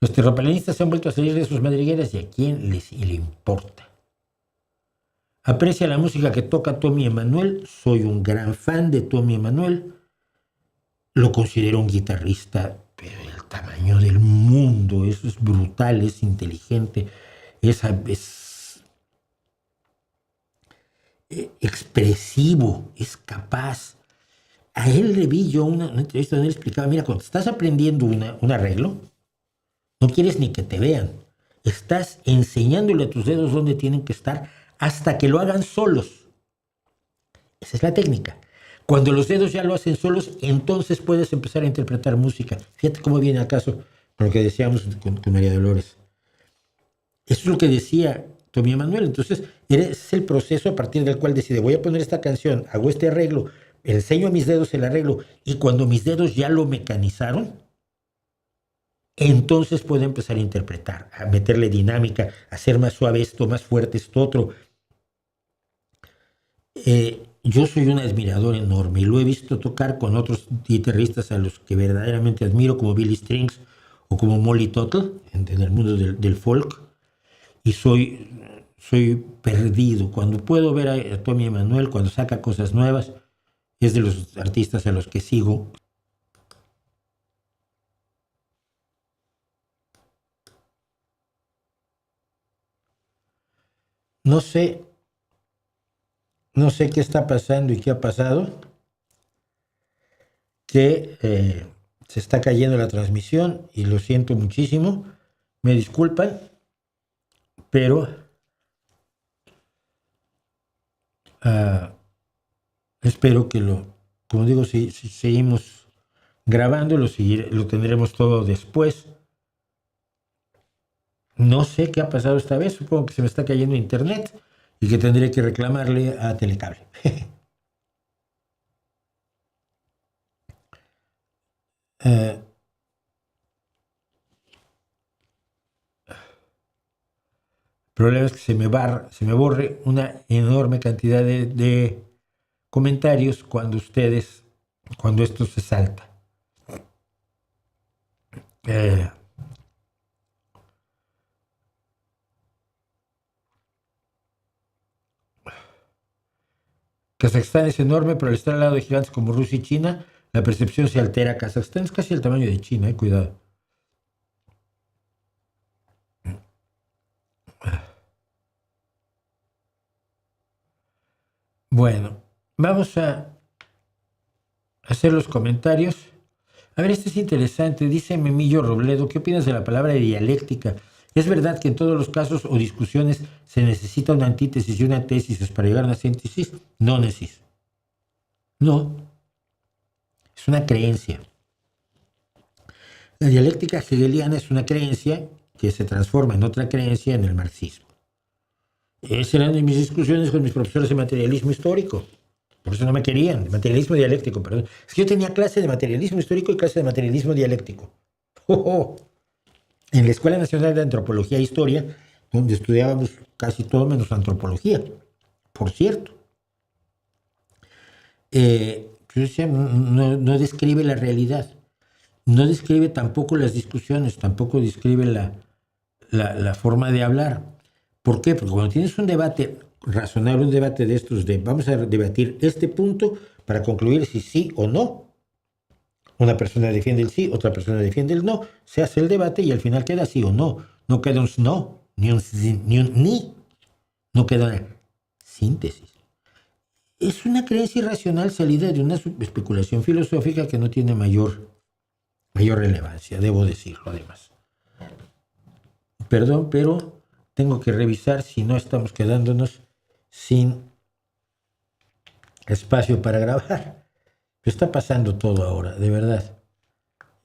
Los terraplanistas se han vuelto a salir de sus madrigueras y a quién le importa. Aprecia la música que toca Tommy Emmanuel. Soy un gran fan de Tommy Emmanuel. Lo considero un guitarrista, pero del tamaño del mundo. Eso es brutal, es inteligente, es expresivo, es capaz. A él le vi yo una entrevista donde él explicaba, mira, cuando estás aprendiendo un arreglo, no quieres ni que te vean. Estás enseñándole a tus dedos dónde tienen que estar hasta que lo hagan solos. Esa es la técnica. Cuando los dedos ya lo hacen solos, entonces puedes empezar a interpretar música. Fíjate cómo viene al caso con lo que decíamos con María Dolores. Eso es lo que decía Tommy Emmanuel. Entonces, es el proceso a partir del cual decide, voy a poner esta canción, hago este arreglo, enseño a mis dedos el arreglo, y cuando mis dedos ya lo mecanizaron, entonces puedo empezar a interpretar, a meterle dinámica, a hacer más suave esto, más fuerte esto otro. Yo soy un admirador enorme y lo he visto tocar con otros guitarristas a los que verdaderamente admiro, como Billy Strings o como Molly Tuttle, en el mundo del folk, y soy perdido. Cuando puedo ver a Tommy Emmanuel, cuando saca cosas nuevas, es de los artistas a los que sigo. No sé qué está pasando y qué ha pasado, que se está cayendo la transmisión y lo siento muchísimo, me disculpan, pero espero que como digo, si seguimos grabando, lo tendremos todo después. No sé qué ha pasado esta vez, supongo que se me está cayendo internet y que tendré que reclamarle a Telecable. El problema es que se me borre una enorme cantidad de comentarios cuando esto se salta. Kazajstán es enorme, pero al estar al lado de gigantes como Rusia y China, la percepción se altera. Kazajstán es casi el tamaño de China, cuidado. Bueno, vamos a hacer los comentarios. A ver, este es interesante. Dice Memillo Robledo, ¿qué opinas de la palabra dialéctica? ¿Es verdad que en todos los casos o discusiones se necesita una antítesis y una tesis para llegar a una síntesis? No, Nesis. No. Es una creencia. La dialéctica hegeliana es una creencia que se transforma en otra creencia en el marxismo. Esas eran mis discusiones con mis profesores de materialismo histórico. Por eso no me querían, de materialismo dialéctico, perdón. Es que yo tenía clase de materialismo histórico y clase de materialismo dialéctico. En la Escuela Nacional de Antropología e Historia, donde estudiábamos casi todo menos antropología, por cierto. Yo decía, no describe la realidad, no describe tampoco las discusiones, tampoco describe la forma de hablar. ¿Por qué? Porque cuando tienes un debate razonable, un debate de estos, vamos a debatir este punto para concluir si sí o no, Una persona defiende el sí, otra persona defiende el no, se hace el debate y al final queda sí o no. No queda un no, ni un sí, ni un ni. No queda una síntesis. Es una creencia irracional salida de una especulación filosófica que no tiene mayor relevancia, debo decirlo además. Perdón, pero tengo que revisar si no estamos quedándonos sin espacio para grabar. Está pasando todo ahora, de verdad.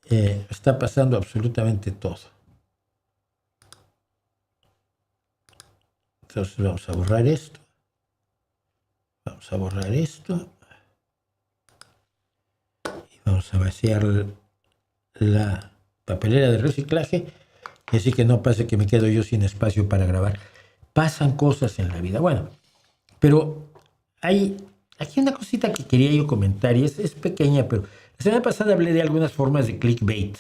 Está pasando absolutamente todo. Entonces vamos a borrar esto. Vamos a borrar esto. Y vamos a vaciar la papelera de reciclaje. Y así que no pase que me quedo yo sin espacio para grabar. Pasan cosas en la vida. Bueno, pero hay aquí una cosita que quería yo comentar y es pequeña, pero la semana pasada hablé de algunas formas de clickbait.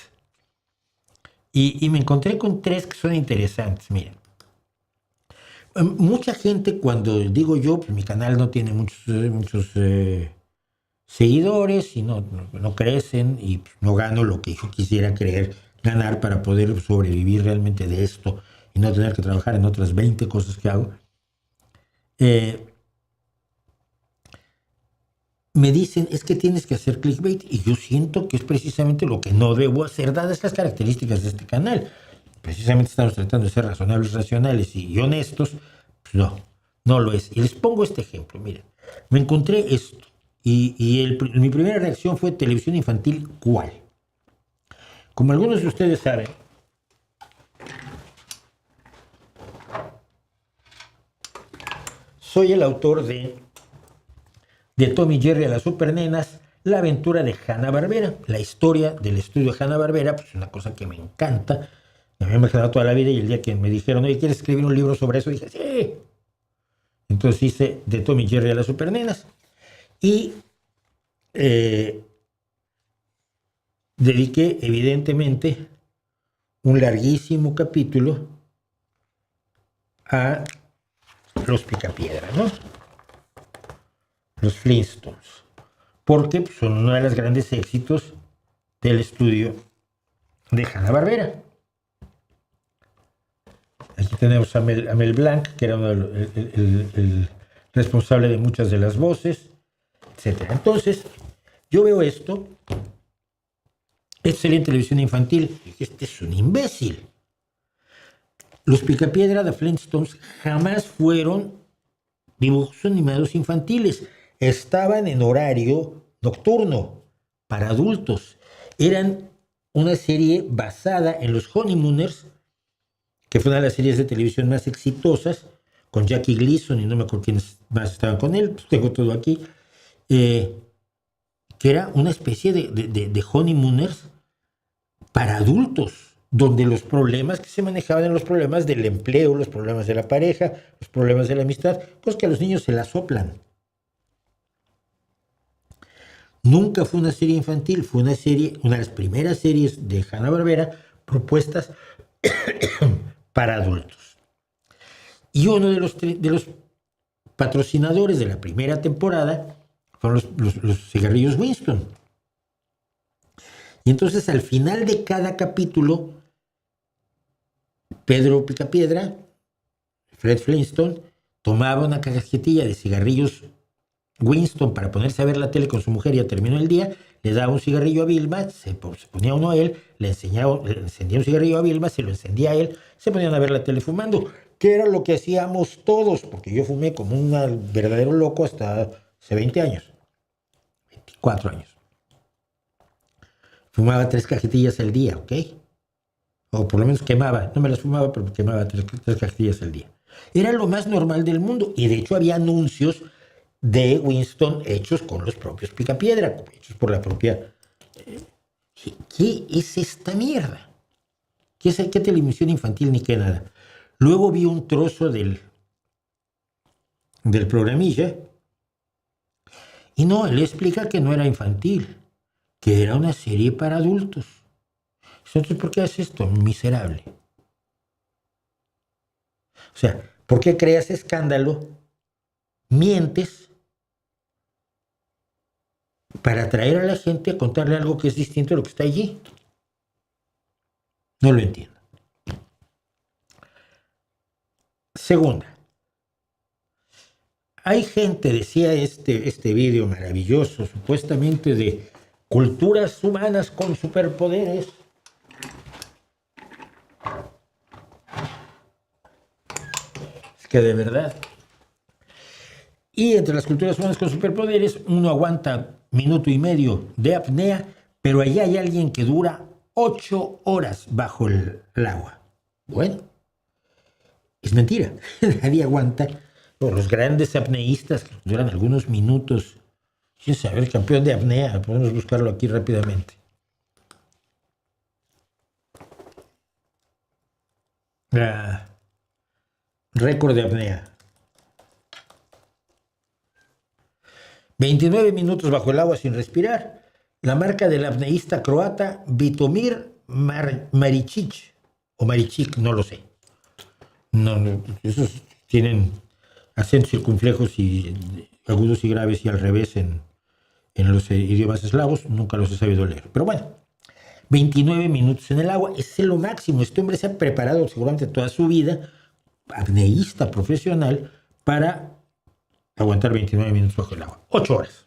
Y me encontré con tres que son interesantes. Miren, mucha gente cuando digo yo, pues mi canal no tiene muchos seguidores y no crecen y pues, no gano lo que yo quisiera creer ganar para poder sobrevivir realmente de esto y no tener que trabajar en otras 20 cosas que hago. Me dicen, es que tienes que hacer clickbait y yo siento que es precisamente lo que no debo hacer dadas las características de este canal. Precisamente estamos tratando de ser razonables, racionales y honestos. Pues no lo es. Y les pongo este ejemplo, miren, me encontré esto y mi primera reacción fue televisión infantil, ¿cuál? Como algunos de ustedes saben, soy el autor de Tom y Jerry a las supernenas, la aventura de Hanna-Barbera, la historia del estudio Hanna-Barbera, pues es una cosa que me encanta. A mí me ha quedado toda la vida y el día que me dijeron, oye, ¿quieres escribir un libro sobre eso? Dije, sí. Entonces hice de Tom y Jerry a las supernenas y dediqué evidentemente un larguísimo capítulo a los Picapiedra, ¿no? Los Flintstones, porque son uno de los grandes éxitos del estudio de Hanna-Barbera. Aquí tenemos a Mel Blanc, que era el responsable de muchas de las voces, etc. Entonces, yo veo esto, excelente televisión infantil, y este es un imbécil. Los Picapiedra de Flintstones jamás fueron dibujos animados infantiles, estaban en horario nocturno para adultos. Eran una serie basada en los Honeymooners, que fue una de las series de televisión más exitosas, con Jackie Gleason y no me acuerdo quiénes más estaban con él, pues tengo todo aquí, que era una especie de Honeymooners para adultos, donde los problemas que se manejaban eran los problemas del empleo, los problemas de la pareja, los problemas de la amistad, cosas que a los niños se las soplan. Nunca fue una serie infantil, fue una de las primeras series de Hanna-Barbera propuestas para adultos. Y uno de los patrocinadores de la primera temporada fueron los cigarrillos Winston. Y entonces al final de cada capítulo, Pedro Picapiedra, Fred Flintstone, tomaba una cajetilla de cigarrillos Winston para ponerse a ver la tele con su mujer, ya terminó el día, le daba un cigarrillo a Vilma, se ponía uno a él, le encendía un cigarrillo a Vilma, se lo encendía a él, se ponían a ver la tele fumando, que era lo que hacíamos todos, porque yo fumé como un verdadero loco hasta hace 20 años, 24 años. Fumaba 3 cajetillas al día, ¿ok? O por lo menos quemaba, no me las fumaba, pero quemaba 3 cajetillas al día. Era lo más normal del mundo, y de hecho había anuncios de Winston hechos con los propios Picapiedra, hechos por la propia... ¿Qué es esta mierda? ¿Qué televisión infantil ni qué nada? Luego vi un trozo del programilla y no, él explica que no era infantil, que era una serie para adultos. Entonces, ¿por qué haces esto, miserable? O sea, ¿por qué creas escándalo? Mientes para atraer a la gente a contarle algo que es distinto a lo que está allí. No lo entiendo. Segunda, hay gente, decía este vídeo maravilloso, supuestamente de culturas humanas con superpoderes. Es que de verdad. Y entre las culturas humanas con superpoderes, uno aguanta 1.5 minutos de apnea, pero allá hay alguien que dura 8 horas bajo el agua. Bueno, es mentira. Nadie aguanta. Los grandes apneístas que duran algunos minutos. Sin saber, campeón de apnea, podemos buscarlo aquí rápidamente. Récord de apnea. 29 minutos bajo el agua sin respirar. La marca del apneísta croata Vitomir Maričić, o Maričić, no lo sé. No, esos tienen acentos circunflejos y agudos y graves y al revés en los idiomas eslavos, nunca los he sabido leer. Pero bueno, 29 minutos en el agua es lo máximo. Este hombre se ha preparado seguramente toda su vida, apneísta profesional, para aguantar 29 minutos bajo el agua. 8 horas.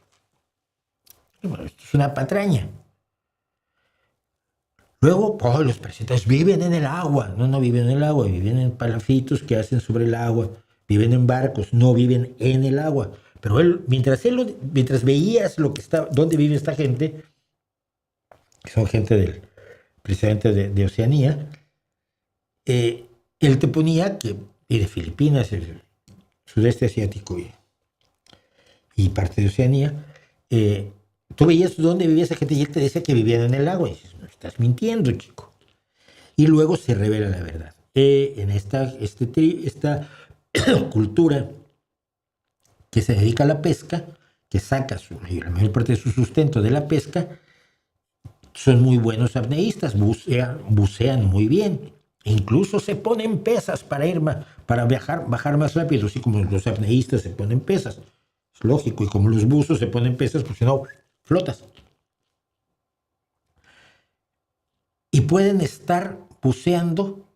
Bueno, esto es una patraña. Luego, los presentadores viven en el agua. No viven en el agua, viven en palafitos que hacen sobre el agua. Viven en barcos, no viven en el agua. Pero mientras veías dónde vive esta gente, que son gente precisamente de Oceanía, él te ponía y de Filipinas, el sudeste asiático y parte de Oceanía, tú veías dónde vivía esa gente y él te decía que vivían en el agua. Y dices, no estás mintiendo, chico. Y luego se revela la verdad. En esta cultura que se dedica a la pesca, que saca la mayor parte de su sustento de la pesca, son muy buenos apneístas, bucean muy bien. E incluso se ponen pesas para bajar más rápido, así como los apneístas se ponen pesas. Es lógico, y como los buzos se ponen pesas, pues si no, flotas. Y pueden estar buceando,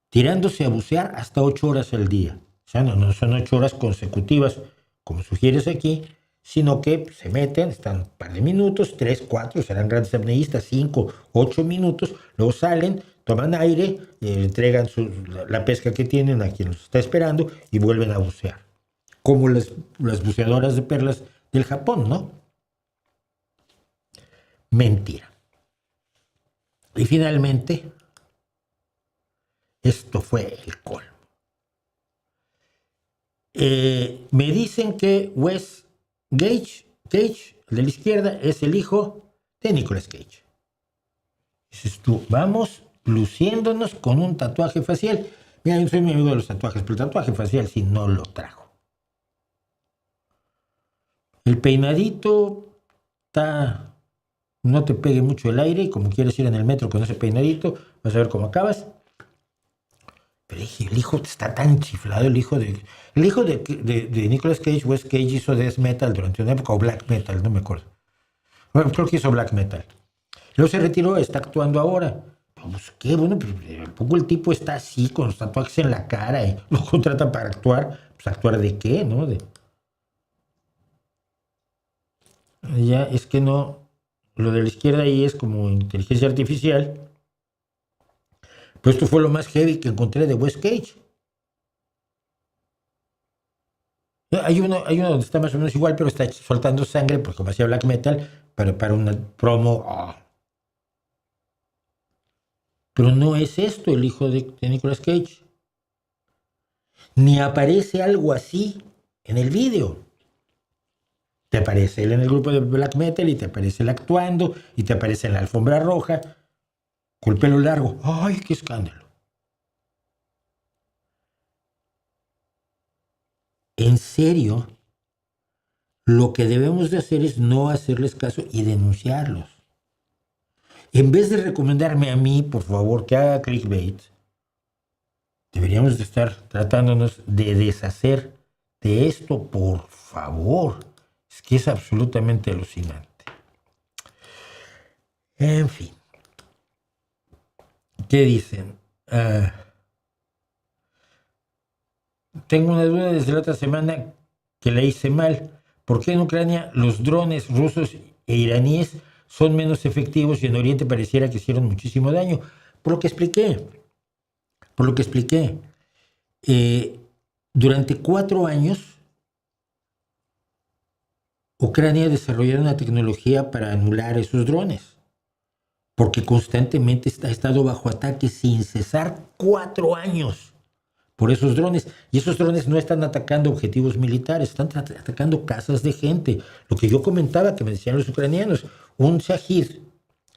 tirándose a bucear hasta 8 horas al día. O sea, no son 8 horas consecutivas, como sugieres aquí, sino que se meten, están un par de minutos, 3, 4, serán grandes apneístas, 5, 8 minutos, luego salen, toman aire, entregan la pesca que tienen a quien los está esperando y vuelven a bucear. Como las buceadoras de perlas del Japón, ¿no? Mentira. Y finalmente, esto fue el colmo. Me dicen que Wes Cage, el de la izquierda, es el hijo de Nicolas Cage. Dices tú, vamos luciéndonos con un tatuaje facial. Mira, yo soy mi amigo de los tatuajes, pero el tatuaje facial sí no lo trajo. El peinadito no te pegue mucho el aire y como quieres ir en el metro con ese peinadito, vas a ver cómo acabas. Pero el hijo está tan chiflado, el hijo de Nicolas Cage. Wes Cage hizo death metal durante una época, o black metal, no me acuerdo. Bueno, creo que hizo black metal. Luego se retiró, está actuando ahora. Pues qué bueno, pero un poco el tipo está así, con los tatuajes en la cara y lo contratan para actuar. Pues actuar de qué, ¿no? Ya es que no, lo de la izquierda ahí es como inteligencia artificial. Pero esto fue lo más heavy que encontré de Wes Cage. Hay uno donde está más o menos igual, pero está soltando sangre porque como hacía black metal, para una promo. Pero no es esto el hijo de Nicolas Cage. Ni aparece algo así en el vídeo. Te aparece él en el grupo de black metal y te aparece él actuando y te aparece en la alfombra roja con el pelo largo. ¡Ay, qué escándalo! En serio, lo que debemos de hacer es no hacerles caso y denunciarlos. En vez de recomendarme a mí, por favor, que haga clickbait, deberíamos de estar tratándonos de deshacer de esto, por favor. Es que es absolutamente alucinante. En fin. ¿Qué dicen? Tengo una duda desde la otra semana que la hice mal. ¿Por qué en Ucrania los drones rusos e iraníes son menos efectivos y en Oriente pareciera que hicieron muchísimo daño? Por lo que expliqué. Por lo que expliqué. Durante 4 años, Ucrania desarrolló una tecnología para anular esos drones, porque constantemente ha estado bajo ataque sin cesar 4 años por esos drones. Y esos drones no están atacando objetivos militares, están atacando casas de gente. Lo que yo comentaba, que me decían los ucranianos, un Shahid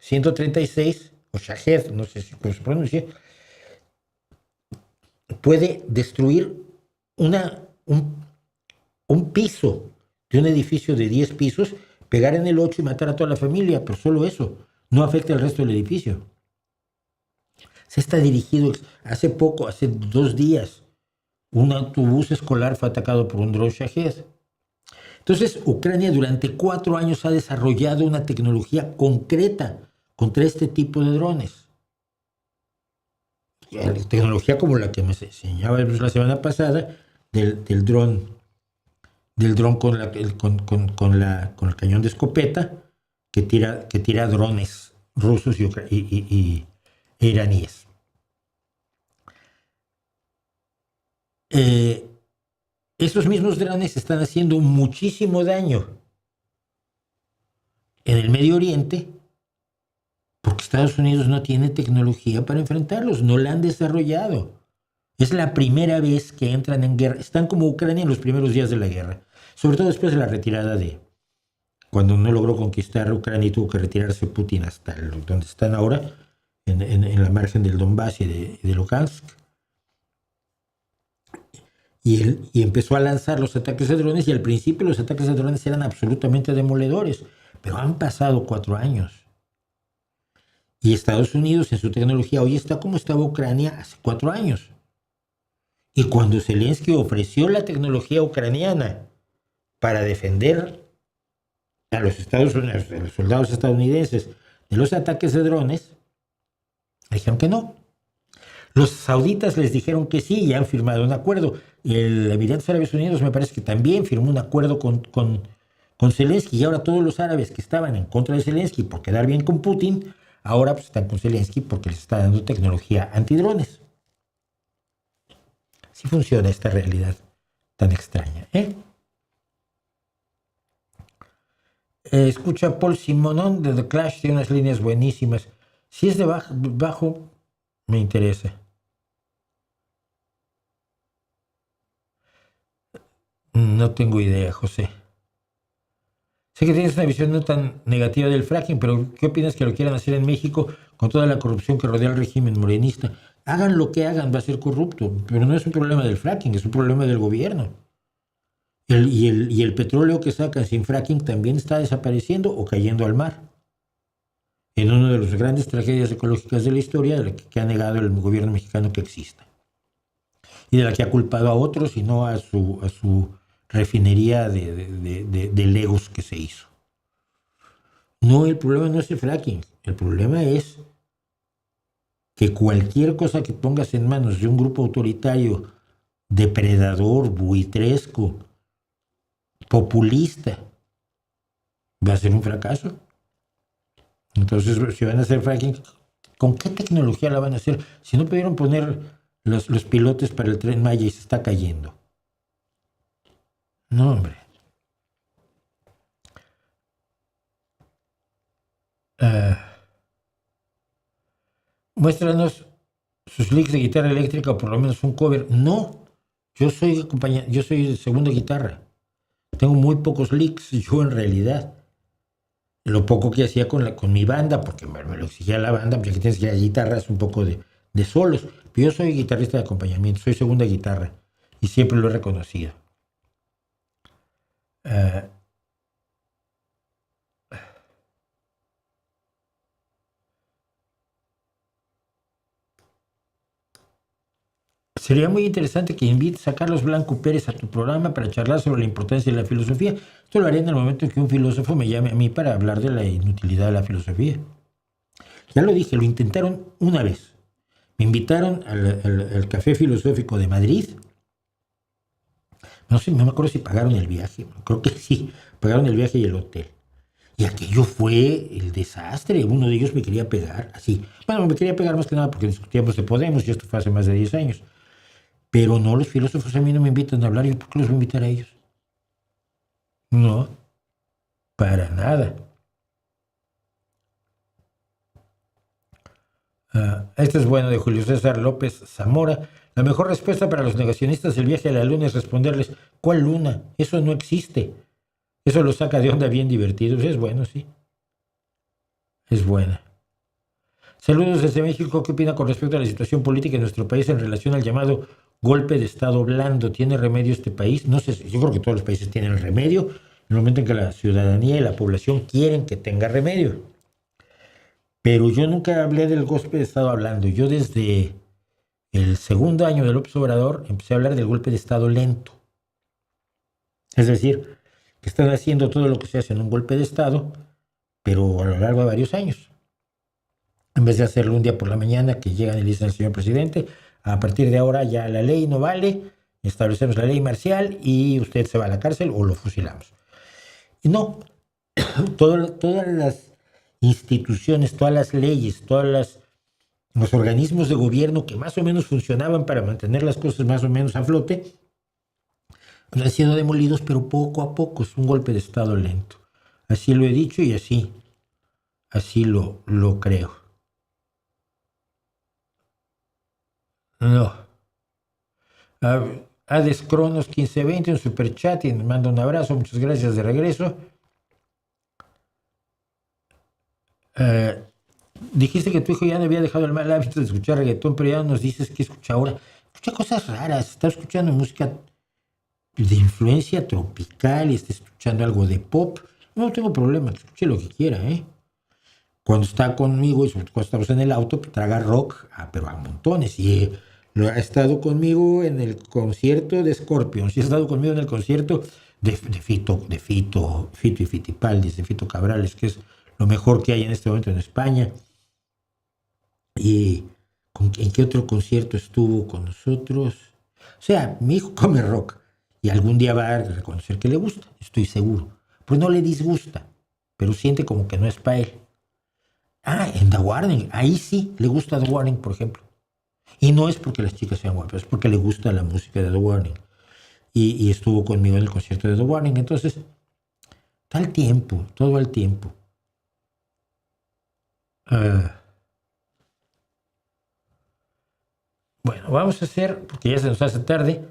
136, o Shahed, no sé cómo se pronuncia, puede destruir un piso de un edificio de 10 pisos, pegar en el 8 y matar a toda la familia, pero solo eso, no afecta al resto del edificio. Se está dirigido, hace 2 días, un autobús escolar fue atacado por un dron Shahed. Entonces, Ucrania durante 4 años ha desarrollado una tecnología concreta contra este tipo de drones. Tecnología como la que me enseñaba la semana pasada del dron con el cañón de escopeta que tira drones rusos e iraníes. Esos mismos drones están haciendo muchísimo daño en el Medio Oriente porque Estados Unidos no tiene tecnología para enfrentarlos, no la han desarrollado. Es la primera vez que entran en guerra. Están como Ucrania en los primeros días de la guerra, sobre todo después de la retirada cuando no logró conquistar Ucrania y tuvo que retirarse Putin hasta donde están ahora, en la margen del Donbass y de Lugansk. Y empezó a lanzar los ataques de drones, y al principio los ataques de drones eran absolutamente demoledores, pero han pasado 4 años. Y Estados Unidos en su tecnología hoy está como estaba Ucrania hace 4 años. Y cuando Zelensky ofreció la tecnología ucraniana para defender a los Estados Unidos, a los soldados estadounidenses de los ataques de drones, dijeron que no. Los sauditas les dijeron que sí y han firmado un acuerdo. El Emiratos Árabes Unidos me parece que también firmó un acuerdo con Zelensky, y ahora todos los árabes que estaban en contra de Zelensky por quedar bien con Putin, ahora pues están con Zelensky porque les está dando tecnología antidrones. Así funciona esta realidad tan extraña. Escucha Paul Simonon de The Clash, tiene unas líneas buenísimas. Si es de bajo, me interesa. No tengo idea, José. Sé que tienes una visión no tan negativa del fracking, pero ¿qué opinas que lo quieran hacer en México con toda la corrupción que rodea al régimen morenista? Hagan lo que hagan, va a ser corrupto, pero no es un problema del fracking, es un problema del gobierno. Y el petróleo que sacan sin fracking también está desapareciendo o cayendo al mar. En una de las grandes tragedias ecológicas de la historia, de la que ha negado el gobierno mexicano que exista. Y de la que ha culpado a otros y no a su refinería de legos que se hizo. No, el problema no es el fracking. El problema es que cualquier cosa que pongas en manos de un grupo autoritario, depredador, buitresco, populista, va a ser un fracaso. Entonces, si van a hacer fracking, ¿con qué tecnología la van a hacer? Si no pudieron poner los pilotes para el Tren Maya y se está cayendo. No, hombre. Muéstranos sus licks de guitarra eléctrica o por lo menos un cover. No, yo soy de segunda guitarra. Tengo muy pocos licks yo en realidad. Lo poco que hacía con mi banda, porque me lo exigía la banda, porque aquí tienes que ir a guitarras, un poco de solos. Pero yo soy guitarrista de acompañamiento, soy segunda guitarra y siempre lo he reconocido. Sería muy interesante que invites a Carlos Blanco Pérez a tu programa para charlar sobre la importancia de la filosofía. Esto lo haré en el momento en que un filósofo me llame a mí para hablar de la inutilidad de la filosofía. Ya lo dije, lo intentaron una vez. Me invitaron al Café Filosófico de Madrid. No sé, no me acuerdo si pagaron el viaje. Creo que sí, pagaron el viaje y el hotel. Y aquello fue el desastre. Uno de ellos me quería pegar, así. Bueno, me quería pegar más que nada porque discutíamos de Podemos y esto fue hace más de 10 años. Pero no, los filósofos a mí no me invitan a hablar. ¿Y por qué los voy a invitar a ellos? No, para nada. Este es bueno, de Julio César López Zamora. La mejor respuesta para los negacionistas del viaje a la luna es responderles: ¿cuál luna? Eso no existe. Eso lo saca de onda bien divertidos. Es bueno, sí. Es buena. Saludos desde México. ¿Qué opina con respecto a la situación política en nuestro país en relación al llamado golpe de Estado blando? ¿Tiene remedio este país? No sé, yo creo que todos los países tienen remedio en el momento en que la ciudadanía y la población quieren que tenga remedio. Pero yo nunca hablé del golpe de Estado blando. Yo desde el segundo año de López Obrador empecé a hablar del golpe de Estado lento. Es decir, que están haciendo todo lo que se hace en un golpe de Estado, pero a lo largo de varios años. En vez de hacerlo un día por la mañana, que llegan y le dicen al señor presidente: a partir de ahora ya la ley no vale, establecemos la ley marcial y usted se va a la cárcel o lo fusilamos. Y no, todas las instituciones, todas las leyes, los organismos de gobierno que más o menos funcionaban para mantener las cosas más o menos a flote, han sido demolidos, pero poco a poco. Es un golpe de Estado lento. Así lo he dicho y así lo creo. No. Hades Cronos 1520, un superchat y nos manda un abrazo. Muchas gracias de regreso. Dijiste que tu hijo ya no había dejado el mal hábito de escuchar reggaetón, pero ya nos dices que escucha ahora. Escucha cosas raras. Está escuchando música de influencia tropical y está escuchando algo de pop. No tengo problema, que escuche lo que quiera, ¿eh? Cuando está conmigo, y sobre todo cuando estamos en el auto, pues traga rock, pero a montones. Y ha estado conmigo en el concierto de Scorpions, y ha estado conmigo en el concierto de Fito y Fitipaldis, de Fito Cabrales, que es lo mejor que hay en este momento en España. ¿Y en qué otro concierto estuvo con nosotros? O sea, mi hijo come rock y algún día va a reconocer que le gusta, estoy seguro. Pues no le disgusta, pero siente como que no es para él. En The Warning, ahí sí le gusta The Warning, por ejemplo. Y no es porque las chicas sean guapas, es porque le gusta la música de The Warning. Y estuvo conmigo en el concierto de The Warning. Entonces, todo el tiempo. Bueno, vamos a hacer, porque ya se nos hace tarde,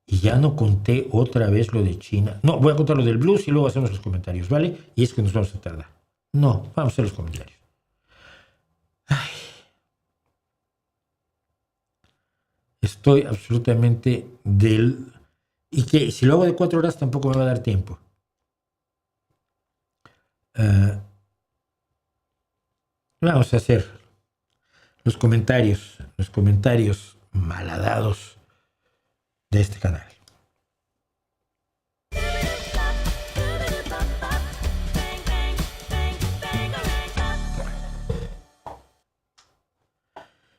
y ya no conté otra vez lo de China. No, voy a contar lo del blues y luego hacemos los comentarios, ¿vale? Y es que nos vamos a tardar. No, vamos a hacer los comentarios. Estoy absolutamente y que si lo hago de 4 horas tampoco me va a dar tiempo. Vamos a hacer los comentarios malhadados de este canal.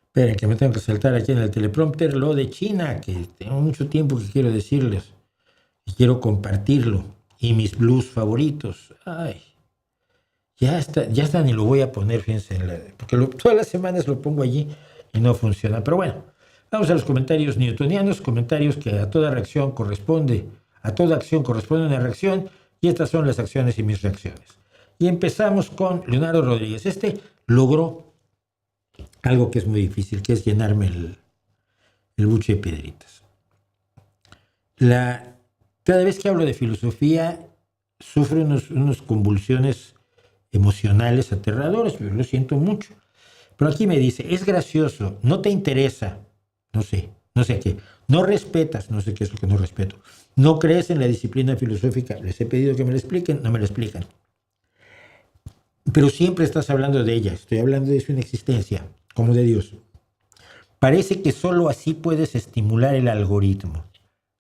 Esperen, que me tengo que saltar aquí en el teleprompter lo de China, que tengo mucho tiempo que quiero decirles y quiero compartirlo. Y mis blues favoritos. Ya está, ni lo voy a poner, fíjense, porque todas las semanas lo pongo allí y no funciona. Pero bueno, vamos a los comentarios newtonianos, comentarios que a toda acción corresponde una reacción, y estas son las acciones y mis reacciones. Y empezamos con Leonardo Rodríguez. Este logró algo que es muy difícil, que es llenarme el buche de piedritas. Cada vez que hablo de filosofía, sufro unas convulsiones emocionales aterradoras, pero lo siento mucho. Pero aquí me dice: es gracioso, no te interesa, no sé qué, no respetas, no sé qué es lo que no respeto, no crees en la disciplina filosófica, les he pedido que me la expliquen, no me la explican. Pero siempre estás hablando de ella, estoy hablando de su inexistencia, como de Dios. Parece que solo así puedes estimular el algoritmo.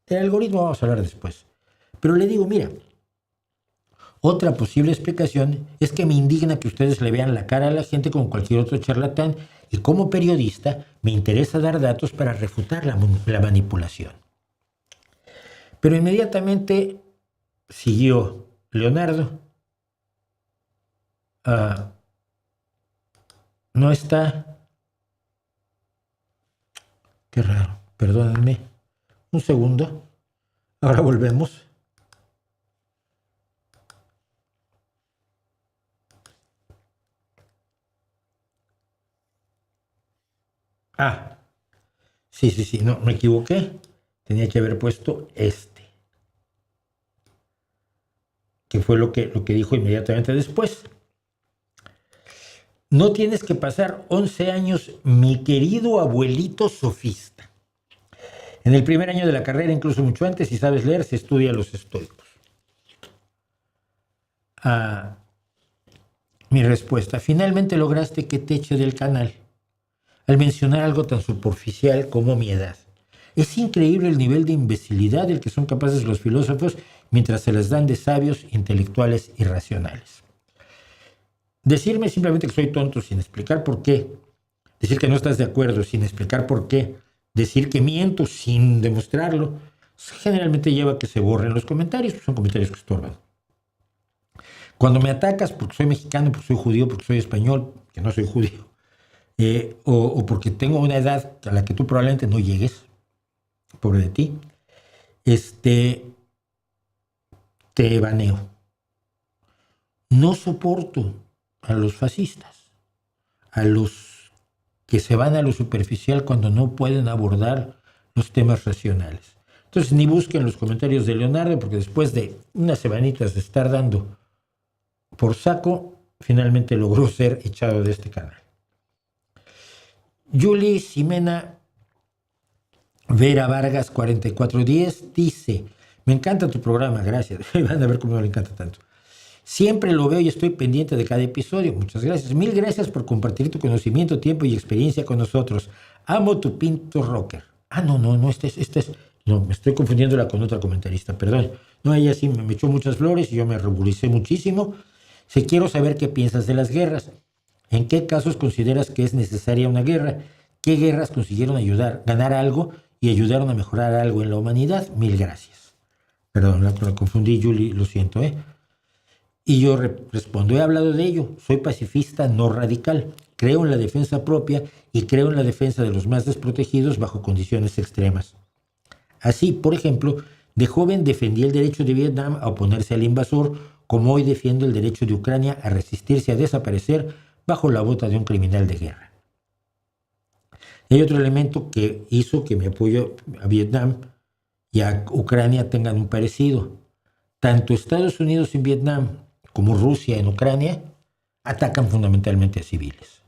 El algoritmo vamos a hablar después. Pero le digo, mira, otra posible explicación es que me indigna que ustedes le vean la cara a la gente como cualquier otro charlatán y como periodista me interesa dar datos para refutar la manipulación. Pero inmediatamente siguió Leonardo. No está. Qué raro, perdónenme. Un segundo. Ahora volvemos. Sí, no, me equivoqué. Tenía que haber puesto que fue lo que dijo inmediatamente después. No tienes que pasar 11 años, mi querido abuelito sofista. En el primer año de la carrera, incluso mucho antes, si sabes leer, se estudia a los estoicos. Mi respuesta: finalmente lograste que te eche del canal al mencionar algo tan superficial como mi edad. Es increíble el nivel de imbecilidad del que son capaces los filósofos mientras se les dan de sabios, intelectuales y racionales. Decirme simplemente que soy tonto sin explicar por qué, decir que no estás de acuerdo sin explicar por qué, decir que miento sin demostrarlo, generalmente lleva a que se borren los comentarios, son comentarios que estorban. Cuando me atacas porque soy mexicano, porque soy judío, porque soy español, que no soy judío, o porque tengo una edad a la que tú probablemente no llegues, pobre de ti, te baneo. No soporto a los fascistas, a los que se van a lo superficial cuando no pueden abordar los temas racionales. Entonces ni busquen los comentarios de Leonardo, porque después de unas semanitas de estar dando por saco, finalmente logró ser echado de este canal. Yuli Ximena Vera Vargas 4410 dice: me encanta tu programa, gracias. Van a ver cómo no le encanta tanto. Siempre lo veo y estoy pendiente de cada episodio. Muchas gracias. Mil gracias por compartir tu conocimiento, tiempo y experiencia con nosotros. Amo tu pinto rocker. No, este es. No, me estoy confundiéndola con otra comentarista, perdón. No, ella sí me echó muchas flores y yo me ruboricé muchísimo. Si quiero saber qué piensas de las guerras. ¿En qué casos consideras que es necesaria una guerra? ¿Qué guerras consiguieron ganar algo y ayudaron a mejorar algo en la humanidad? Mil gracias. Perdón, la confundí, Julie, lo siento, Y yo respondo: he hablado de ello, soy pacifista no radical, creo en la defensa propia y creo en la defensa de los más desprotegidos bajo condiciones extremas. Así, por ejemplo, de joven defendí el derecho de Vietnam a oponerse al invasor, como hoy defiendo el derecho de Ucrania a resistirse a desaparecer bajo la bota de un criminal de guerra. Y hay otro elemento que hizo que mi apoyo a Vietnam y a Ucrania tengan un parecido. Tanto Estados Unidos en Vietnam como Rusia en Ucrania atacan fundamentalmente a civiles.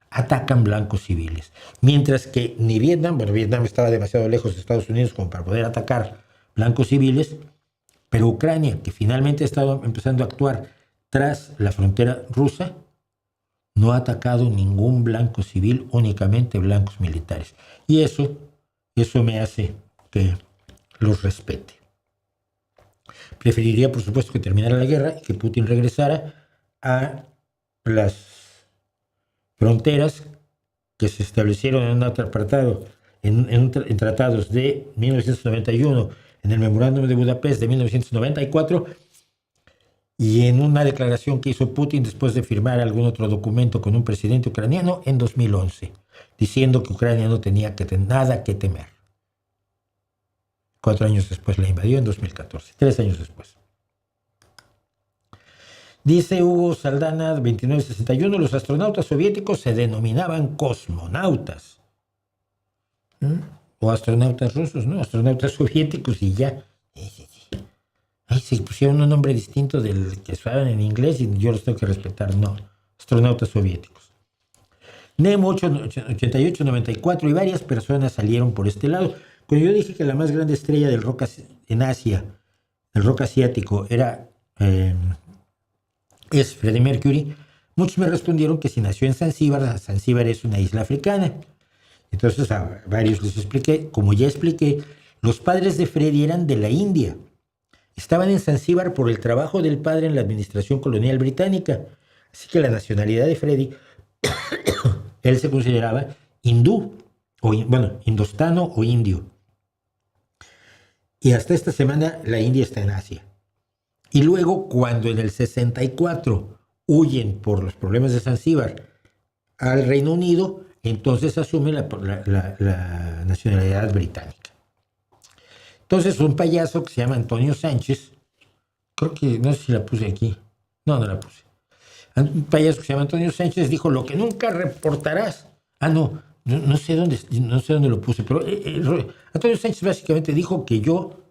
Atacan blancos civiles. Mientras que ni Vietnam estaba demasiado lejos de Estados Unidos como para poder atacar blancos civiles, pero Ucrania, que finalmente estaba empezando a actuar tras la frontera rusa, no ha atacado ningún blanco civil, únicamente blancos militares. Y eso me hace que los respete. Preferiría, por supuesto, que terminara la guerra y que Putin regresara a las fronteras que se establecieron en un apartado, en tratados de 1991, en el Memorándum de Budapest de 1994, y en una declaración que hizo Putin después de firmar algún otro documento con un presidente ucraniano en 2011, diciendo que Ucrania no tenía nada que temer. 4 años después la invadió, en 2014, 3 años después. Dice Hugo Saldana, 2961, los astronautas soviéticos se denominaban cosmonautas. O astronautas rusos, ¿no? Astronautas soviéticos y ya. Se pusieron un nombre distinto del que usaban en inglés y yo los tengo que respetar. No, astronautas soviéticos. Nemo 8894 y varias personas salieron por este lado. Cuando yo dije que la más grande estrella del rock en Asia, el rock asiático, es Freddie Mercury, muchos me respondieron que si nació en Zanzíbar es una isla africana. Entonces a varios les expliqué, como ya expliqué, los padres de Freddy eran de la India. Estaban en Zanzíbar por el trabajo del padre en la administración colonial británica. Así que la nacionalidad de Freddy, él se consideraba hindú, indostano o indio. Y hasta esta semana la India está en Asia. Y luego, cuando en el 64 huyen por los problemas de Zanzíbar al Reino Unido, entonces asume la nacionalidad británica. Entonces un payaso que se llama Antonio Sánchez, creo que, no sé si la puse aquí, no la puse. Un payaso que se llama Antonio Sánchez dijo: lo que nunca reportarás. No sé dónde lo puse, pero Antonio Sánchez básicamente dijo que yo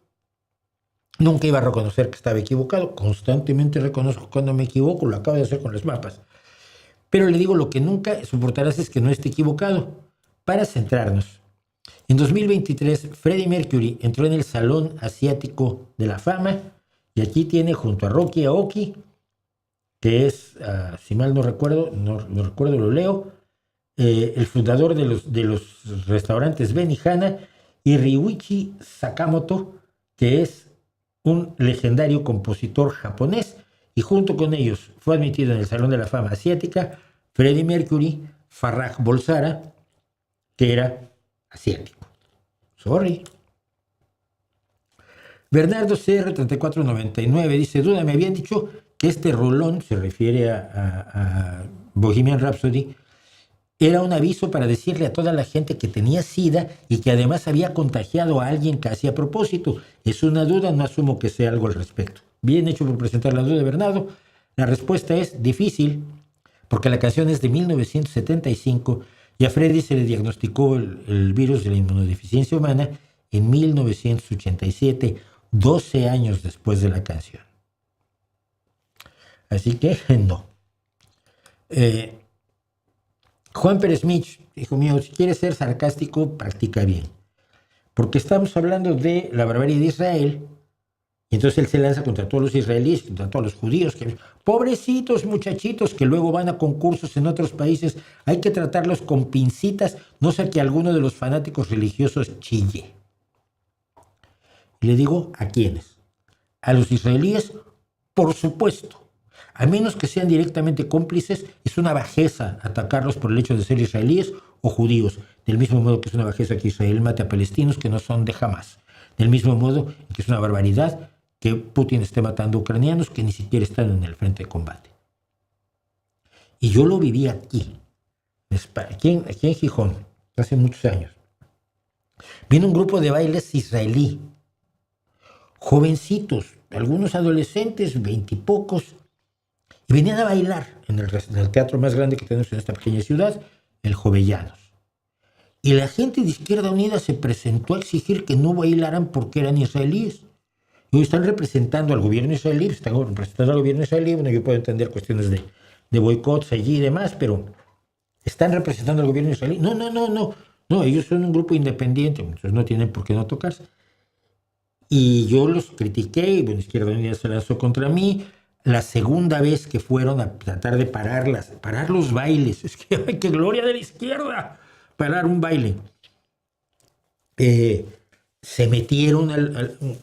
nunca iba a reconocer que estaba equivocado. Constantemente reconozco cuando me equivoco, lo acabo de hacer con los mapas. Pero le digo: lo que nunca soportarás es que no esté equivocado. Para centrarnos, en 2023, Freddie Mercury entró en el Salón Asiático de la Fama y aquí tiene junto a Rocky Aoki, que es, si mal no recuerdo, lo leo, el fundador de los restaurantes Benihana, y Ryuichi Sakamoto, que es un legendario compositor japonés, y junto con ellos fue admitido en el Salón de la Fama Asiática Freddie Mercury, Farrag Bulsara, que era asiático. Sorry. Bernardo CR3499 dice: duda, me habían dicho que este rolón, se refiere a Bohemian Rhapsody, era un aviso para decirle a toda la gente que tenía SIDA y que además había contagiado a alguien casi a propósito. Es una duda, no asumo que sea algo al respecto. Bien hecho por presentar la duda, Bernardo. La respuesta es difícil, porque la canción es de 1975 y a Freddy se le diagnosticó el virus de la inmunodeficiencia humana en 1987, 12 años después de la canción. Así que no. Juan Pérez Mich, hijo mío, si quieres ser sarcástico, practica bien. Porque estamos hablando de la barbarie de Israel, y entonces él se lanza contra todos los israelíes, contra todos los judíos, que pobrecitos muchachitos que luego van a concursos en otros países, hay que tratarlos con pincitas, no sea que alguno de los fanáticos religiosos chille. Y le digo: ¿a quiénes? A los israelíes, por supuesto. A menos que sean directamente cómplices, es una bajeza atacarlos por el hecho de ser israelíes o judíos, del mismo modo que es una bajeza que Israel mate a palestinos que no son de Hamas, del mismo modo que es una barbaridad que Putin esté matando a ucranianos que ni siquiera están en el frente de combate. Y yo lo viví aquí en Gijón, hace muchos años. Vino un grupo de bailes israelí, jovencitos, algunos adolescentes, 20 y pocos, y venían a bailar en el teatro más grande que tenemos en esta pequeña ciudad, el Jovellanos. Y la gente de Izquierda Unida se presentó a exigir que no bailaran porque eran israelíes. Y hoy están representando al gobierno israelí, bueno, yo puedo entender cuestiones de boicots allí y demás, pero están representando al gobierno israelí. No, ellos son un grupo independiente, entonces no tienen por qué no tocarse. Y yo los critiqué, y bueno, Izquierda Unida se lanzó contra mí. La segunda vez que fueron a tratar de parar los bailes, es que ¡ay, qué gloria de la izquierda! Parar un baile.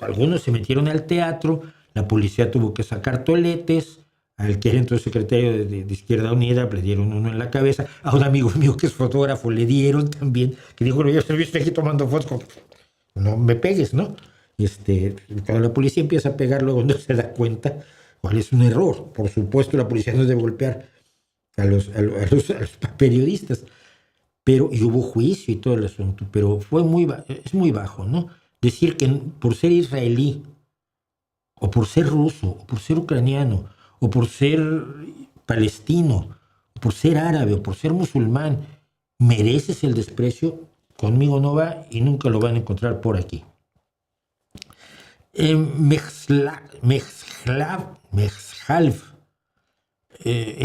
Algunos se metieron al teatro, la policía tuvo que sacar toletes, al que era entonces secretario de Izquierda Unida le dieron uno en la cabeza, a un amigo mío que es fotógrafo le dieron también, que dijo: yo estoy aquí tomando fotos, no me pegues, ¿no? Cuando la policía empieza a pegar, luego no se da cuenta cuál es un error. Por supuesto, la policía no debe golpear a los periodistas, y hubo juicio y todo el asunto, pero es muy bajo, ¿no? Decir que por ser israelí, o por ser ruso, o por ser ucraniano, o por ser palestino, o por ser árabe, o por ser musulmán, mereces el desprecio, conmigo no va y nunca lo van a encontrar por aquí. Mejjalv,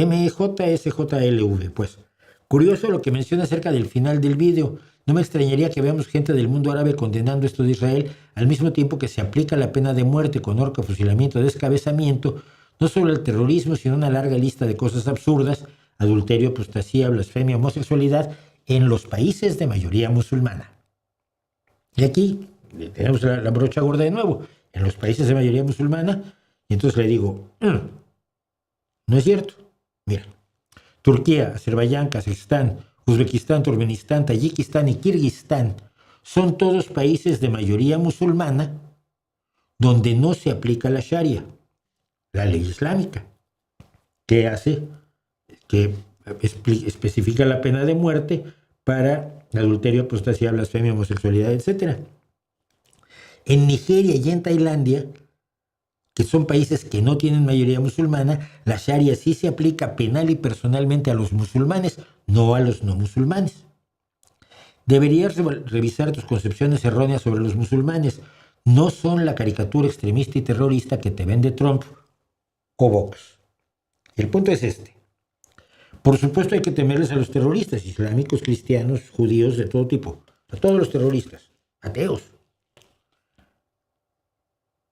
MEJSJLV, pues. Curioso lo que menciona acerca del final del vídeo. No me extrañaría que veamos gente del mundo árabe condenando esto de Israel, al mismo tiempo que se aplica la pena de muerte con horca, fusilamiento, descabezamiento, no solo el terrorismo, sino una larga lista de cosas absurdas: adulterio, apostasía, blasfemia, homosexualidad en los países de mayoría musulmana. Y aquí tenemos la brocha gorda de nuevo, en los países de mayoría musulmana, y entonces le digo, no es cierto. Mira, Turquía, Azerbaiyán, Kazajistán, Uzbekistán, Turkmenistán, Tayikistán y Kirguistán son todos países de mayoría musulmana donde no se aplica la Sharia, la ley islámica, que hace, que especifica la pena de muerte para adulterio, apostasía, blasfemia, homosexualidad, etc. En Nigeria y en Tailandia, que son países que no tienen mayoría musulmana, la Sharia sí se aplica penal y personalmente a los musulmanes, no a los no musulmanes. Deberías revisar tus concepciones erróneas sobre los musulmanes. No son la caricatura extremista y terrorista que te vende Trump o Vox. El punto es este. Por supuesto hay que temerles a los terroristas, islámicos, cristianos, judíos, de todo tipo. A todos los terroristas, ateos.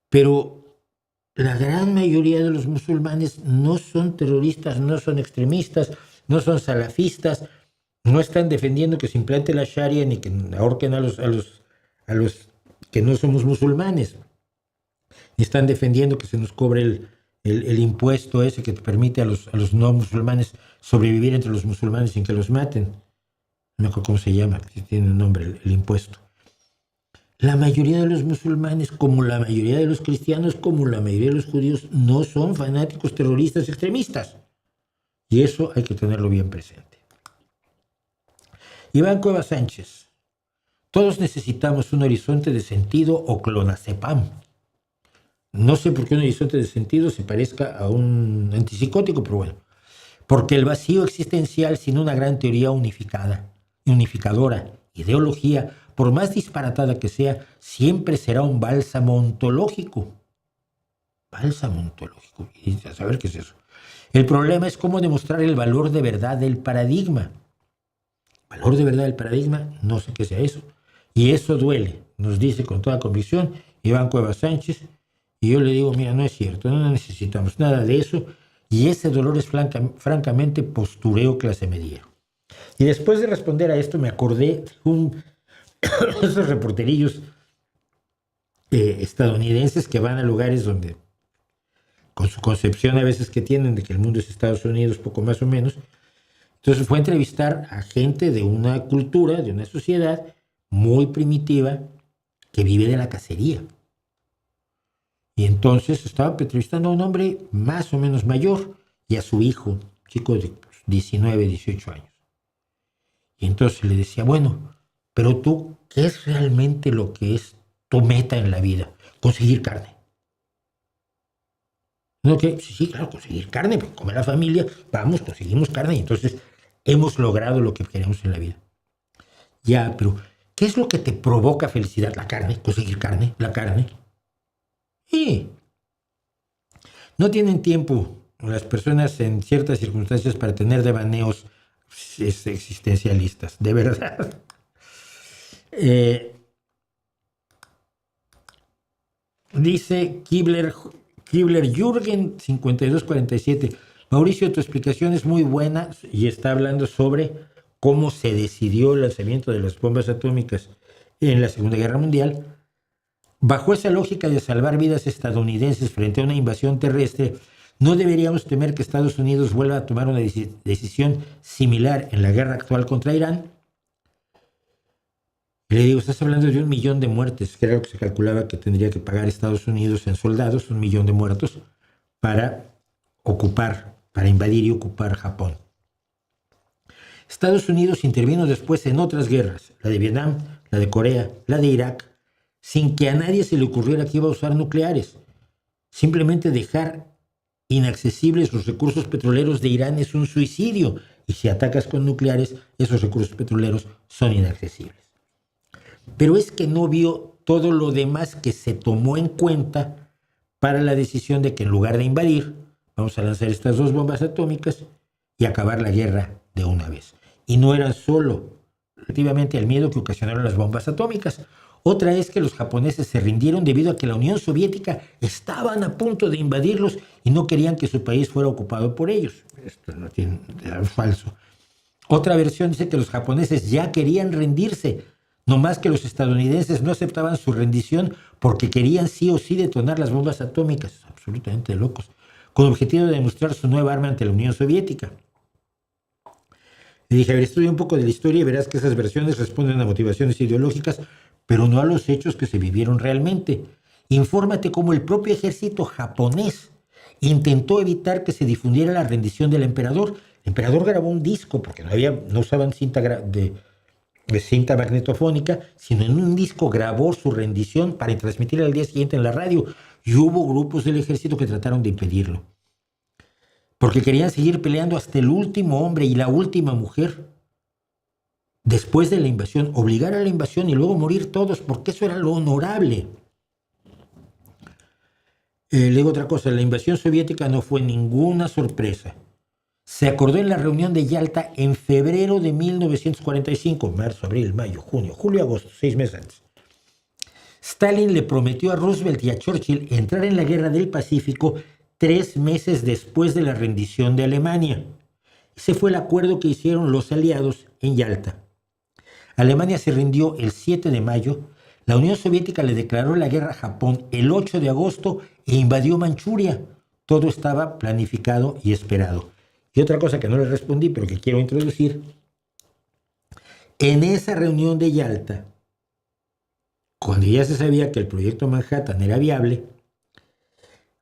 Pero la gran mayoría de los musulmanes no son terroristas, no son extremistas, no son salafistas, no están defendiendo que se implante la Sharia ni que ahorquen a los que no somos musulmanes. Están defendiendo que se nos cobre el impuesto ese que permite a los no musulmanes sobrevivir entre los musulmanes sin que los maten. No me acuerdo cómo se llama, si tiene un nombre el impuesto. La mayoría de los musulmanes, como la mayoría de los cristianos, como la mayoría de los judíos, no son fanáticos terroristas extremistas. Y eso hay que tenerlo bien presente. Iván Cuevas Sánchez. Todos necesitamos un horizonte de sentido o clonazepam. No sé por qué un horizonte de sentido se parezca a un antipsicótico, pero bueno. Porque el vacío existencial sin una gran teoría unificadora, ideología, por más disparatada que sea, siempre será un bálsamo ontológico. Bálsamo ontológico. Y a saber qué es eso. El problema es cómo demostrar el valor de verdad del paradigma. Valor de verdad del paradigma, no sé qué sea eso. Y eso duele, nos dice con toda convicción Iván Cuevas Sánchez. Y yo le digo, mira, no es cierto, no necesitamos nada de eso. Y ese dolor es francamente postureo clase media. Y después de responder a esto me acordé de esos reporterillos estadounidenses que van a lugares donde, con su concepción a veces que tienen de que el mundo es Estados Unidos, poco más o menos. Entonces fue a entrevistar a gente de una cultura, de una sociedad muy primitiva que vive de la cacería. Y entonces estaba entrevistando a un hombre más o menos mayor y a su hijo, chico de 19, 18 años. Y entonces le decía, bueno, pero tú, ¿qué es realmente lo que es tu meta en la vida? Conseguir carne. ¿No? ¿Qué? Sí, claro, conseguir carne, porque come la familia, vamos, conseguimos carne y entonces hemos logrado lo que queremos en la vida. Ya, pero ¿qué es lo que te provoca felicidad? La carne, conseguir carne, la carne. Y no tienen tiempo las personas en ciertas circunstancias para tener devaneos existencialistas, de verdad. Dice Kibler Jürgen 5247. Mauricio, tu explicación es muy buena y está hablando sobre cómo se decidió el lanzamiento de las bombas atómicas en la Segunda Guerra Mundial. Bajo esa lógica de salvar vidas estadounidenses frente a una invasión terrestre, ¿no deberíamos temer que Estados Unidos vuelva a tomar una decisión similar en la guerra actual contra Irán? Y le digo, estás hablando de 1 millón de muertes, que era lo que se calculaba que tendría que pagar Estados Unidos en soldados, 1 millón de muertos, para invadir y ocupar Japón. Estados Unidos intervino después en otras guerras, la de Vietnam, la de Corea, la de Irak, sin que a nadie se le ocurriera que iba a usar nucleares. Simplemente dejar inaccesibles los recursos petroleros de Irán es un suicidio, y si atacas con nucleares, esos recursos petroleros son inaccesibles. Pero es que no vio todo lo demás que se tomó en cuenta para la decisión de que en lugar de invadir, vamos a lanzar estas 2 bombas atómicas y acabar la guerra de una vez. Y no eran solo relativamente al miedo que ocasionaron las bombas atómicas. Otra es que los japoneses se rindieron debido a que la Unión Soviética estaban a punto de invadirlos y no querían que su país fuera ocupado por ellos. Esto no tiene, es falso. Otra versión dice que los japoneses ya querían rendirse, no más que los estadounidenses no aceptaban su rendición porque querían sí o sí detonar las bombas atómicas, absolutamente locos, con el objetivo de demostrar su nueva arma ante la Unión Soviética. Le dije, a ver, estudia un poco de la historia y verás que esas versiones responden a motivaciones ideológicas, pero no a los hechos que se vivieron realmente. Infórmate cómo el propio ejército japonés intentó evitar que se difundiera la rendición del emperador. El emperador grabó un disco, porque no usaban de cinta magnetofónica, sino en un disco grabó su rendición para transmitir al día siguiente en la radio. Y hubo grupos del ejército que trataron de impedirlo, porque querían seguir peleando hasta el último hombre y la última mujer después de la invasión, obligar a la invasión y luego morir todos, porque eso era lo honorable. Le digo otra cosa, la invasión soviética no fue ninguna sorpresa. Se acordó en la reunión de Yalta en febrero de 1945, marzo, abril, mayo, junio, julio, agosto, 6 meses antes. Stalin le prometió a Roosevelt y a Churchill entrar en la guerra del Pacífico 3 meses después de la rendición de Alemania. Ese fue el acuerdo que hicieron los aliados en Yalta. Alemania se rindió el 7 de mayo, la Unión Soviética le declaró la guerra a Japón el 8 de agosto e invadió Manchuria. Todo estaba planificado y esperado. Y otra cosa que no le respondí, pero que quiero introducir, en esa reunión de Yalta, cuando ya se sabía que el proyecto Manhattan era viable,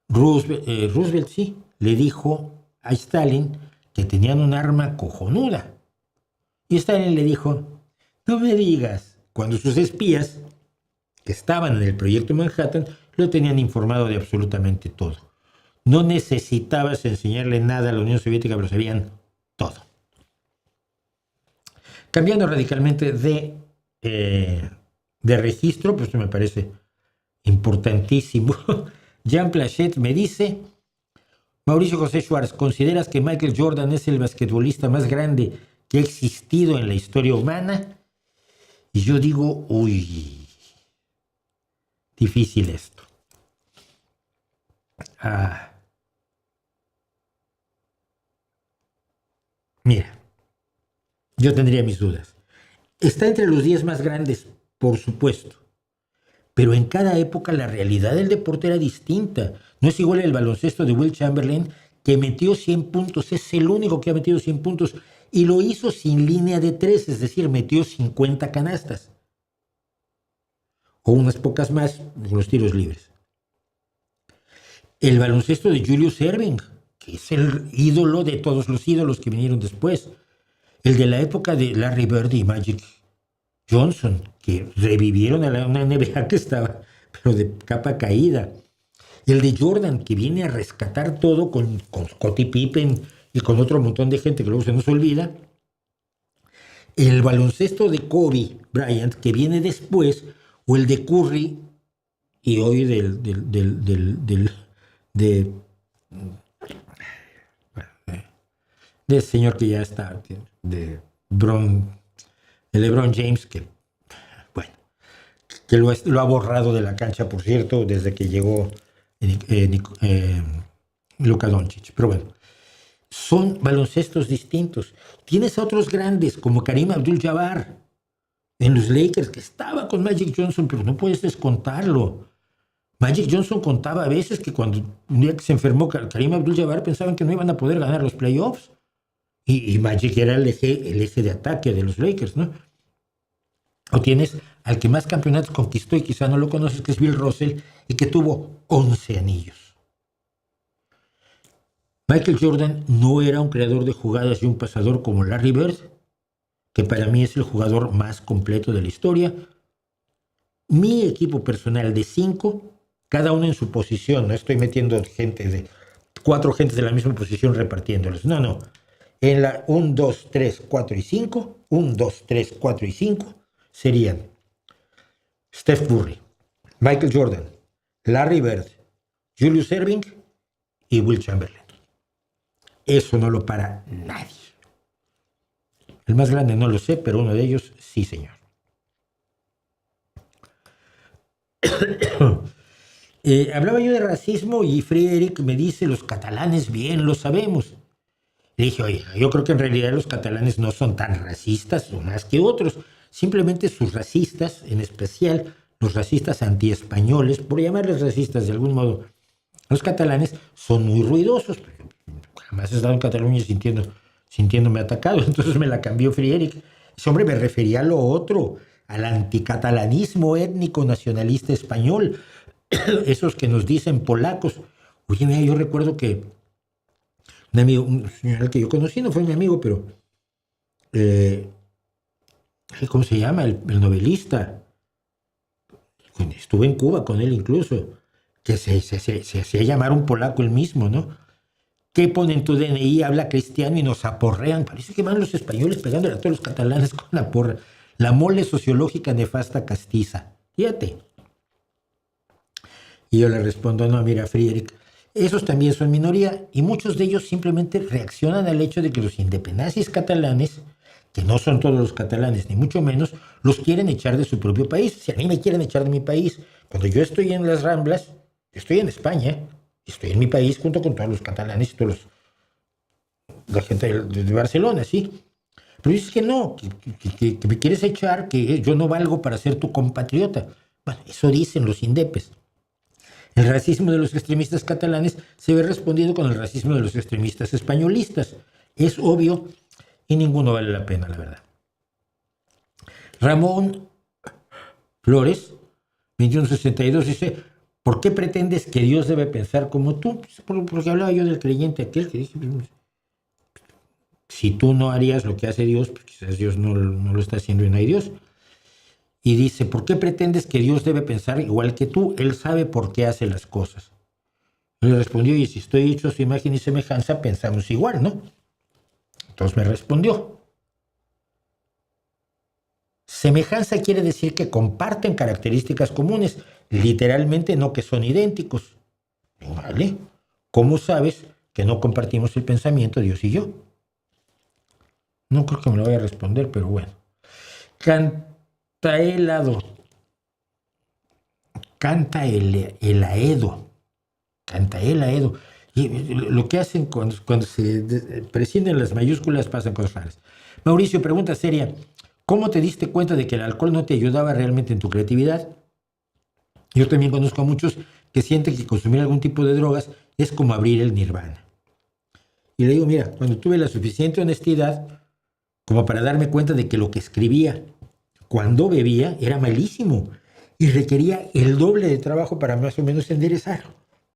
Roosevelt sí, le dijo a Stalin que tenían un arma cojonuda. Y Stalin le dijo, no me digas, cuando sus espías que estaban en el proyecto Manhattan lo tenían informado de absolutamente todo. No necesitabas enseñarle nada a la Unión Soviética, pero sabían todo. Cambiando radicalmente de registro, pues esto me parece importantísimo. Jean Plachette me dice, Mauricio José Schwartz, ¿consideras que Michael Jordan es el basquetbolista más grande que ha existido en la historia humana? Y yo digo, uy, difícil esto. Mira, yo tendría mis dudas. Está entre los 10 más grandes, por supuesto. Pero en cada época la realidad del deporte era distinta. No es igual el baloncesto de Will Chamberlain, que metió 100 puntos. Es el único que ha metido 100 puntos. Y lo hizo sin línea de 3, es decir, metió 50 canastas. O unas pocas más con los tiros libres. El baloncesto de Julius Erving, que es el ídolo de todos los ídolos que vinieron después. El de la época de Larry Bird y Magic Johnson, que revivieron a una NBA que estaba, pero de capa caída. El de Jordan, que viene a rescatar todo con Scottie Pippen y con otro montón de gente que luego se nos olvida. El baloncesto de Kobe Bryant, que viene después, o el de Curry, y hoy del señor que ya está, de LeBron James, que bueno, que lo ha borrado de la cancha, por cierto, desde que llegó Luka Doncic. Pero bueno, son baloncestos distintos. Tienes a otros grandes como Kareem Abdul-Jabbar en los Lakers, que estaba con Magic Johnson, pero no puedes descontarlo. Magic Johnson contaba a veces que cuando un día que se enfermó Kareem Abdul-Jabbar pensaban que no iban a poder ganar los playoffs. Y Magic era el eje de ataque de los Lakers, ¿no? O tienes al que más campeonatos conquistó y quizá no lo conoces, que es Bill Russell, y que tuvo 11 anillos. Michael Jordan no era un creador de jugadas y un pasador como Larry Bird, que para mí es el jugador más completo de la historia. Mi equipo personal de 5, cada uno en su posición, no estoy metiendo 4 gentes de la misma posición repartiéndolos, no. En la 1, 2, 3, 4 y 5, 1, 2, 3, 4 y 5 serían Steph Curry, Michael Jordan, Larry Bird, Julius Erving y Will Chamberlain. Eso no lo para nadie. El más grande no lo sé, pero uno de ellos sí, señor. Hablaba yo de racismo y Friedrich me dice, los catalanes bien lo sabemos. Le dije, oye, yo creo que en realidad los catalanes no son tan racistas o más que otros. Simplemente sus racistas, en especial los racistas antiespañoles, por llamarles racistas de algún modo, los catalanes son muy ruidosos. Jamás he estado en Cataluña sintiéndome atacado, entonces me la cambió Friedrich. Ese hombre me refería a lo otro, al anticatalanismo étnico nacionalista español, esos que nos dicen polacos. Oye, mira, yo recuerdo que un amigo, un señor que yo conocí, no fue mi amigo, pero ¿cómo se llama? El novelista. Estuve en Cuba con él incluso, que se hacía llamar un polaco él mismo, ¿no? ¿Qué pone en tu DNI? Habla cristiano y nos aporrean. Parece que van los españoles pegándole a todos los catalanes con la porra. La mole sociológica nefasta castiza. Fíjate. Y yo le respondo, no, mira, Friedrich, esos también son minoría y muchos de ellos simplemente reaccionan al hecho de que los independizes catalanes, que no son todos los catalanes, ni mucho menos, los quieren echar de su propio país. Si a mí me quieren echar de mi país, cuando yo estoy en las Ramblas, estoy en España, estoy en mi país junto con todos los catalanes y todos la gente de Barcelona, ¿sí? Pero dices que no, que me quieres echar, que yo no valgo para ser tu compatriota. Bueno, eso dicen los indepes. El racismo de los extremistas catalanes se ve respondido con el racismo de los extremistas españolistas. Es obvio y ninguno vale la pena, la verdad. Ramón Flores, 2162, dice, ¿por qué pretendes que Dios debe pensar como tú? Porque hablaba yo del creyente aquel que dije, si tú no harías lo que hace Dios, pues quizás Dios no lo está haciendo y no hay Dios. Y dice, ¿por qué pretendes que Dios debe pensar igual que tú? Él sabe por qué hace las cosas. Le respondió, y si estoy hecho a su imagen y semejanza, pensamos igual, ¿no? Entonces me respondió, semejanza quiere decir que comparten características comunes, literalmente no que son idénticos. ¿Vale? ¿Cómo sabes que no compartimos el pensamiento Dios y yo? No creo que me lo vaya a responder, pero bueno. Canta el Aedo. Y lo que hacen cuando se prescinden las mayúsculas pasan cosas raras. Mauricio, pregunta seria. ¿Cómo te diste cuenta de que el alcohol no te ayudaba realmente en tu creatividad? Yo también conozco a muchos que sienten que consumir algún tipo de drogas es como abrir el nirvana. Y le digo, mira, cuando tuve la suficiente honestidad como para darme cuenta de que lo que escribía cuando bebía era malísimo y requería el doble de trabajo para más o menos enderezar.